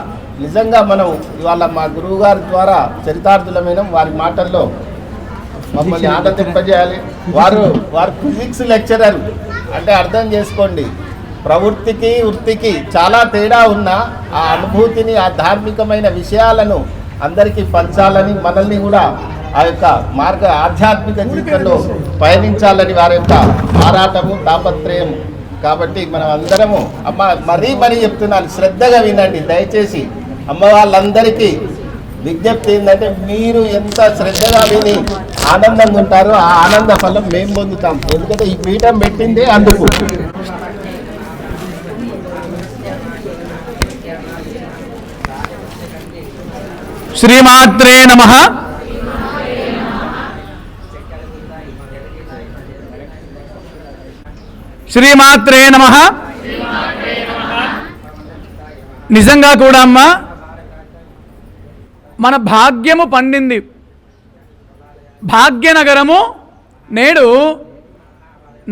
నిజంగా మనం ఇవాళ మా గురువు గారి ద్వారా చరితార్థులమైన వారి మాటల్లో మమ్మల్ని ఆనందింపజేయాలి. వారు ఫిజిక్స్ లెక్చరర్ అంటే అర్థం చేసుకోండి, ప్రవృత్తికి వృత్తికి చాలా తేడా ఉన్న ఆ అనుభూతిని, ఆ ధార్మికమైన విషయాలను అందరికీ పంచాలని, మనల్ని కూడా ఆ యొక్క ఆధ్యాత్మిక జీవితంలో పయనించాలని వారి యొక్క ఆరాటము, తాపత్రయము. కాబట్టి మనం అందరము మరీ చెప్తున్నాను, శ్రద్ధగా వినండి దయచేసి. అమ్మ వాళ్ళందరికీ విజ్ఞప్తి ఏంటంటే మీరు ఎంత శ్రద్ధగా విని ఆనందంగా ఉంటారో ఆ ఆనంద ఫలం మేము పొందుతాం. ఎందుకంటే ఈ పీఠం పెట్టిందే అందుకు. శ్రీమాత్రే నమః. శ్రీమాత్రే నమః. నిజంగా కూడా అమ్మ మన భాగ్యము పండింది. భాగ్యనగరము నేడు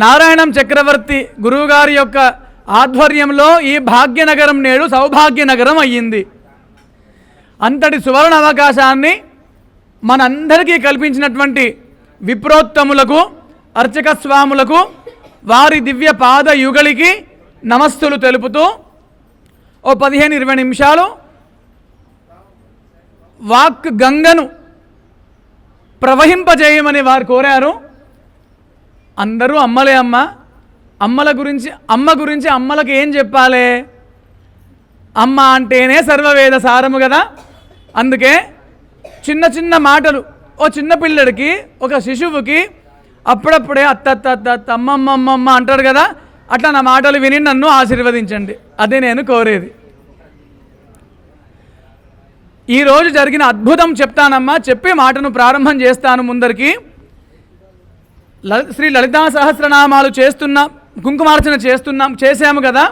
నారాయణం చక్రవర్తి గురువుగారి యొక్క ఆధ్వర్యంలో ఈ భాగ్యనగరం నేడు సౌభాగ్యనగరం అయ్యింది. అంతటి సువర్ణ అవకాశాన్ని మనందరికీ కల్పించినటువంటి విప్రోత్తములకు, అర్చక స్వాములకు, వారి దివ్య పాద యుగలికి నమస్తులు తెలుపుతూ ఓ 15-20 నిమిషాలు వాక్ గంగను ప్రవహింపజేయమని వారు కోరారు. అందరూ అమ్మలే అమ్మ. అమ్మ గురించి అమ్మలకు ఏం చెప్పాలి? అమ్మ అంటేనే సర్వవేద సారము కదా. అందుకే చిన్న చిన్న మాటలు ఓ చిన్న పిల్లడికి, ఒక శిశువుకి అప్పుడప్పుడే అత్త అమ్మమ్మమ్మ అంటాడు కదా, అట్లా నా మాటలు విని నన్ను ఆశీర్వదించండి. అదే నేను కోరేది. ఈరోజు జరిగిన అద్భుతం చెప్తానమ్మా, చెప్పి మాటను ప్రారంభం చేస్తాను. ముందరికి శ్రీ లలితా సహస్రనామాలు కుంకుమార్చన చేశాము కదా.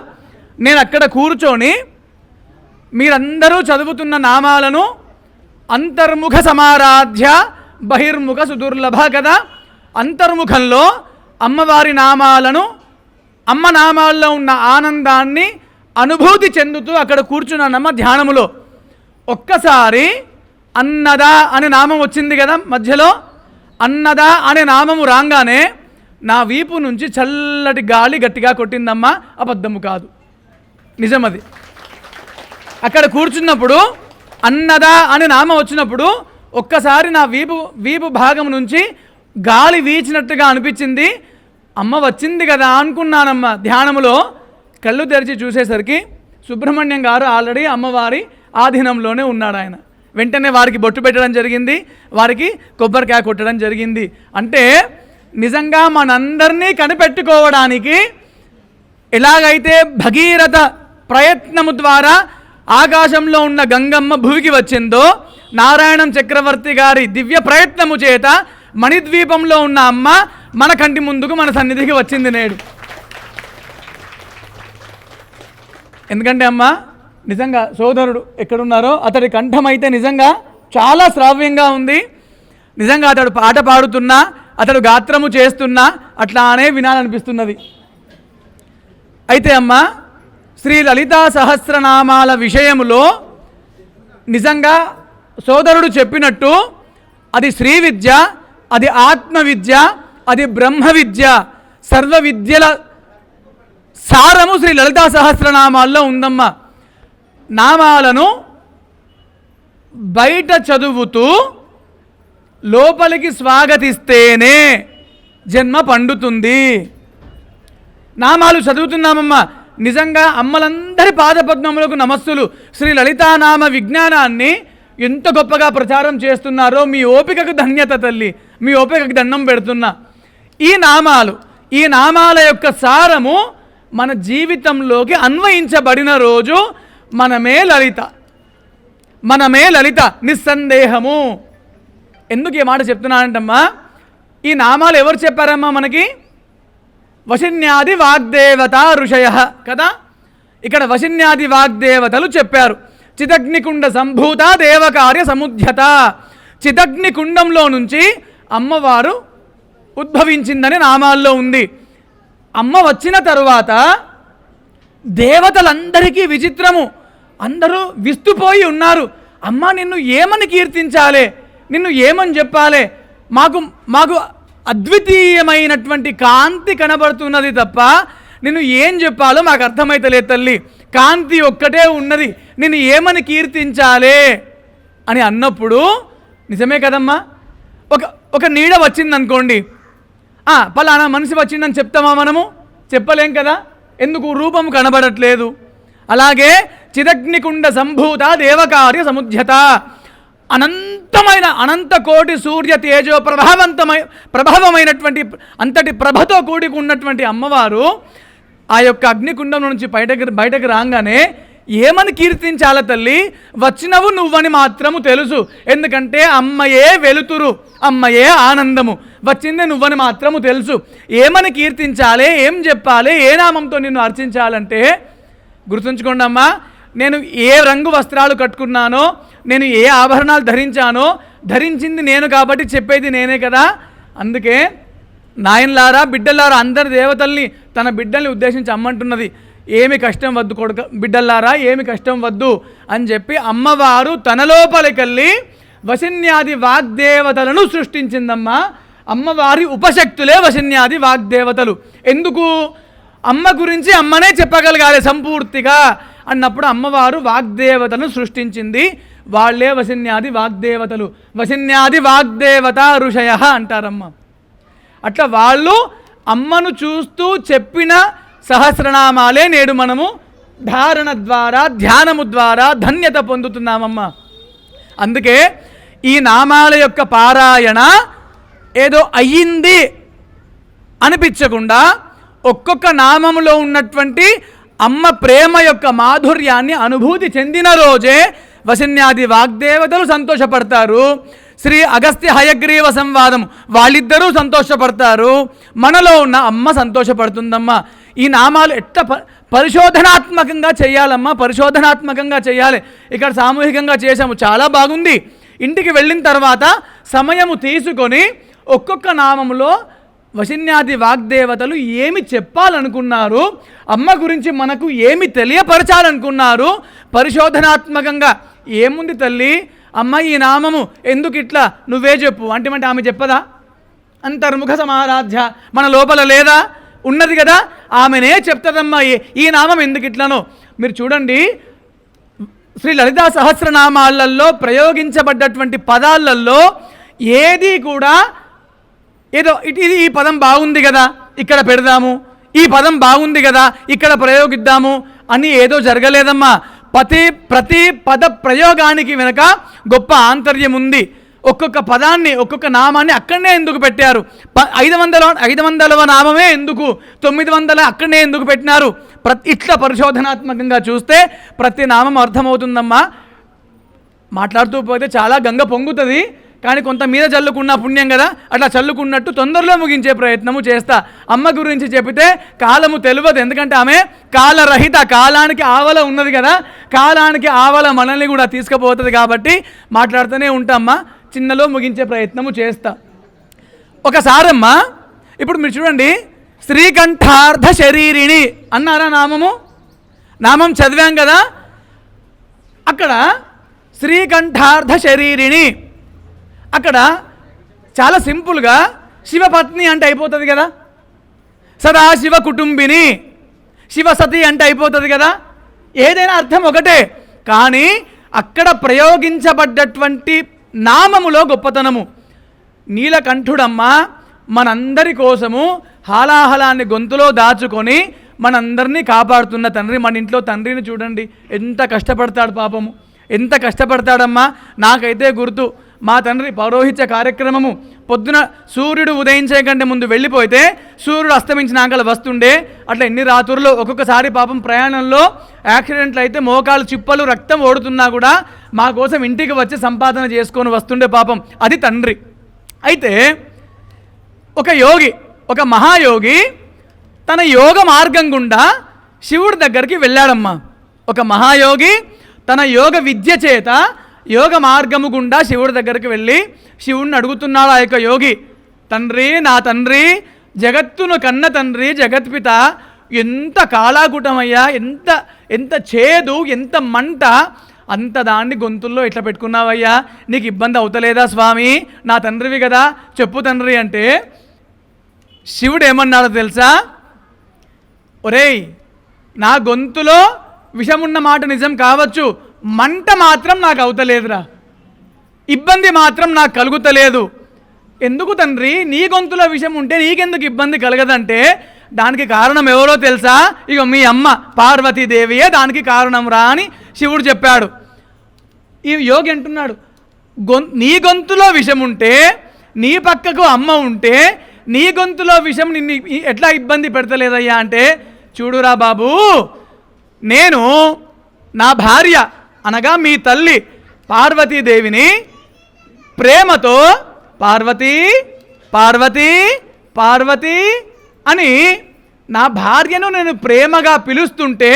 నేను అక్కడ కూర్చొని మీరందరూ చదువుతున్న నామాలను అంతర్ముఖ సమారాధ్య బహిర్ముఖ సుదుర్లభ కదా. అంతర్ముఖంలో అమ్మవారి నామాలను, అమ్మ నామాల్లో ఉన్న ఆనందాన్ని అనుభూతి చెందుతూ అక్కడ కూర్చున్నానమ్మ ధ్యానములో. ఒక్కసారి అన్నదా అనే నామం వచ్చింది కదా మధ్యలో. అన్నదా అనే నామము రాగానే నా వీపు నుంచి చల్లటి గాలి గట్టిగా కొట్టిందమ్మా. అబద్ధము కాదు, నిజమది. అక్కడ కూర్చున్నప్పుడు అన్నదా అనే నామం వచ్చినప్పుడు ఒక్కసారి నా వీపు భాగం నుంచి గాలి వీచినట్టుగా అనిపించింది. అమ్మ వచ్చింది కదా అనుకున్నానమ్మ ధ్యానములో. కళ్ళు తెరిచి చూసేసరికి సుబ్రహ్మణ్యం గారు ఆల్రెడీ అమ్మవారి ఆధీనంలోనే ఉన్నాడు. ఆయన వెంటనే వారికి బొట్టు పెట్టడం జరిగింది, వారికి కొబ్బరికాయ కొట్టడం జరిగింది. అంటే నిజంగా మనందరినీ కనిపెట్టుకోవడానికి ఎలాగైతే భగీరథ ప్రయత్నము ద్వారా ఆకాశంలో ఉన్న గంగమ్మ భూమికి వచ్చిందో, నారాయణం చక్రవర్తి గారి దివ్య ప్రయత్నము చేత మణిద్వీపంలో ఉన్న అమ్మ మన కంటి ముందుకు, మన సన్నిధికి వచ్చింది నేడు. ఎందుకంటే అమ్మ నిజంగా సోదరుడు ఎక్కడున్నారో అతడి కంఠం అయితే నిజంగా చాలా శ్రావ్యంగా ఉంది. నిజంగా అతడు పాట పాడుతున్నా, అతడు గాత్రము చేస్తున్నా అట్లానే వినాలనిపిస్తున్నది. అయితే అమ్మ శ్రీ లలితా సహస్రనామాల విషయములో నిజంగా సోదరుడు చెప్పినట్టు అది శ్రీ విద్య, అది ఆత్మ విద్య, అది బ్రహ్మ విద్య, సర్వ విద్యల సారము శ్రీ లలితా సహస్రనామాల్లో ఉందమ్మా. నామాలను బయట చదువుతూ లోపలికి స్వాగతిస్తేనే జన్మ పండుతుంది. నామాలు చదువుతున్నామమ్మా, నిజంగా అమ్మలందరి పాదపద్మములకు నమస్సులు. శ్రీ లలితానామ విజ్ఞానాన్ని ఎంత గొప్పగా ప్రచారం చేస్తున్నారో మీ ఓపికకు ధన్యత తల్లి, మీ ఓపికకు దండం పెడుతున్నా. ఈ నామాల యొక్క సారము మన జీవితంలోకి అన్వయించబడిన రోజు మనమే లలిత నిస్సందేహము. ఎందుకు ఈ మాట చెప్తున్నానంటమ్మా, ఈ నామాలు ఎవరు చెప్పారమ్మా మనకి? వశిన్యాది వాగ్దేవత ఋషయ కదా. ఇక్కడ వశిన్యాది వాగ్దేవతలు చెప్పారు. చిదగ్నికుండ సంభూత దేవకార్య సముద్యత. చిదగ్నికుండంలో నుంచి అమ్మవారు ఉద్భవించిందని నామాల్లో ఉంది. అమ్మ వచ్చిన తరువాత దేవతలందరికీ విచిత్రము, అందరూ విస్తుపోయి ఉన్నారు. అమ్మ నిన్ను ఏమని కీర్తించాలి, నిన్ను ఏమని చెప్పాలి, మాకు అద్వితీయమైనటువంటి కాంతి కనబడుతున్నది తప్ప నిన్ను ఏం చెప్పాలో మాకు అర్థమైతలేదు తల్లి, కాంతి ఒక్కటే ఉన్నది, నిన్ను ఏమని కీర్తించాలే అని అన్నప్పుడు నిజమే కదమ్మా. ఒక నీడ వచ్చిందనుకోండి, పలానా మనిషి వచ్చిందని చెప్తామా మనము? చెప్పలేం కదా, ఎందుకు? రూపం కనబడట్లేదు. అలాగే చిదగ్నికుండ సంభూత దేవకార్య సముద్యత, అనంత కోటి సూర్య తేజో ప్రభావమైనటువంటి అంతటి ప్రభతో కూడికి ఉన్నటువంటి అమ్మవారు ఆ యొక్క అగ్నికుండం నుంచి బయటకు రాగానే ఏమని కీర్తించాల తల్లి? వచ్చినవు నువ్వని మాత్రము తెలుసు, ఎందుకంటే అమ్మయే వెలుతురు, అమ్మయే ఆనందము, వచ్చిందే నువ్వని మాత్రము తెలుసు. ఏమని కీర్తించాలి, ఏం చెప్పాలి, ఏ నామంతో నిన్ను అర్చించాలంటే గుర్తుంచుకోండి అమ్మా, నేను ఏ రంగు వస్త్రాలు కట్టుకున్నానో, నేను ఏ ఆభరణాలు ధరించానో, ధరించింది నేను కాబట్టి చెప్పేది నేనే కదా. అందుకే నాయనలారా, బిడ్డలారా, అందరి దేవతల్ని తన బిడ్డల్ని ఉద్దేశించి అమ్మంటున్నది, ఏమి కష్టం వద్దు కొడుక బిడ్డలారా, ఏమి కష్టం వద్దు అని చెప్పి అమ్మవారు తన లోపలికెళ్ళి వశిన్యాది వాగ్దేవతలను సృష్టించిందమ్మా. అమ్మవారి ఉపశక్తులే వశిన్యాది వాగ్దేవతలు. ఎందుకు? అమ్మ గురించి అమ్మనే చెప్పగలగాలి సంపూర్తిగా అన్నప్పుడు అమ్మవారు వాగ్దేవతలను సృష్టించింది. వాళ్ళే వశిన్యాది వాగ్దేవతలు. వశిన్యాది వాగ్దేవత ఋషయ అంటారమ్మ. అట్లా వాళ్ళు అమ్మను చూస్తూ చెప్పిన సహస్రనామాలే నేడు మనము ధారణ ద్వారా, ధ్యానము ద్వారా ధన్యత పొందుతున్నామమ్మా. అందుకే ఈ నామాల యొక్క పారాయణ ఏదో అయ్యింది అనిపించకుండా ఒక్కొక్క నామములో ఉన్నటువంటి అమ్మ ప్రేమ యొక్క మాధుర్యాన్ని అనుభూతి చెందిన రోజే వశిన్యాది వాగ్దేవతలు సంతోషపడతారు. శ్రీ అగస్త్య హయగ్రీవ సంవాదం వాళ్ళిద్దరూ సంతోషపడతారు. మనలో ఉన్న అమ్మ సంతోషపడుతుందమ్మా. ఈ నామాలు పరిశోధనాత్మకంగా చేయాలమ్మా, పరిశోధనాత్మకంగా చేయాలి. ఇక్కడ సామూహికంగా చేసాము, చాలా బాగుంది. ఇంటికి వెళ్ళిన తర్వాత సమయము తీసుకొని ఒక్కొక్క నామములో వశిన్యాది వాగ్దేవతలు ఏమి చెప్పాలనుకున్నారు, అమ్మ గురించి మనకు ఏమి తెలియపరచాలనుకున్నారు, పరిశోధనాత్మకంగా ఏముంది తల్లి, అమ్మ ఈ నామము ఎందుకు ఇట్లా నువ్వే చెప్పు అంటే ఆమె చెప్పదా? అంతర్ముఖ సమారాధ్య మన లోపల లేదా? ఉన్నది కదా, ఆమెనే చెప్తుందమ్మా ఈ నామం ఎందుకు ఇట్లనో. మీరు చూడండి, శ్రీ లలితా సహస్రనామాలలో ప్రయోగించబడ్డటువంటి పదాలలో ఏది కూడా ఏదో ఇది ఈ పదం బాగుంది కదా ఇక్కడ పెడదాము, ఈ పదం బాగుంది కదా ఇక్కడ ప్రయోగిద్దాము అని ఏదో జరగలేదమ్మా. ప్రతి పద ప్రయోగానికి వెనుక గొప్ప ఆంతర్యం ఉంది. ఒక్కొక్క పదాన్ని, ఒక్కొక్క నామాన్ని అక్కడనే ఎందుకు పెట్టారు? 500వ నామమే ఎందుకు, 900 అక్కడనే ఎందుకు పెట్టినారు? ఇట్లా పరిశోధనాత్మకంగా చూస్తే ప్రతి నామం అర్థమవుతుందమ్మా. మాట్లాడుతూ పోతే చాలా గంగ పొంగుతుంది, కానీ కొంత మీద చల్లుకున్న పుణ్యం కదా, అట్లా చల్లుకున్నట్టు తొందరలో ముగించే ప్రయత్నము చేస్తా. అమ్మ గురించి చెబితే కాలము తెలియదు, ఎందుకంటే ఆమె కాలరహిత, కాలానికి ఆవల ఉన్నది కదా, కాలానికి ఆవల మనల్ని కూడా తీసుకుపోతుంది కాబట్టి మాట్లాడుతూనే ఉంటామ్మా. చిన్నలో ముగించే ప్రయత్నము చేస్తా. ఒకసారమ్మా, ఇప్పుడు మీరు చూడండి, శ్రీకంఠార్ధ శరీరిణి అన్నారా నామము, నామం చదివాం కదా. అక్కడ శ్రీకంఠార్ధ శరీరిణి, అక్కడ చాలా సింపుల్గా శివపత్ని అంటే అయిపోతుంది కదా, సదాశివ కుటుంబిని, శివసతి అంటే అయిపోతుంది కదా, ఏదైనా అర్థం ఒకటే. కానీ అక్కడ ప్రయోగించబడ్డటువంటి నామములో గొప్పతనము. నీలకంఠుడమ్మ మనందరి కోసము హాలాహలాన్ని గొంతులో దాచుకొని మనందరినీ కాపాడుతున్న తండ్రి. మన ఇంట్లో తండ్రిని చూడండి ఎంత కష్టపడతాడు పాపము, ఎంత కష్టపడతాడమ్మా. నాకైతే గుర్తు, మా తండ్రి పౌరోహిత్య కార్యక్రమము పొద్దున సూర్యుడు ఉదయించే కంటే ముందు వెళ్ళిపోతే సూర్యుడు అస్తమించినాకలు వస్తుండే. అట్లా ఎన్ని రాత్రుల్లో ఒక్కొక్కసారి పాపం ప్రయాణంలో యాక్సిడెంట్లు అయితే మోకాలు చిప్పలు రక్తం ఓడుతున్నా కూడా మా కోసం ఇంటికి వచ్చి సంపాదన చేసుకొని వస్తుండే పాపం. అది తండ్రి. అయితే ఒక యోగి, ఒక మహాయోగి తన యోగ మార్గం గుండా శివుడి దగ్గరికి వెళ్ళాడమ్మా. ఒక మహాయోగి తన యోగ విద్య చేత యోగ మార్గము గుండా శివుడి దగ్గరికి వెళ్ళి శివుడిని అడుగుతున్నాడు ఆ యొక్క యోగి, తండ్రి, నా తండ్రి, జగత్తును కన్న తండ్రి, జగత్పిత, ఎంత కాలాగుటమయ్యా, ఎంత ఎంత చేదు, ఎంత మంట, అంత దాన్ని గొంతుల్లో ఇట్లా పెట్టుకున్నావయ్యా, నీకు ఇబ్బంది అవుతలేదా స్వామి, నా తండ్రివి కదా, చెప్పు తండ్రి అంటే శివుడు ఏమన్నాడో తెలుసా? ఒరేయ్, నా గొంతులో విషమున్న మాట నిజం కావచ్చు, మంట మాత్రం నాకు అవుతలేదురా, ఇబ్బంది మాత్రం నాకు కలుగుతలేదు. ఎందుకు తండ్రి, నీ గొంతులో విషం ఉంటే నీకెందుకు ఇబ్బంది కలగదంటే దానికి కారణం ఎవరో తెలుసా? ఇక మీ అమ్మ పార్వతీదేవియే దానికి కారణం రా అని శివుడు చెప్పాడు. ఈ యోగి అంటున్నాడు, నీ గొంతులో విషం ఉంటే, నీ పక్కకు అమ్మ ఉంటే, నీ గొంతులో విషం నిన్ను ఎట్లా ఇబ్బంది పెడతలేదయ్యా అంటే, చూడురా బాబు, నేను నా భార్య అనగా మీ తల్లి పార్వతీదేవిని ప్రేమతో పార్వతీ పార్వతీ పార్వతీ అని నా భార్యను నేను ప్రేమగా పిలుస్తుంటే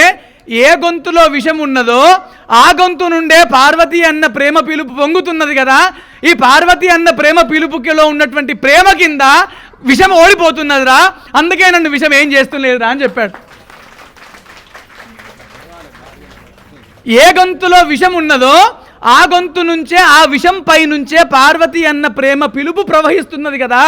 ఏ గొంతులో విషం ఉన్నదో ఆ గొంతు నుండే పార్వతి అన్న ప్రేమ పిలుపు పొంగుతున్నది కదా. ఈ పార్వతి అన్న ప్రేమ పిలుపుకిలో ఉన్నటువంటి ప్రేమ కింద విషం ఓడిపోతున్నదిరా, అందుకే నన్ను విషం ఏం చేస్తులేదురా అని చెప్పాడు. ఏ గొంతులో విషం ఉన్నదో ఆ గొంతు నుంచే, ఆ విషం పై నుంచే పార్వతి అన్న ప్రేమ పిలుపు ప్రవహిస్తున్నది కదా.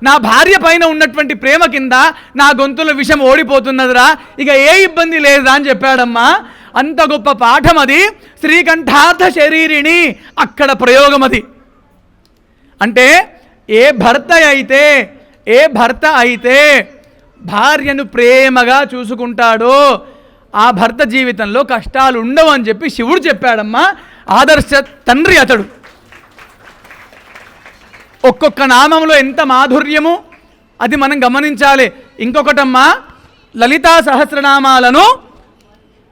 నా భార్య పైన ఉన్నటువంటి ప్రేమ కింద నా గొంతులో విషం ఓడిపోతున్నదిరా, ఇక ఏ ఇబ్బంది లేదురా అని చెప్పాడమ్మా. అంత గొప్ప పాఠం అది. శ్రీకంఠార్థ శరీరిణి అక్కడ ప్రయోగం అది. అంటే ఏ భర్త అయితే భార్యను ప్రేమగా చూసుకుంటాడో ఆ భర్త జీవితంలో కష్టాలు ఉండవు అని చెప్పి శివుడు చెప్పాడమ్మా. ఆదర్శ తండ్రి అతడు. ఒక్కొక్క నామంలో ఎంత మాధుర్యము అది మనం గమనించాలి. ఇంకొకటమ్మా, లలితా సహస్రనామాలను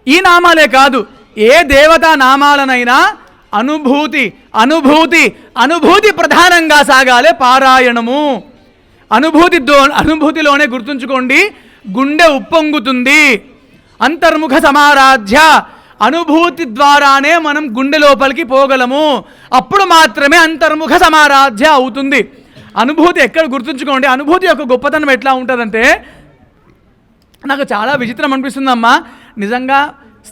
ఈ నామాలే కాదు, ఏ దేవతా నామాలనైనా అనుభూతి అనుభూతి అనుభూతి ప్రధానంగా సాగాలి పారాయణము. అనుభూతిలోనే గుర్తుంచుకోండి, గుండె ఉప్పొంగుతుంది. అంతర్ముఖ సమారాధ్య, అనుభూతి ద్వారానే మనం గుండె లోపలికి పోగలము. అప్పుడు మాత్రమే అంతర్ముఖ సమారాధ్య అవుతుంది. అనుభూతి ఎక్కడ గుర్తుంచుకోండి. అనుభూతి యొక్క గొప్పతనం ఎట్లా ఉంటుందంటే, నాకు చాలా విచిత్రం అనిపిస్తుందమ్మా. నిజంగా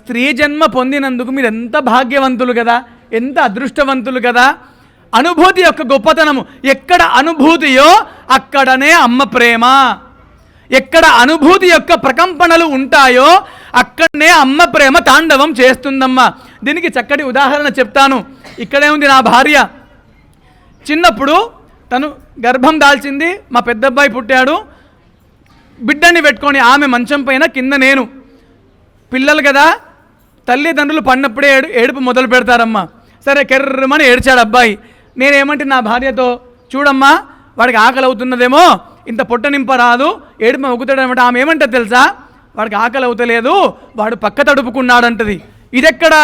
స్త్రీ జన్మ పొందినందుకు మీరు ఎంత భాగ్యవంతులు కదా, ఎంత అదృష్టవంతులు కదా. అనుభూతి యొక్క గొప్పతనము, ఎక్కడ అనుభూతియో అక్కడనే అమ్మ ప్రేమ. ఎక్కడ అనుభూతి యొక్క ప్రకంపనలు ఉంటాయో అక్కడనే అమ్మ ప్రేమ తాండవం చేస్తుందమ్మా. దీనికి చక్కటి ఉదాహరణ చెప్తాను. ఇక్కడే ఉంది నా భార్య. చిన్నప్పుడు తను గర్భం దాల్చింది, మా పెద్దబ్బాయి పుట్టాడు. బిడ్డని పెట్టుకొని ఆమె మంచం పైన, కింద నేను. పిల్లలు కదా, తల్లిదండ్రులు పడినప్పుడే ఏడుపు మొదలు పెడతారమ్మా. సరే కెర్రమని ఏడ్చాడు అబ్బాయి. నేనేమంటే నా భార్యతో, చూడమ్మా వాడికి ఆకలి అవుతున్నదేమో, ఇంత పొట్ట నింపరాదు, ఏడుపు మొగ్గుతాడనమాట. ఆమె ఏమంటుంది తెలుసా? వాడికి ఆకలి అవుతలేదు, వాడు పక్క తడుపుకున్నాడంటది. ఇదెక్కడ?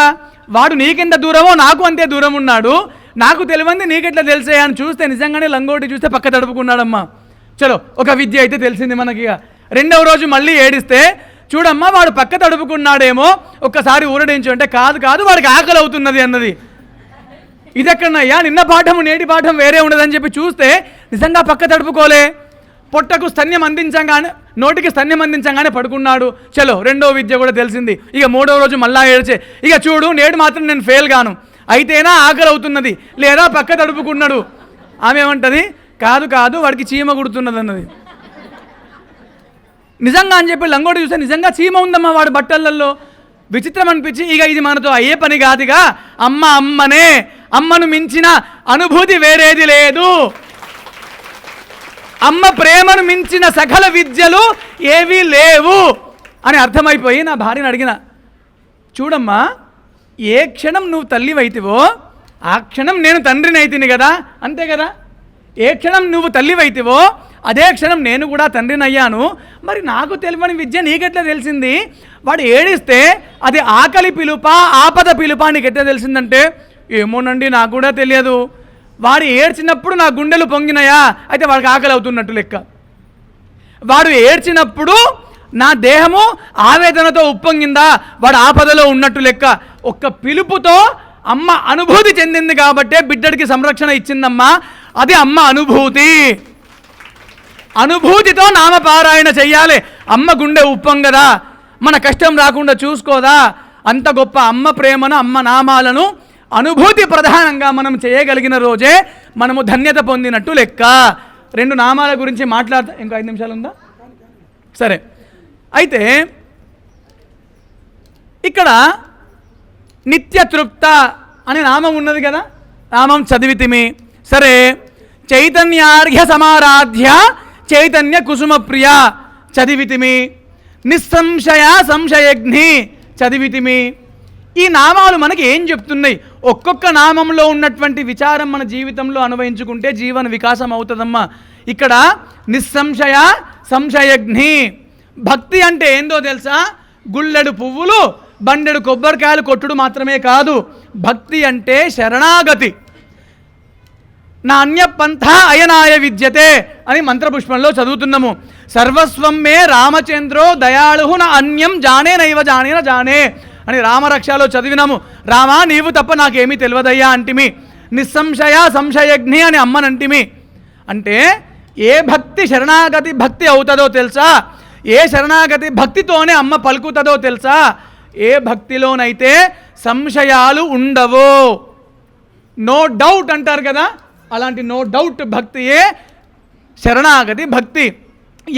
వాడు నీకెంత దూరమో నాకు అంతే దూరం ఉన్నాడు, నాకు తెలియంది నీకెట్లా తెలిసే అని చూస్తే నిజంగానే లంగోటి చూస్తే పక్క తడుపుకున్నాడమ్మా. చలో, ఒక విద్య అయితే తెలిసింది మనకి. రెండవ రోజు మళ్ళీ ఏడిస్తే, చూడమ్మా వాడు పక్క తడుపుకున్నాడేమో, ఒక్కసారి ఊరడించు అంటే, కాదు వాడికి ఆకలి అవుతున్నది అన్నది. ఇదెక్కడనయ్యా? నిన్న పాఠము నేటి పాఠం వేరే ఉండదని చెప్పి చూస్తే నిజంగా పక్క తడుపుకోలే. పొట్టకు స్తన్యం అందించగానే, నోటికి స్తన్యం అందించగానే పడుకున్నాడు. చలో, రెండో విద్య కూడా తెలిసింది. ఇక మూడో రోజు మళ్ళా ఏడ్చే, ఇక చూడు నేడు మాత్రం నేను ఫెయిల్ గాను, అయితేనా ఆకలి అవుతున్నది లేదా పక్క తడుపుకున్నాడు. ఆమె ఏమంటది? కాదు వాడికి చీమ కుడుతున్నది అన్నది. నిజంగా అని చెప్పి లంగోటి చూస్తే నిజంగా చీమ ఉందమ్మా వాడి బట్టలలో. విచిత్రం అనిపించి, ఇక ఇది మనతో అయ్యే పని కాదుగా, అమ్మనే, అమ్మను మించిన అనుభూతి వేరేది లేదు, అమ్మ ప్రేమను మించిన సకల విద్యలు ఏవీ లేవు. అని అర్థమైపోయి నా భార్యను అడిగిన, చూడమ్మా, ఏ క్షణం నువ్వు తల్లివైతివో ఆ క్షణం నేను తండ్రిని అయితిని కదా, అంతే కదా. ఏ క్షణం నువ్వు తల్లివైతివో అదే క్షణం నేను కూడా తండ్రిని అయ్యాను. మరి నాకు తెలియని విద్య నీకెట్లా తెలిసింది? వాడు ఏడిస్తే అది ఆకలి పిలుపా ఆపద పిలుపా నీకెట్లా తెలిసిందంటే, ఏమోనండి నాకు కూడా తెలియదు. వాడు ఏడ్చినప్పుడు నా గుండెలు పొంగినాయా, అయితే వాడికి ఆకలి అవుతున్నట్టు లెక్క. వాడు ఏడ్చినప్పుడు నా దేహము ఆవేదనతో ఉప్పొంగిందా, వాడు ఆపదలో ఉన్నట్టు లెక్క. ఒక్క పిలుపుతో అమ్మ అనుభూతి చెందింది కాబట్టే బిడ్డడికి సంరక్షణ ఇచ్చిందమ్మా. అది అమ్మ అనుభూతి. అనుభూతితో నామపారాయణ చెయ్యాలి. అమ్మ గుండె ఉప్పొంగదా, మన కష్టం రాకుండా చూసుకోదా? అంత గొప్ప అమ్మ ప్రేమను, అమ్మ నామాలను అనుభూతి ప్రధానంగా మనం చేయగలిగిన రోజే మనము ధన్యత పొందినట్టు లెక్క. 2 నామాల గురించి మాట్లాడతా. ఇంకో 5 నిమిషాలు ఉందా? సరే. అయితే ఇక్కడ నిత్యతృప్త అనే నామం ఉన్నది కదా, నామం చదివితిమి. సరే, చైతన్యార్ఘ్య సమారాధ్య చైతన్య కుసుమ ప్రియ చదివితిమి. నిస్సంశయ సంశయగ్ని చదివితిమి. ఈ నామాలు మనకి ఏం చెప్తున్నాయి? ఒక్కొక్క నామంలో ఉన్నటువంటి విచారం మన జీవితంలో అనుభవించుకుంటే జీవన వికాసం అవుతుందమ్మా. ఇక్కడ నిస్సంశయ సంశయగ్ని. భక్తి అంటే ఏందో తెలుసా? గుళ్ళెడు పువ్వులు బండెడు కొబ్బరికాయలు కొట్టుడు మాత్రమే కాదు. భక్తి అంటే శరణాగతి. నా అన్యపంథ అయనాయ విద్యతే అని మంత్రపుష్పంలో చదువుతున్నాము. సర్వస్వం మే రామచంద్రో దయాళు నా అన్యం జానే నైవ జానేన జానే అని రామరక్షలో చదివినాము. రామా, నీవు తప్ప నాకేమీ తెలియదయ్యా అంటిమి. నిస్సంశయ సంశయగ్ని అని అమ్మనంటిమి. అంటే ఏ భక్తి శరణాగతి భక్తి అవుతుందో తెలుసా? ఏ శరణాగతి భక్తితోనే అమ్మ పలుకుతుందో తెలుసా? ఏ భక్తిలోనైతే సంశయాలు ఉండవో, నో డౌట్ అంటారు కదా, అలాంటి నో డౌట్ భక్తియే శరణాగతి భక్తి.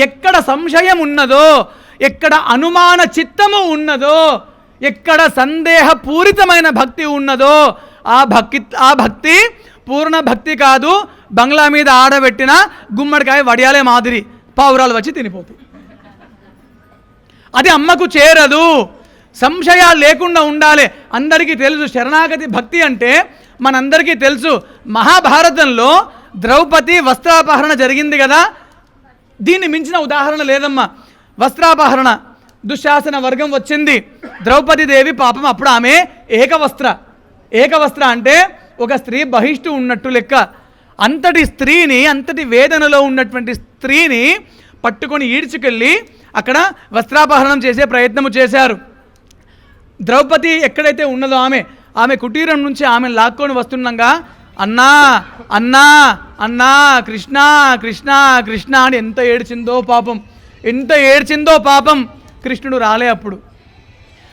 ఎక్కడ సంశయం ఉన్నదో, ఎక్కడ అనుమాన చిత్తము ఉన్నదో, ఎక్కడ సందేహపూరితమైన భక్తి ఉన్నదో ఆ భక్తి పూర్ణ భక్తి కాదు. బంగ్లా మీద ఆడబెట్టిన గుమ్మడికాయ వడియాలే మాదిరి పావురాలు వచ్చి తినిపోతాయి. అది అమ్మకు చేరదు. సంశయాలు లేకుండా ఉండాలి. అందరికీ తెలుసు శరణాగతి భక్తి అంటే, మనందరికీ తెలుసు. మహాభారతంలో ద్రౌపది వస్త్రాపహరణ జరిగింది కదా, దీన్ని మించిన ఉదాహరణ లేదమ్మా. వస్త్రాపహరణ, దుశ్శాసన వర్గం వచ్చింది. ద్రౌపదీదేవి పాపం అప్పుడు ఆమె ఏకవస్త్ర అంటే ఒక స్త్రీ బహిష్టు ఉన్నట్టు లెక్క. అంతటి స్త్రీని, అంతటి వేదనలో ఉన్నటువంటి స్త్రీని పట్టుకొని ఈడ్చుకెళ్ళి అక్కడ వస్త్రాపహరణం చేసే ప్రయత్నము చేశారు. ద్రౌపది ఎక్కడైతే ఉన్నదో ఆమె కుటీరం నుంచి ఆమెను లాక్కొని వస్తుండగా అన్నా అన్నా అన్నా కృష్ణ కృష్ణ కృష్ణ అని ఎంత ఏడ్చిందో పాపం. కృష్ణుడు రాలే. అప్పుడు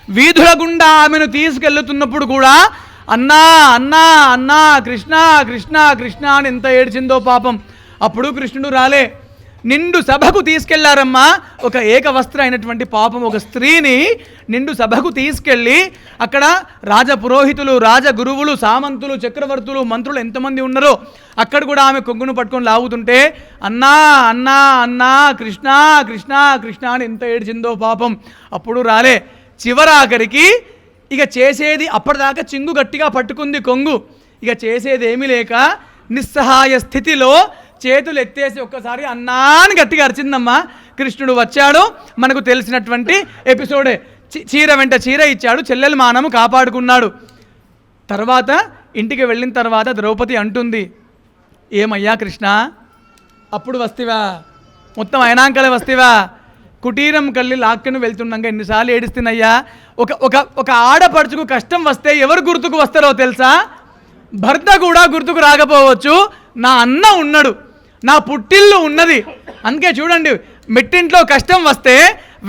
వీధుల గుండా ఆమెను తీసుకెళ్తున్నప్పుడు కూడా అన్నా అన్నా అన్నా కృష్ణ కృష్ణ కృష్ణ అని ఎంత ఏడ్చిందో పాపం. అప్పుడు కృష్ణుడు రాలే. నిండు సభకు తీసుకెళ్లారమ్మా. ఒక ఏకవస్త్ర అయినటువంటి పాపం ఒక స్త్రీని నిండు సభకు తీసుకెళ్ళి అక్కడ రాజపురోహితులు, రాజగురువులు, సామంతులు, చక్రవర్తులు, మంత్రులు ఎంతమంది ఉన్నారో అక్కడ కూడా ఆమె కొంగును పట్టుకొని లాగుతుంటే అన్నా అన్నా అన్నా కృష్ణ కృష్ణ కృష్ణ అని ఎంత ఏడ్చిందో పాపం. అప్పుడు రాలే. చివరాఖరికి ఇక చేసేది, అప్పటిదాకా చింగు గట్టిగా పట్టుకుంది కొంగు, ఇక చేసేది ఏమీ లేక నిస్సహాయ స్థితిలో చేతులు ఎత్తేసి ఒక్కసారి అన్నాని గట్టిగా అరిచిందమ్మా. కృష్ణుడు వచ్చాడు. మనకు తెలిసినటువంటి ఎపిసోడే. చీర వెంట చీర ఇచ్చాడు. చెల్లెలు మానము కాపాడుకున్నాడు. తర్వాత ఇంటికి వెళ్ళిన తర్వాత ద్రౌపది అంటుంది, ఏమయ్యా కృష్ణ, అప్పుడు వస్తేవా, మొత్తం అయినాకలే వస్తేవా, కుటీరం కళ్ళి లాక్కుని వెళ్తుండగా ఎన్నిసార్లు ఏడుస్తున్నాయ్యా. ఒక ఆడపడుచుకు కష్టం వస్తే ఎవరు గుర్తుకు వస్తారో తెలుసా? భర్త కూడా గుర్తుకు రాకపోవచ్చు, నా అన్న ఉన్నాడు, నా పుట్టిల్లు ఉన్నది. అందుకే చూడండి, మెట్టింట్లో కష్టం వస్తే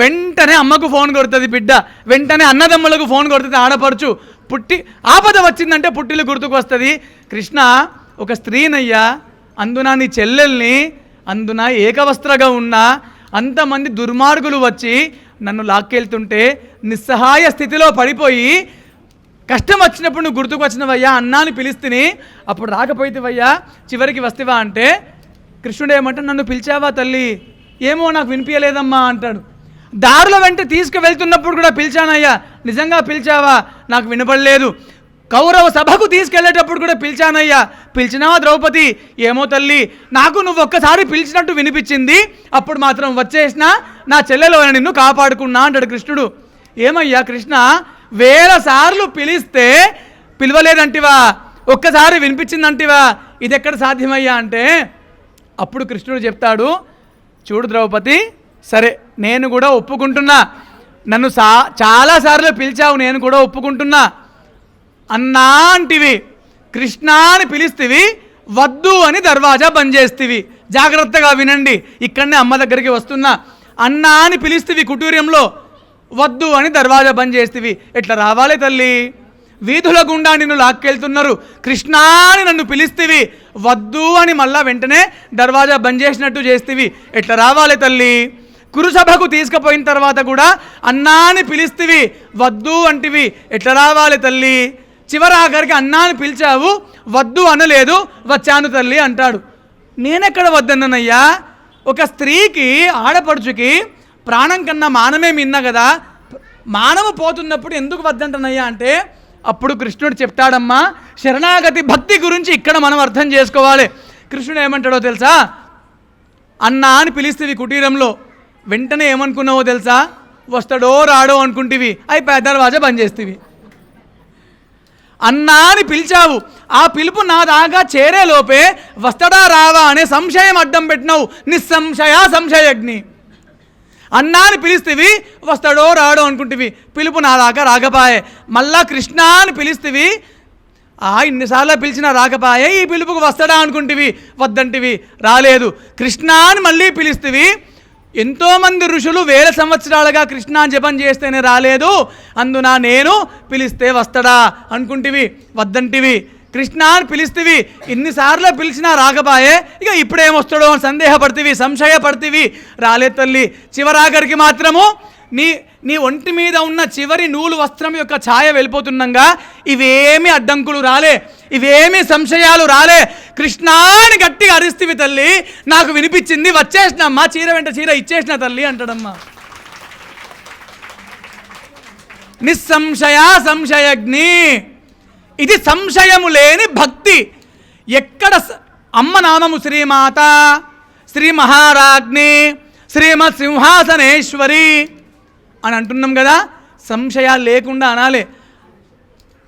వెంటనే అమ్మకు ఫోన్ కొడుతుంది బిడ్డ, వెంటనే అన్నదమ్ములకు ఫోన్ కొడుతుంది ఆడపడుచు. ఆపద వచ్చిందంటే పుట్టిల్లు గుర్తుకు వస్తుంది. కృష్ణ ఒక స్త్రీనయ్యా, అందున నీ చెల్లెల్ని, అందున ఏకవస్త్రగా ఉన్నా అంతమంది దుర్మార్గులు వచ్చి నన్ను లాక్కెళ్తుంటే నిస్సహాయ స్థితిలో పడిపోయి కష్టం వచ్చినప్పుడు నువ్వు గుర్తుకు వచ్చినవయ్యా, అన్నాని పిలిస్తేని అప్పుడు రాకపోయితేవయ్యా, చివరికి వస్తేవా అంటే కృష్ణుడు ఏమంటే, నన్ను పిలిచావా తల్లి? ఏమో నాకు వినిపించలేదమ్మా అంటాడు. దారుల వెంట తీసుకువెళ్తున్నప్పుడు కూడా పిలిచానయ్యా, నిజంగా పిలిచావా? నాకు వినపడలేదు. కౌరవ సభకు తీసుకెళ్లేటప్పుడు కూడా పిలిచానయ్యా, పిలిచినావా ద్రౌపది? ఏమో తల్లి, నాకు నువ్వు ఒక్కసారి పిలిచినట్టు వినిపించింది, అప్పుడు మాత్రం వచ్చేసినా, నా చెల్లెలో నిన్ను కాపాడుకున్నా అంటాడు కృష్ణుడు. ఏమయ్యా కృష్ణ, 1000 సార్లు పిలిస్తే పిలవలేదంటివా, ఒక్కసారి వినిపించిందంటివా, ఇది ఎక్కడ సాధ్యమయ్యా అంటే అప్పుడు కృష్ణుడు చెప్తాడు, చూడు ద్రౌపది, సరే నేను కూడా ఒప్పుకుంటున్నా, నన్ను చాలాసార్లు పిలిచావు, నేను కూడా ఒప్పుకుంటున్నా. అన్నా అంటివి, కృష్ణ అని పిలిస్తేవి, వద్దు అని దర్వాజా బంద్ చేస్తేవి. జాగ్రత్తగా వినండి, ఇక్కడనే అమ్మ దగ్గరికి వస్తున్నా. అన్నా అని పిలిస్తేవి కుటీరంలో, వద్దు అని దర్వాజా బంద్ చేస్తేవి. ఎట్లా రావాలి తల్లి? వీధుల గుండా నిన్ను లాక్కెళ్తున్నారు, కృష్ణ అని నన్ను పిలిస్తేవి, వద్దు అని మళ్ళా వెంటనే దర్వాజా బంద్ చేసినట్టు చేస్తేవి. ఎట్లా రావాలి తల్లి? కురుసభకు తీసుకుపోయిన తర్వాత కూడా అన్నా అని పిలిస్తేవి, వద్దు అంటివి, ఎట్లా రావాలి తల్లి? చివరి ఆఖరికి అన్నా అని పిలిచావు, వద్దు అనలేదు, వచ్చాను తల్లి అంటాడు. నేనెక్కడ వద్దన్నానయ్యా? ఒక స్త్రీకి, ఆడపడుచుకి ప్రాణం కన్నా మానమే మిన్న కదా, మానము పోతున్నప్పుడు ఎందుకు వద్దంటనయ్యా అంటే అప్పుడు కృష్ణుడు చెప్తాడమ్మా, శరణాగతి భక్తి గురించి ఇక్కడ మనం అర్థం చేసుకోవాలి. కృష్ణుడు ఏమంటాడో తెలుసా? అన్నా అని పిలిస్తేవి కుటీరంలో, వెంటనే ఏమనుకున్నావో తెలుసా? వస్తాడో రాడో అనుకుంటేవి, అయిపోయి దర్వాజా బంద్ చేస్తేవి. అన్నా అని పిలిచావు, ఆ పిలుపు నా దాకా చేరేలోపే వస్తాడా రావా అనే సంశయం అడ్డం పెట్టినావు, నిస్సంశయ సంశయజ్ఞి. అన్నా అని పిలిస్తేవి, వస్తాడో రాడో అనుకుంటేవి, పిలుపు నా దాకా రాకపాయే. మళ్ళా కృష్ణ అని పిలిస్తేవి, ఇన్నిసార్లు పిలిచినా రాకపాయే, ఈ పిలుపుకు వస్తాడా అనుకుంటేవి, వద్దంటివి, రాలేదు. కృష్ణ అని మళ్ళీ పిలిస్తేవి, ఎంతోమంది ఋషులు 1000 సంవత్సరాలుగా కృష్ణ జపం చేస్తేనే రాలేదు, అందున నేను పిలిస్తే వస్తాడా అనుకుంటేవి, వద్దంటివి. కృష్ణ అని పిలిస్తేవి, ఇన్నిసార్లు పిలిచినా రాకపాయే, ఇక ఇప్పుడేమొస్తాడో అని సందేహపడుతీవి, సంశయపడుతీవి, రాలే తల్లి. చివరాఖరికి మాత్రము నీ ఒంటి మీద ఉన్న చివరి నూలు వస్త్రం యొక్క ఛాయ వెళ్ళిపోతుండగా ఇవేమీ అడ్డంకులు రాలే, ఇవేమీ సంశయాలు రాలే. కృష్ణాని గట్టిగా అరిస్తేవి తల్లి, నాకు వినిపించింది, వచ్చేసినమ్మా, చీర వెంట చీర ఇచ్చేసిన తల్లి అంటాడమ్మా. నిస్సంశయ సంశయజ్ఞి, ఇది సంశయము లేని భక్తి. ఎక్కడ అమ్మ నామము శ్రీమాత, శ్రీ మహారాజ్ఞి, శ్రీమత్ సింహాసనేశ్వరి అని అంటున్నాం కదా, సంశయాలు లేకుండా అనాలి.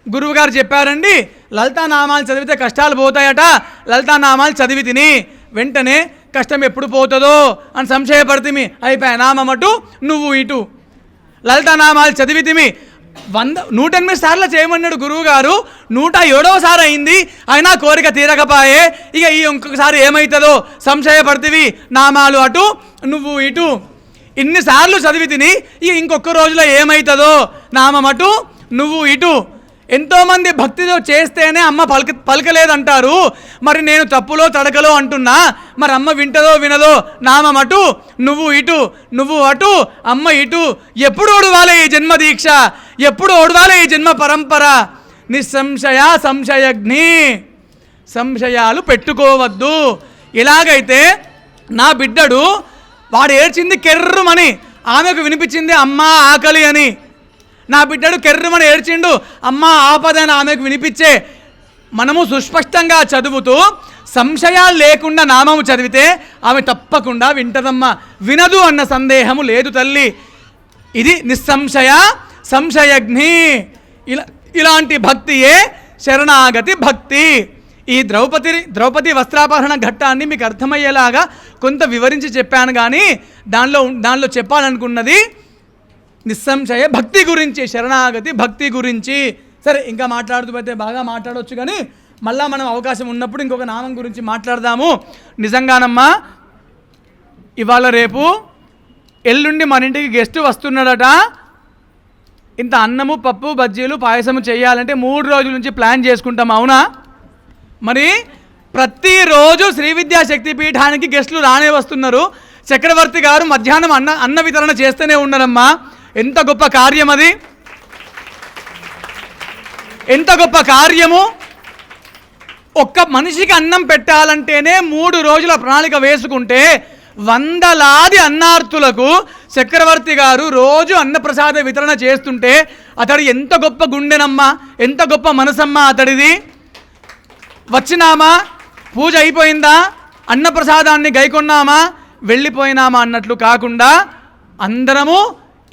గురువుగారు చెప్పారండి, లలితానామాలు చదివితే కష్టాలు పోతాయట, లలితానామాలు చదివి తిని వెంటనే కష్టం ఎప్పుడు పోతుందో అని సంశయపడితిమి, అయిపోయా నామం అటు నువ్వు ఇటు. లలితానామాలు చదివి తిమి 108 సార్లు చేయమన్నాడు గురువుగారు, 107వ సారి అయింది, అయినా కోరిక తీరకపాయే. ఇక ఈ ఇంకొకసారి ఏమవుతుందో సంశయపడితివి, నామాలు అటు నువ్వు ఇటు. ఇన్నిసార్లు చదివి తిని ఇక ఇంకొక రోజులో ఏమవుతుందో, నామం అటు నువ్వు ఇటు. ఎంతోమంది భక్తితో చేస్తేనే అమ్మ పలకలేదంటారు, మరి నేను తప్పులో తడకలో అంటున్నా, మరి అమ్మ వింటదో వినదో, నామం అటు నువ్వు ఇటు, నువ్వు అటు అమ్మ ఇటు. ఎప్పుడు ఓడవాలి ఈ జన్మ దీక్ష, ఎప్పుడు ఓడవాలి ఈ జన్మ పరంపర? నిస్సంశయ సంశయజ్ఞి, సంశయాలు పెట్టుకోవద్దు. ఇలాగైతే నా బిడ్డడు వాడు ఏడ్చింది కెర్రుమని, ఆమెకు వినిపించింది అమ్మ ఆకలి అని. నా బిడ్డడు కెర్రుమని ఏడ్చిండు, అమ్మ ఆపదని ఆమెకు వినిపించే. మనము సుస్పష్టంగా చదువుతూ సంశయాలు లేకుండా నామము చదివితే ఆమె తప్పకుండా వింటదమ్మా, వినదు అన్న సందేహము లేదు తల్లి. ఇది నిస్సంశయ సంశయజ్ఞి. ఇలాంటి భక్తియే శరణాగతి భక్తి. ఈ ద్రౌపది వస్త్రాపహరణ ఘట్టాన్ని మీకు అర్థమయ్యేలాగా కొంత వివరించి చెప్పాను, కానీ దానిలో చెప్పాలనుకున్నది నిస్సంశయ భక్తి గురించి, శరణాగతి భక్తి గురించి. సరే, ఇంకా మాట్లాడుతూ పోతే బాగా మాట్లాడవచ్చు, కానీ మళ్ళా మనం అవకాశం ఉన్నప్పుడు ఇంకొక నామం గురించి మాట్లాడదాము. నిజంగానమ్మా, ఇవాళ రేపు ఎల్లుండి మన ఇంటికి గెస్ట్ వస్తున్నాడట. ఇంత అన్నము పప్పు బజ్జీలు పాయసము చేయాలంటే 3 రోజుల నుంచి ప్లాన్ చేసుకుంటాం, అవునా? మరి ప్రతిరోజు శ్రీ విద్యా శక్తి పీఠానికి గెస్టులు రానే వస్తున్నారు. చక్రవర్తి గారు మధ్యాహ్నం అన్న వితరణ చేస్తూనే ఉన్నారమ్మా. ఎంత గొప్ప కార్యం అది, ఎంత గొప్ప కార్యము. ఒక్క మనిషికి అన్నం పెట్టాలంటేనే 3 రోజుల ప్రణాళిక వేసుకుంటే 100లాది అన్నార్థులకు చక్రవర్తి గారు రోజు అన్నప్రసాద వితరణ చేస్తుంటే అతడు ఎంత గొప్ప గుండెనమ్మా, ఎంత గొప్ప మనసమ్మా అతడిది. వచ్చినామా, పూజ అయిపోయిందా, అన్నప్రసాదాన్ని గైకొన్నామా, వెళ్ళిపోయినామా అన్నట్లు కాకుండా అందరము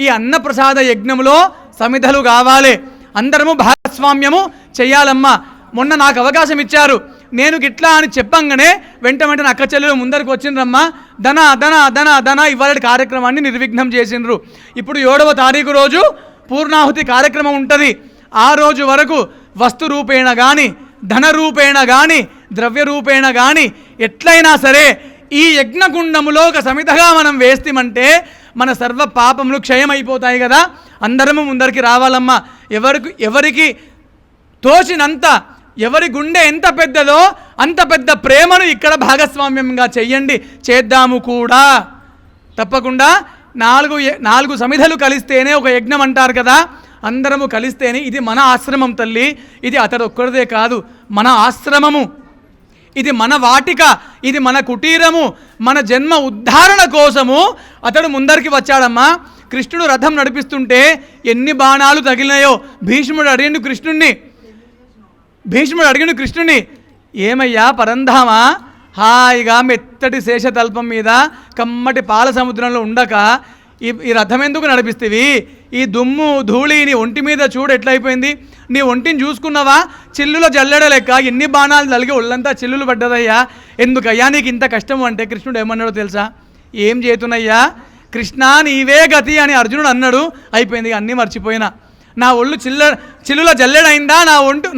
ఈ అన్నప్రసాద యజ్ఞంలో సమిధలు కావాలి, అందరము భాగస్వామ్యము చెయ్యాలమ్మా. మొన్న నాకు అవకాశం ఇచ్చారు, నేను గిట్లా అని చెప్పంగానే వెంటనే అక్క చెల్లెలు ముందరికి వచ్చిండ్రమ్మా, ధన ధన ధన ధన ఇవాళ కార్యక్రమాన్ని నిర్విఘ్నం చేసిండ్రు. ఇప్పుడు 7వ తారీఖు రోజు పూర్ణాహుతి కార్యక్రమం ఉంటుంది. ఆ రోజు వరకు వస్తు రూపేణ కానీ, ధన రూపేణ కానీ, ద్రవ్య రూపేణ కానీ ఎట్లయినా సరే ఈ యజ్ఞగుండములో ఒక సమిధగా మనం వేస్తామంటే మన సర్వ పాపములు క్షయమైపోతాయి కదా. అందరము ముందరికి రావాలమ్మా. ఎవరికి తోచినంత, ఎవరి గుండె ఎంత పెద్దదో అంత పెద్ద ప్రేమను ఇక్కడ భాగస్వామ్యంగా చెయ్యండి, చేద్దాము కూడా. తప్పకుండా 4 సమిధలు కలిస్తేనే ఒక యజ్ఞం అంటారు కదా. అందరము కలిస్తేనే ఇది మన ఆశ్రమం తల్లి, ఇది అతడు ఒక్కడిదే కాదు, మన ఆశ్రమము, ఇది మన వాటిక, ఇది మన కుటీరము, మన జన్మ ఉద్ధారణ కోసము అతడు ముందరికి వచ్చాడమ్మా. కృష్ణుడు రథం నడిపిస్తుంటే ఎన్ని బాణాలు తగిలినాయో. భీష్ముడు అడిగిన కృష్ణుని ఏమయ్యా పరంధామా, హాయిగా మెత్తటి శేషతల్పం మీద కమ్మటి పాల సముద్రంలో ఉండక ఈ రథం ఎందుకు నడిపిస్తేవి? ఈ దుమ్ము ధూళి నీ ఒంటి మీద చూడు ఎట్లయిపోయింది. నీ ఒంటిని చూసుకున్నావా? చిల్లుల జల్లెడ లెక్క ఎన్ని బాణాలు తలిగి ఒళ్ళంతా చిల్లులు పడ్డదయ్యా. ఎందుకయ్యా నీకు ఇంత కష్టం అంటే కృష్ణుడు ఏమన్నాడో తెలుసా? ఏం చేతునయ్యా కృష్ణ, నీవే గతి అని అర్జునుడు అన్నాడు. అయిపోయింది, అన్నీ మర్చిపోయినా. నా ఒళ్ళు చిల్లుల జల్లెడైందా,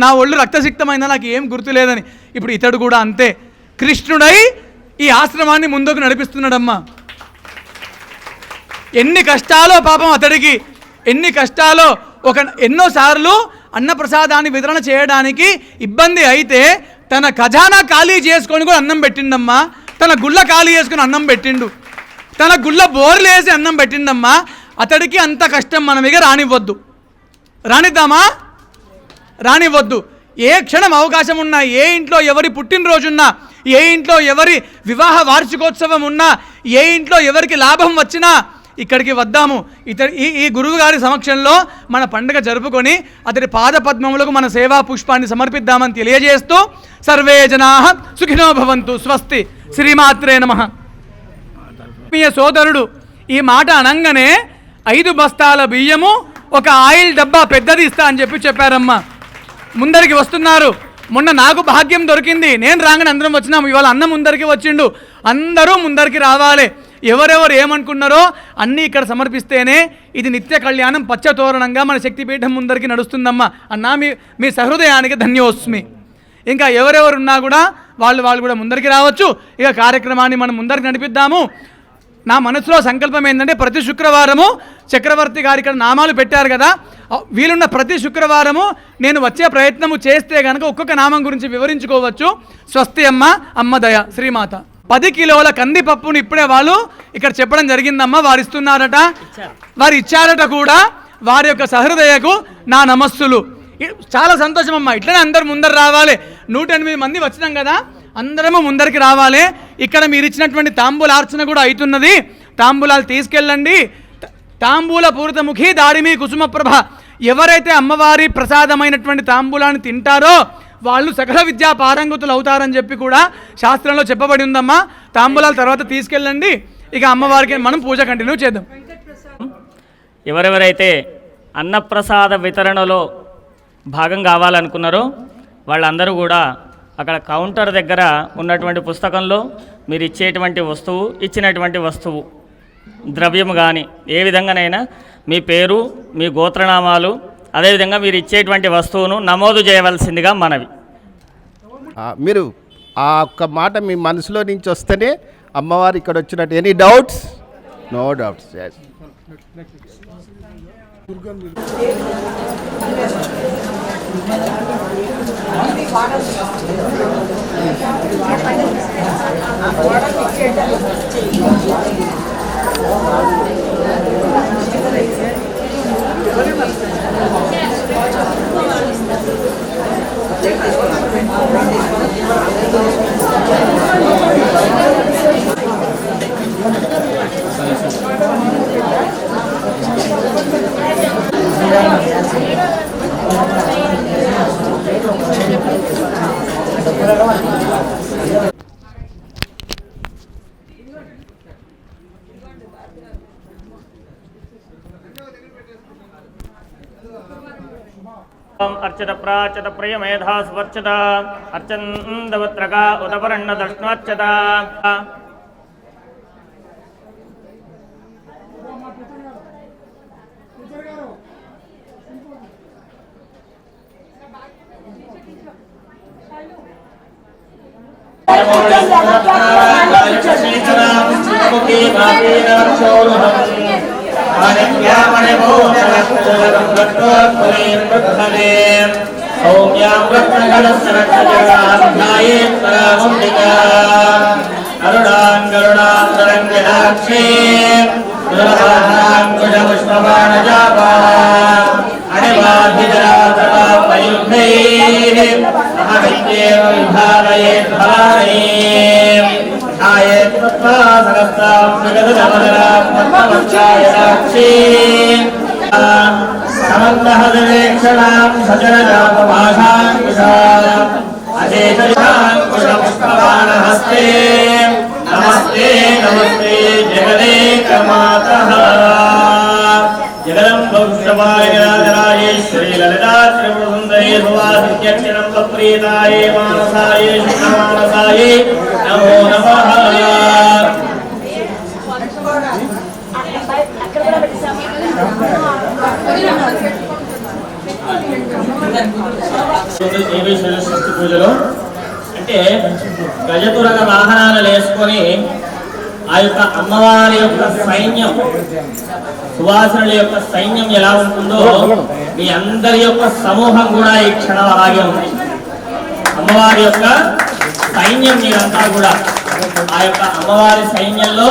నా ఒళ్ళు రక్తసిక్తమైందా, నాకు ఏం గుర్తులేదని. ఇప్పుడు ఇతడు కూడా అంతే, కృష్ణుడై ఈ ఆశ్రమాన్ని ముందుకు నడిపిస్తున్నాడమ్మా. ఎన్ని కష్టాలో పాపం అతడికి, ఎన్ని కష్టాలో. ఎన్నోసార్లు అన్నప్రసాదాన్ని వితరణ చేయడానికి ఇబ్బంది అయితే తన ఖజానా ఖాళీ చేసుకొని కూడా అన్నం పెట్టిండమ్మా. తన గుళ్ళ ఖాళీ చేసుకుని అన్నం పెట్టిండు, తన గుళ్ళ బోర్లు వేసి అన్నం పెట్టిండమ్మా. అతడికి అంత కష్టం మనం ఇక రానిద్దామా? రానివ్వద్దు. ఏ క్షణం అవకాశం ఉన్నా, ఏ ఇంట్లో ఎవరి పుట్టినరోజున్నా, ఏ ఇంట్లో ఎవరి వివాహ వార్షికోత్సవం ఉన్నా, ఏ ఇంట్లో ఎవరికి లాభం వచ్చినా ఇక్కడికి వద్దాము. ఈ గురువు గారి సమక్షంలో మన పండుగ జరుపుకొని అతడి పాద పద్మములకు మన సేవా పుష్పాన్ని సమర్పిద్దామని తెలియజేస్తూ సర్వే జనాః సుఖినో భవంతు. స్వస్తి. శ్రీమాత్రే నమః. మీ సోదరుడు ఈ మాట అనంగానే 5 బస్తాల బియ్యము, ఒక ఆయిల్ డబ్బా పెద్దది ఇస్తా అని చెప్పారమ్మా. ముందరికి వస్తున్నారు. మొన్న నాకు భాగ్యం దొరికింది, నేను రాగానే అందరం వచ్చినాము. ఇవాళ అన్న ముందరికి వచ్చిండు. అందరూ ముందరికి రావాలి. ఎవరెవరు ఏమనుకున్నారో అన్నీ ఇక్కడ సమర్పిస్తేనే ఇది నిత్య కళ్యాణం పచ్చతోరణంగా మన శక్తిపీఠం ముందరికి నడుస్తుందమ్మా. అన్నా మీ సహృదయానికి ధన్యోస్మి. ఇంకా ఎవరెవరున్నా కూడా వాళ్ళు కూడా ముందరికి రావచ్చు. ఇక కార్యక్రమాన్ని మనం ముందరికి నడిపిద్దాము. నా మనసులో సంకల్పం ఏంటంటే ప్రతి శుక్రవారము చక్రవర్తి గారు ఇక్కడ నామాలు పెట్టారు కదా, వీలున్న ప్రతి శుక్రవారము నేను వచ్చే ప్రయత్నము చేస్తే కనుక ఒక్కొక్క నామం గురించి వివరించుకోవచ్చు. స్వస్తి అమ్మ, అమ్మ దయ, శ్రీమాత. 10 కిలోల కందిపప్పును ఇప్పుడే వాళ్ళు ఇక్కడ చెప్పడం జరిగిందమ్మా. వారు ఇస్తున్నారట, వారు ఇచ్చారట కూడా. వారి యొక్క సహృదయకు నా నమస్సులు. చాలా సంతోషం అమ్మా. ఇట్లనే అందరు ముందరు రావాలి. 108 మంది వచ్చినాం కదా, అందరము ముందరికి రావాలి. ఇక్కడ మీరు ఇచ్చినటువంటి తాంబూలార్చన కూడా అవుతున్నది. తాంబూలాలు తీసుకెళ్ళండి. తాంబూల పూరితముఖి దాడిమి కుసుమప్రభ. ఎవరైతే అమ్మవారి ప్రసాదమైనటువంటి తాంబూలాన్ని తింటారో వాళ్ళు సకల విద్యా పారంగతులు అవుతారని చెప్పి కూడా శాస్త్రంలో చెప్పబడి ఉందమ్మా. తాంబూలాల తర్వాత తీసుకెళ్ళండి. ఇక అమ్మవారికి మనం పూజ కంటిన్యూ చేద్దాం. ఎవరెవరైతే అన్నప్రసాద వితరణలో భాగం కావాలనుకున్నారో వాళ్ళందరూ కూడా అక్కడ కౌంటర్ దగ్గర ఉన్నటువంటి పుస్తకంలో మీరు ఇచ్చేటువంటి వస్తువు, ఇచ్చినటువంటి వస్తువు, ద్రవ్యము కానీ ఏ విధంగానైనా మీ పేరు, మీ గోత్రనామాలు, అదేవిధంగా మీరు ఇచ్చేటువంటి వస్తువును నమోదు చేయవలసిందిగా మనవి. మీరు ఆ ఒక్క మాట మీ మనసులో నుంచి వస్తేనే అమ్మవారు ఇక్కడ వచ్చినట్టు. Any doubts? No doubts. अर्चत प्राचत प्रियमेधा स्वर्चत अर्चन्दवत्रका उतपरण्ण दष्णोच्चत हस्ते नमस्ते नमस्ते जगदेक मातः जगदम्ब वृषभाय ललिता त्रिपुरसुन्दरी सुवासित्यक्षरम्ब प्रीताय मानसाय शुद्धमानसाय नमो नमः। షష్ఠి పూజలో అంటే గజతురగ వాహనాలు వేసుకొని ఆ యొక్క అమ్మవారి యొక్క సైన్యం సువాసనుల యొక్క సైన్యం ఎలా ఉంటుందో మీ అందరి యొక్క సమూహం కూడా ఈ క్షణం అలాగే ఉంది. అమ్మవారి యొక్క సైన్యం మీరంతా కూడా ఆ యొక్క అమ్మవారి సైన్యంలో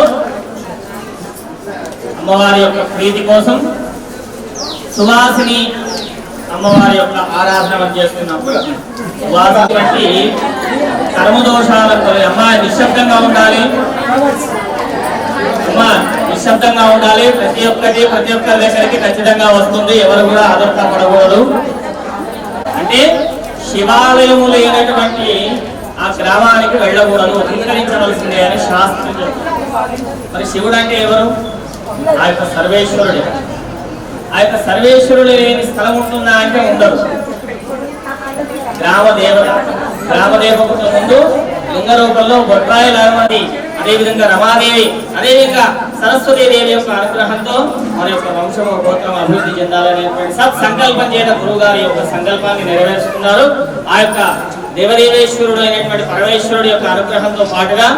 అమ్మవారి యొక్క ప్రీతి కోసం సువాసిని అమ్మవారి యొక్క ఆరాధన చేస్తున్నాం. సువాసన బట్టి కర్మదోషాలకు అమ్మాయి నిశ్శబ్దంగా ఉండాలి, అమ్మా నిశ్శబ్దంగా ఉండాలి. ప్రతి ఒక్కరి దగ్గరికి ఖచ్చితంగా వస్తుంది, ఎవరు కూడా ఆదర్శపడకూడదు. అంటే శివాలయము లేనటువంటి ఆ గ్రామానికి వెళ్ళకూడదు, అంగీకరించవలసిందే అని శాస్త్రం చెప్తుంది. మరి శివుడు అంటే ఎవరు? ఆ యొక్క సర్వేశ్వరుడు. ఆ యొక్క సర్వేశ్వరుడు లేని స్థలం ఉంటుందా అంటే ఉండదు. గ్రామదేవతకు ముందు లింగ రూపంలో బొట్రాయి లాగమది, అదేవిధంగా రమాదేవి, అదేవిధంగా సరస్వతీ దేవి యొక్క అనుగ్రహంతో మన యొక్క వంశము గోత్రం అభివృద్ధి చెందాలనేటువంటి సత్సంకల్పం చేయడం గురువు గారి యొక్క సంకల్పాన్ని నెరవేర్చుకున్నారు. ఆ యొక్క దేవదేవేశ్వరుడు అయినటువంటి పరమేశ్వరుడు యొక్క అనుగ్రహంతో పాటుగా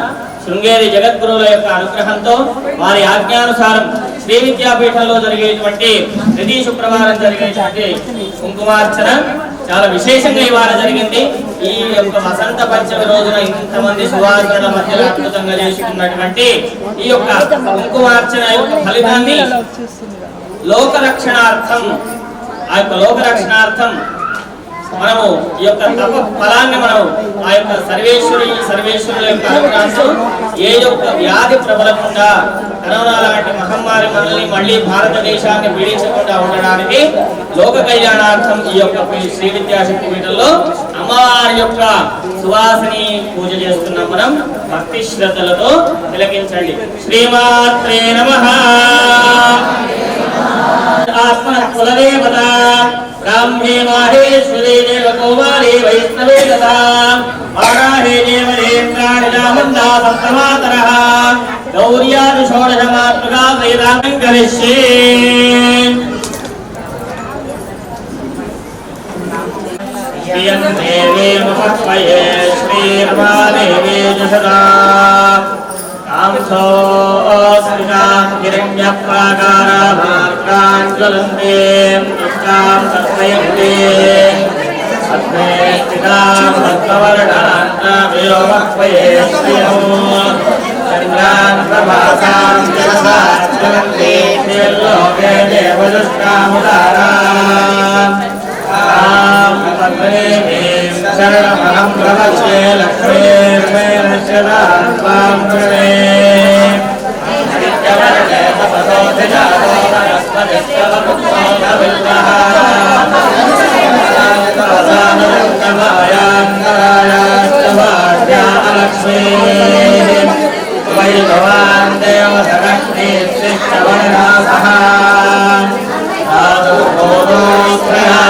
శృంగేరి జగద్గురువుల యొక్క అనుగ్రహంతో వారి ఆజ్ఞానుసారం శ్రీ విద్యాపీఠంలో జరిగేటువంటి ప్రతి శుక్రవారం జరిగేటువంటి కుంకుమార్చన చాలా విశేషంగా ఇవాళ జరిగింది. ఈ యొక్క వసంత పంచమి రోజున ఇంతమంది సువాసనల మధ్యలో అద్భుతంగా చేసుకున్నటువంటి ఈ యొక్క కుంకుమార్చన యొక్క ఫలితాన్ని లోకరక్షణార్థం ఆ యొక్క లోకరక్షణార్థం మనము ఈ యొక్క తప ఫలాన్ని మనం ఆ యొక్క సర్వేశ్వరుల యొక్క అనుగ్రహంతో ఏ యొక్క వ్యాధి ప్రబలకుండా కరోనా లాంటి మహమ్మారి మనల్ని మళ్ళీ భారతదేశాన్ని పీడించకుండా ఉండడానికి లోక కళ్యాణార్థం ఈ యొక్క శ్రీ విద్యాశక్తి పీఠంలో అమ్మవారి యొక్క సువాసిని పూజ చేస్తున్నాం. మనం భక్తి శ్రద్ధలతో తిలకించండి. శ్రీమాత్రే నమః. ఆత్మ కులదేవత ब्राह्मे माहेश्वरे देव कौमारे वैष्णवे तथा वाराहे देवदेन्द्राणिजामन्दा सप्तमातरः गौर्यादि षोडशमात्मका वेदानं करिष्ये. श्रियं देवे महत्वये श्रीर्वादेवे जशदा कांसोऽस्मिनां हिरण्यप्राकारामार्गान् ज्वलन्ते दुष्टां तर्पयन्ते अस्मे स्थितां भक्तवर्णान्ताभियोमह्वये श्रियो चन्द्रान् प्रभासां जलसा ज्वलन्ते श्रीर्लोके देवदुष्टामुदाराम् शरणमहं प्रपश्ये लक्ष्मीर्मे नश्यतां त्वां प्रणे नित्यवर्णे तपसोऽधि जातो वनस्पतिस्तवपुत्रोऽभिल्लः तपसानुरङ्गमायान्तरायास्तवाद्या अलक्ष्मीः वै भवान् देवसगष्णीश्चिष्टवर्णासः साधु बोधोऽत्रया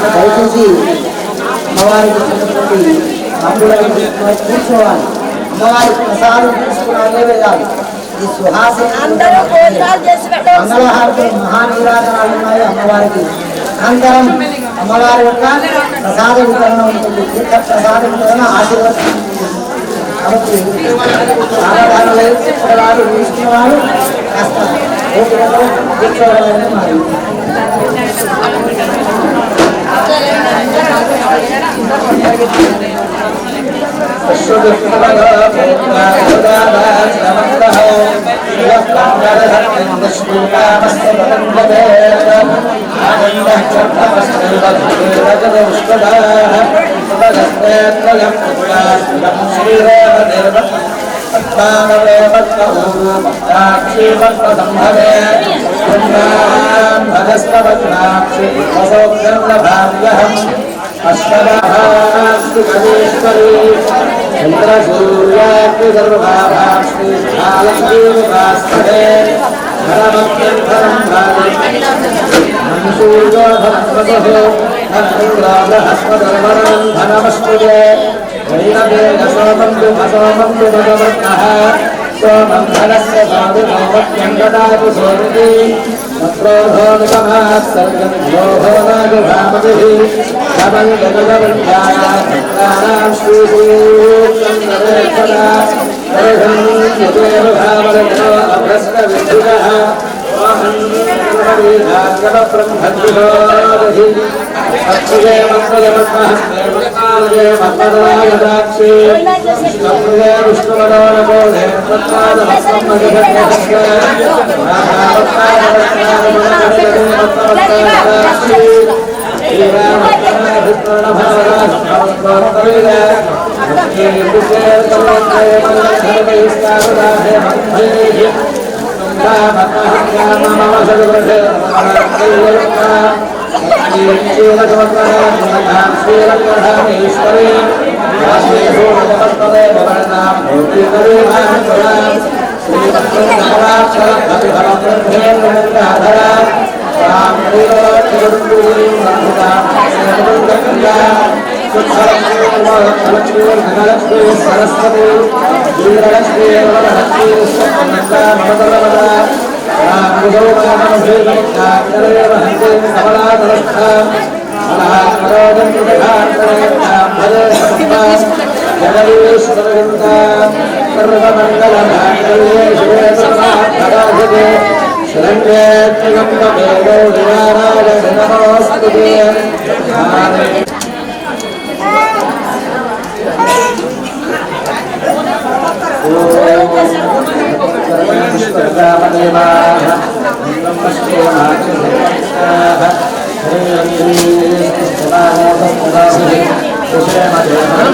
దయచేసి అమ్మవారికి కూర్చోవాలి. అమ్మవారి ప్రసాదం తీసుకునే వేయాలి. ఈ సుహాసిని మంగళహారతులు మహానీరాజనాలు ఉన్నాయి అమ్మవారికి. అనంతరం అమ్మవారి యొక్క ప్రసాద వితరణ ఉంటుంది. తీర్థ ప్రసాద వితరణ ఆశీర్వదించి కాబట్టి ఆడవాళ్ళు వారు తీసుకున్న వారు కాస్త కూర్చోవాలని మరి అష్టమహాస్తు గణేశ్వరి చంద్రసూర్యాగ్ని సర్వభావాస్మి కాలకీముఖాస్తరే ధరమత్యంధరం భాగం మన్సూర్యో ధనస్వతః ధన్రాజహస్వధర్మణం ధనమస్తుతే వైనవేన సోమంతు అసోమంతు భగవన్నః సోమం ధనస్య సాధునోమత్యం దదాతు సోమితి తత్రోధోనుపమాత్ సర్గంధ్యోహో నాగుభామతిః సమం జగదవంధ్యానాం శ్రీసూక్తం నరేశ్వరా దర్శం యుగేవ భావరజో అభ్రష్టవిద్ధుః స్వాహం బ్రహ్మద్విషోదధి సత్సుజే మంత్రజపద్మహస్తే మత్కాలజే మత్పదరాయదాక్షి సత్సుజే విష్ణువదోనబోధే తత్పాదమస్మజ్జగద్గహస్య రాధావత్తాదవత్తాదమనగదే మత్పవత్తాదాక్షి శ్రీరామకృష్ణభావరాష్ట్రవత్వత్తవేద ముఖ్యేందుకే కల్వత్రయ మల్లక్షరవైస్తారురాధే మధ్యేహి సరస్వతి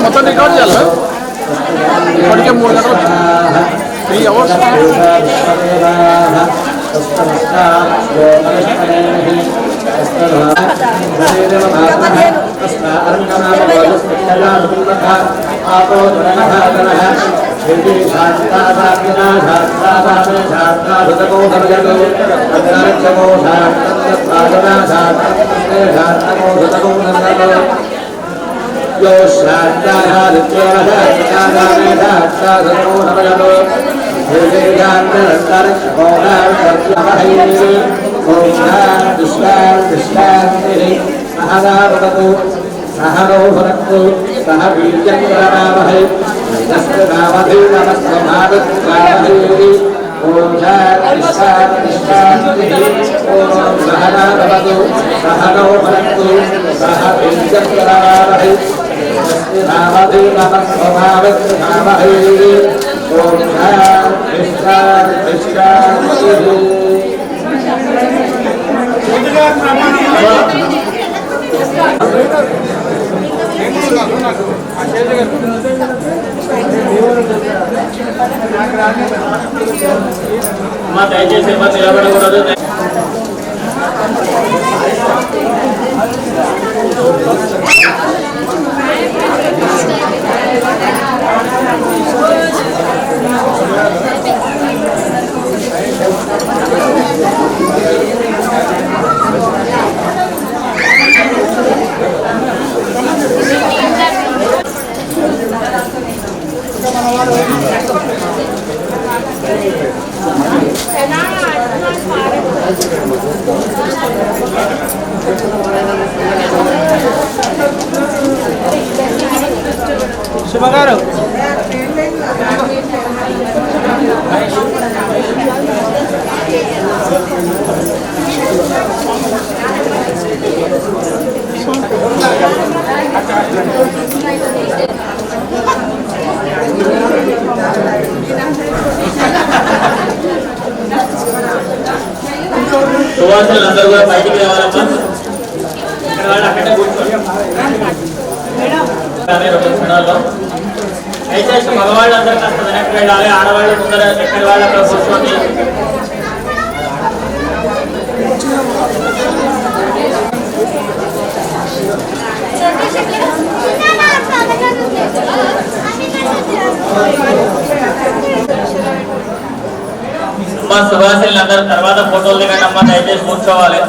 మొత్తం రికార్డ్ చేయాలి ఇప్పటికే 3 గంటలు 3 అవర్స్ यो श्राद्धादित्याधात्मकामेधात्साधनमो सहदावतु सहनो भुनक्तु सह वीर्यं करवावहै तस्मावधि नमस्वभावत्वावहै ओम शान्ति ओम सहदावतु सहनो भुनक्तु सह वीर्यं करवावहै तस्मावधि नमस्वभावत्वावहै ओम అమ్మా దయచేసి ఇబ్బంది నిలబడకూడదు. శుభగారు సువాసులందరూ కూడా బయటికి రావాలమ్మా. ఇక్కడ వాళ్ళు అక్కడే కూర్చోండి. 2 క్షణాల్లో అయితే మగవాళ్ళందరూ కాస్త వెనక్కి వెళ్ళాలి. ఆడవాళ్ళు ముందర ఎక్కడి వాళ్ళు అక్కడ కూర్చోండి. చంద్రశేఖర్ అమ్మ సుభాషిల్ని అందరూ తర్వాత ఫోటోలు దిగండి అమ్మ, దయచేసి కూర్చోవాలి.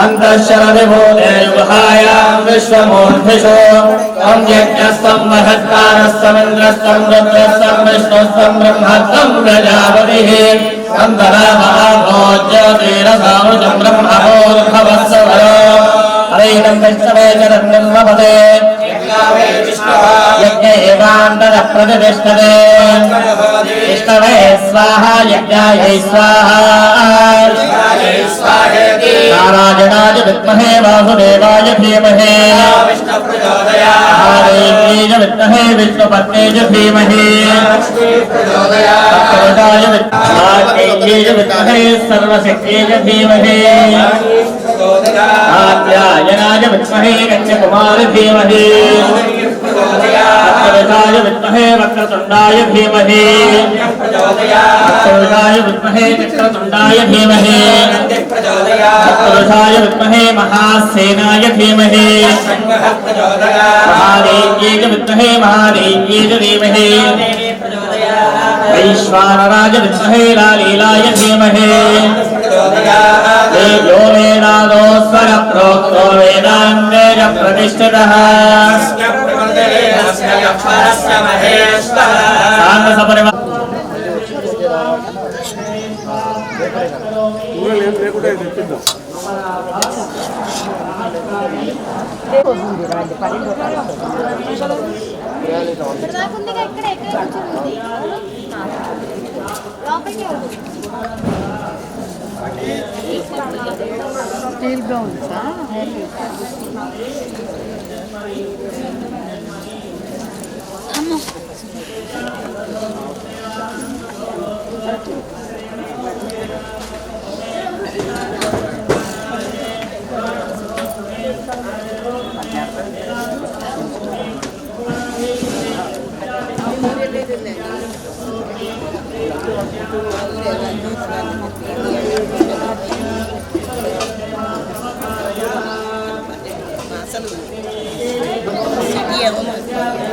अंतःशरदि भूते युहायां विश्वमूर्तिषु ॐ यज्ञस्तं महत्कारस्तमिन्द्रस्तं रुद्रस्तं विष्णुस्तं ब्रह्मस्तं प्रजापतिः ज्योतिरसामृतं ब्रह्मभूर्भवस्वरो अवैनं विष्णवे निर्मपदे यज्ञ एवान्तरः प्रतिष्ठते विष्णवे स्वाहा यज्ञाय स्वाहा नारायणाय विद्महे वासुदेवाय धीमहि महादेव्यै विद्महे विष्णुपत्न्यै धीमहि तत्पुरुषाय विद्महे सर्वशक्त्यै धीमहि आद्यायनाय विद्महे कन्याकुमारी धीमहि तत्पुरुषाय विद्महे वक्रतुण्डाय धीमहि तत्पुरुषाय विद्महे चक्रतुण्डाय धीमहि तत्पुरुषाय विद्महे महासेनाय धीमहि महादेव्यै विद्महे महादेव्यै धीमहि वैश्वानराय विद्महे लालीलाय धीमहि यो वेदादोस्वर प्रोक्तो वेदान्तेन प्रतिष्ठितः స్టీల్ బ్రౌన్సా అమ్మ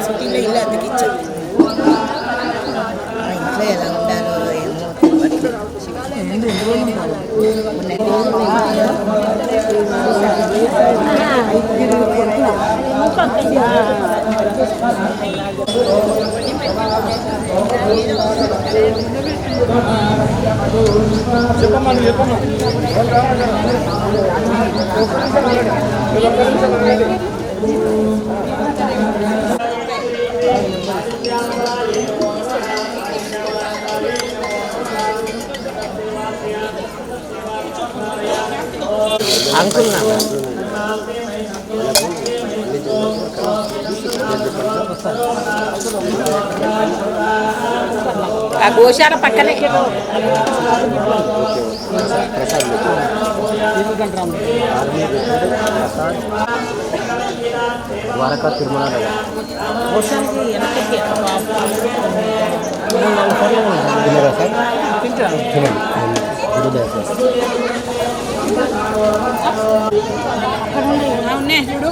సిటీలో ఇల్లు అద్దెకిచ్చారు ఇంట్లో ఎలా ఉండాలో ఏమో అంకుల్ ఆ గోశాల పక్కనే ద్వారకా తిరుమల గోశాలకి వెనక్కి ఉన్నాయి చూడు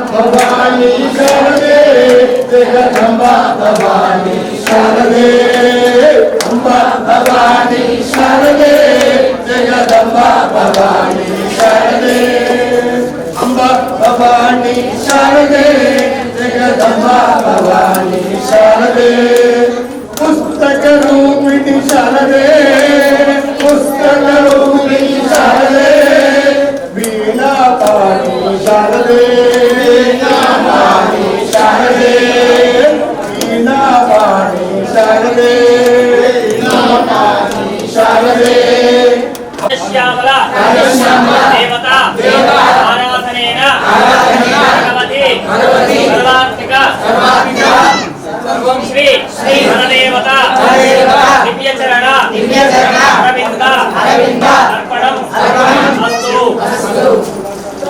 भवानी शरदे जगदम्बा भवानी शरदे अम्बा भवानी शरदे जगदम्बा भवानी शरदे अम्बा भवानी शरदे जगदम्बा भवानी शरदे पुस्तक रूपिणी शरदे पुस्तक रूपिणी शरदे वीणा पाणी शरदे वीणा पाणी शरदे वीणा पाणी शरदे वीणा पाणी शरदे श्यामला देवता आराधनेन भगवती सर्वात्मिका सर्वं श्री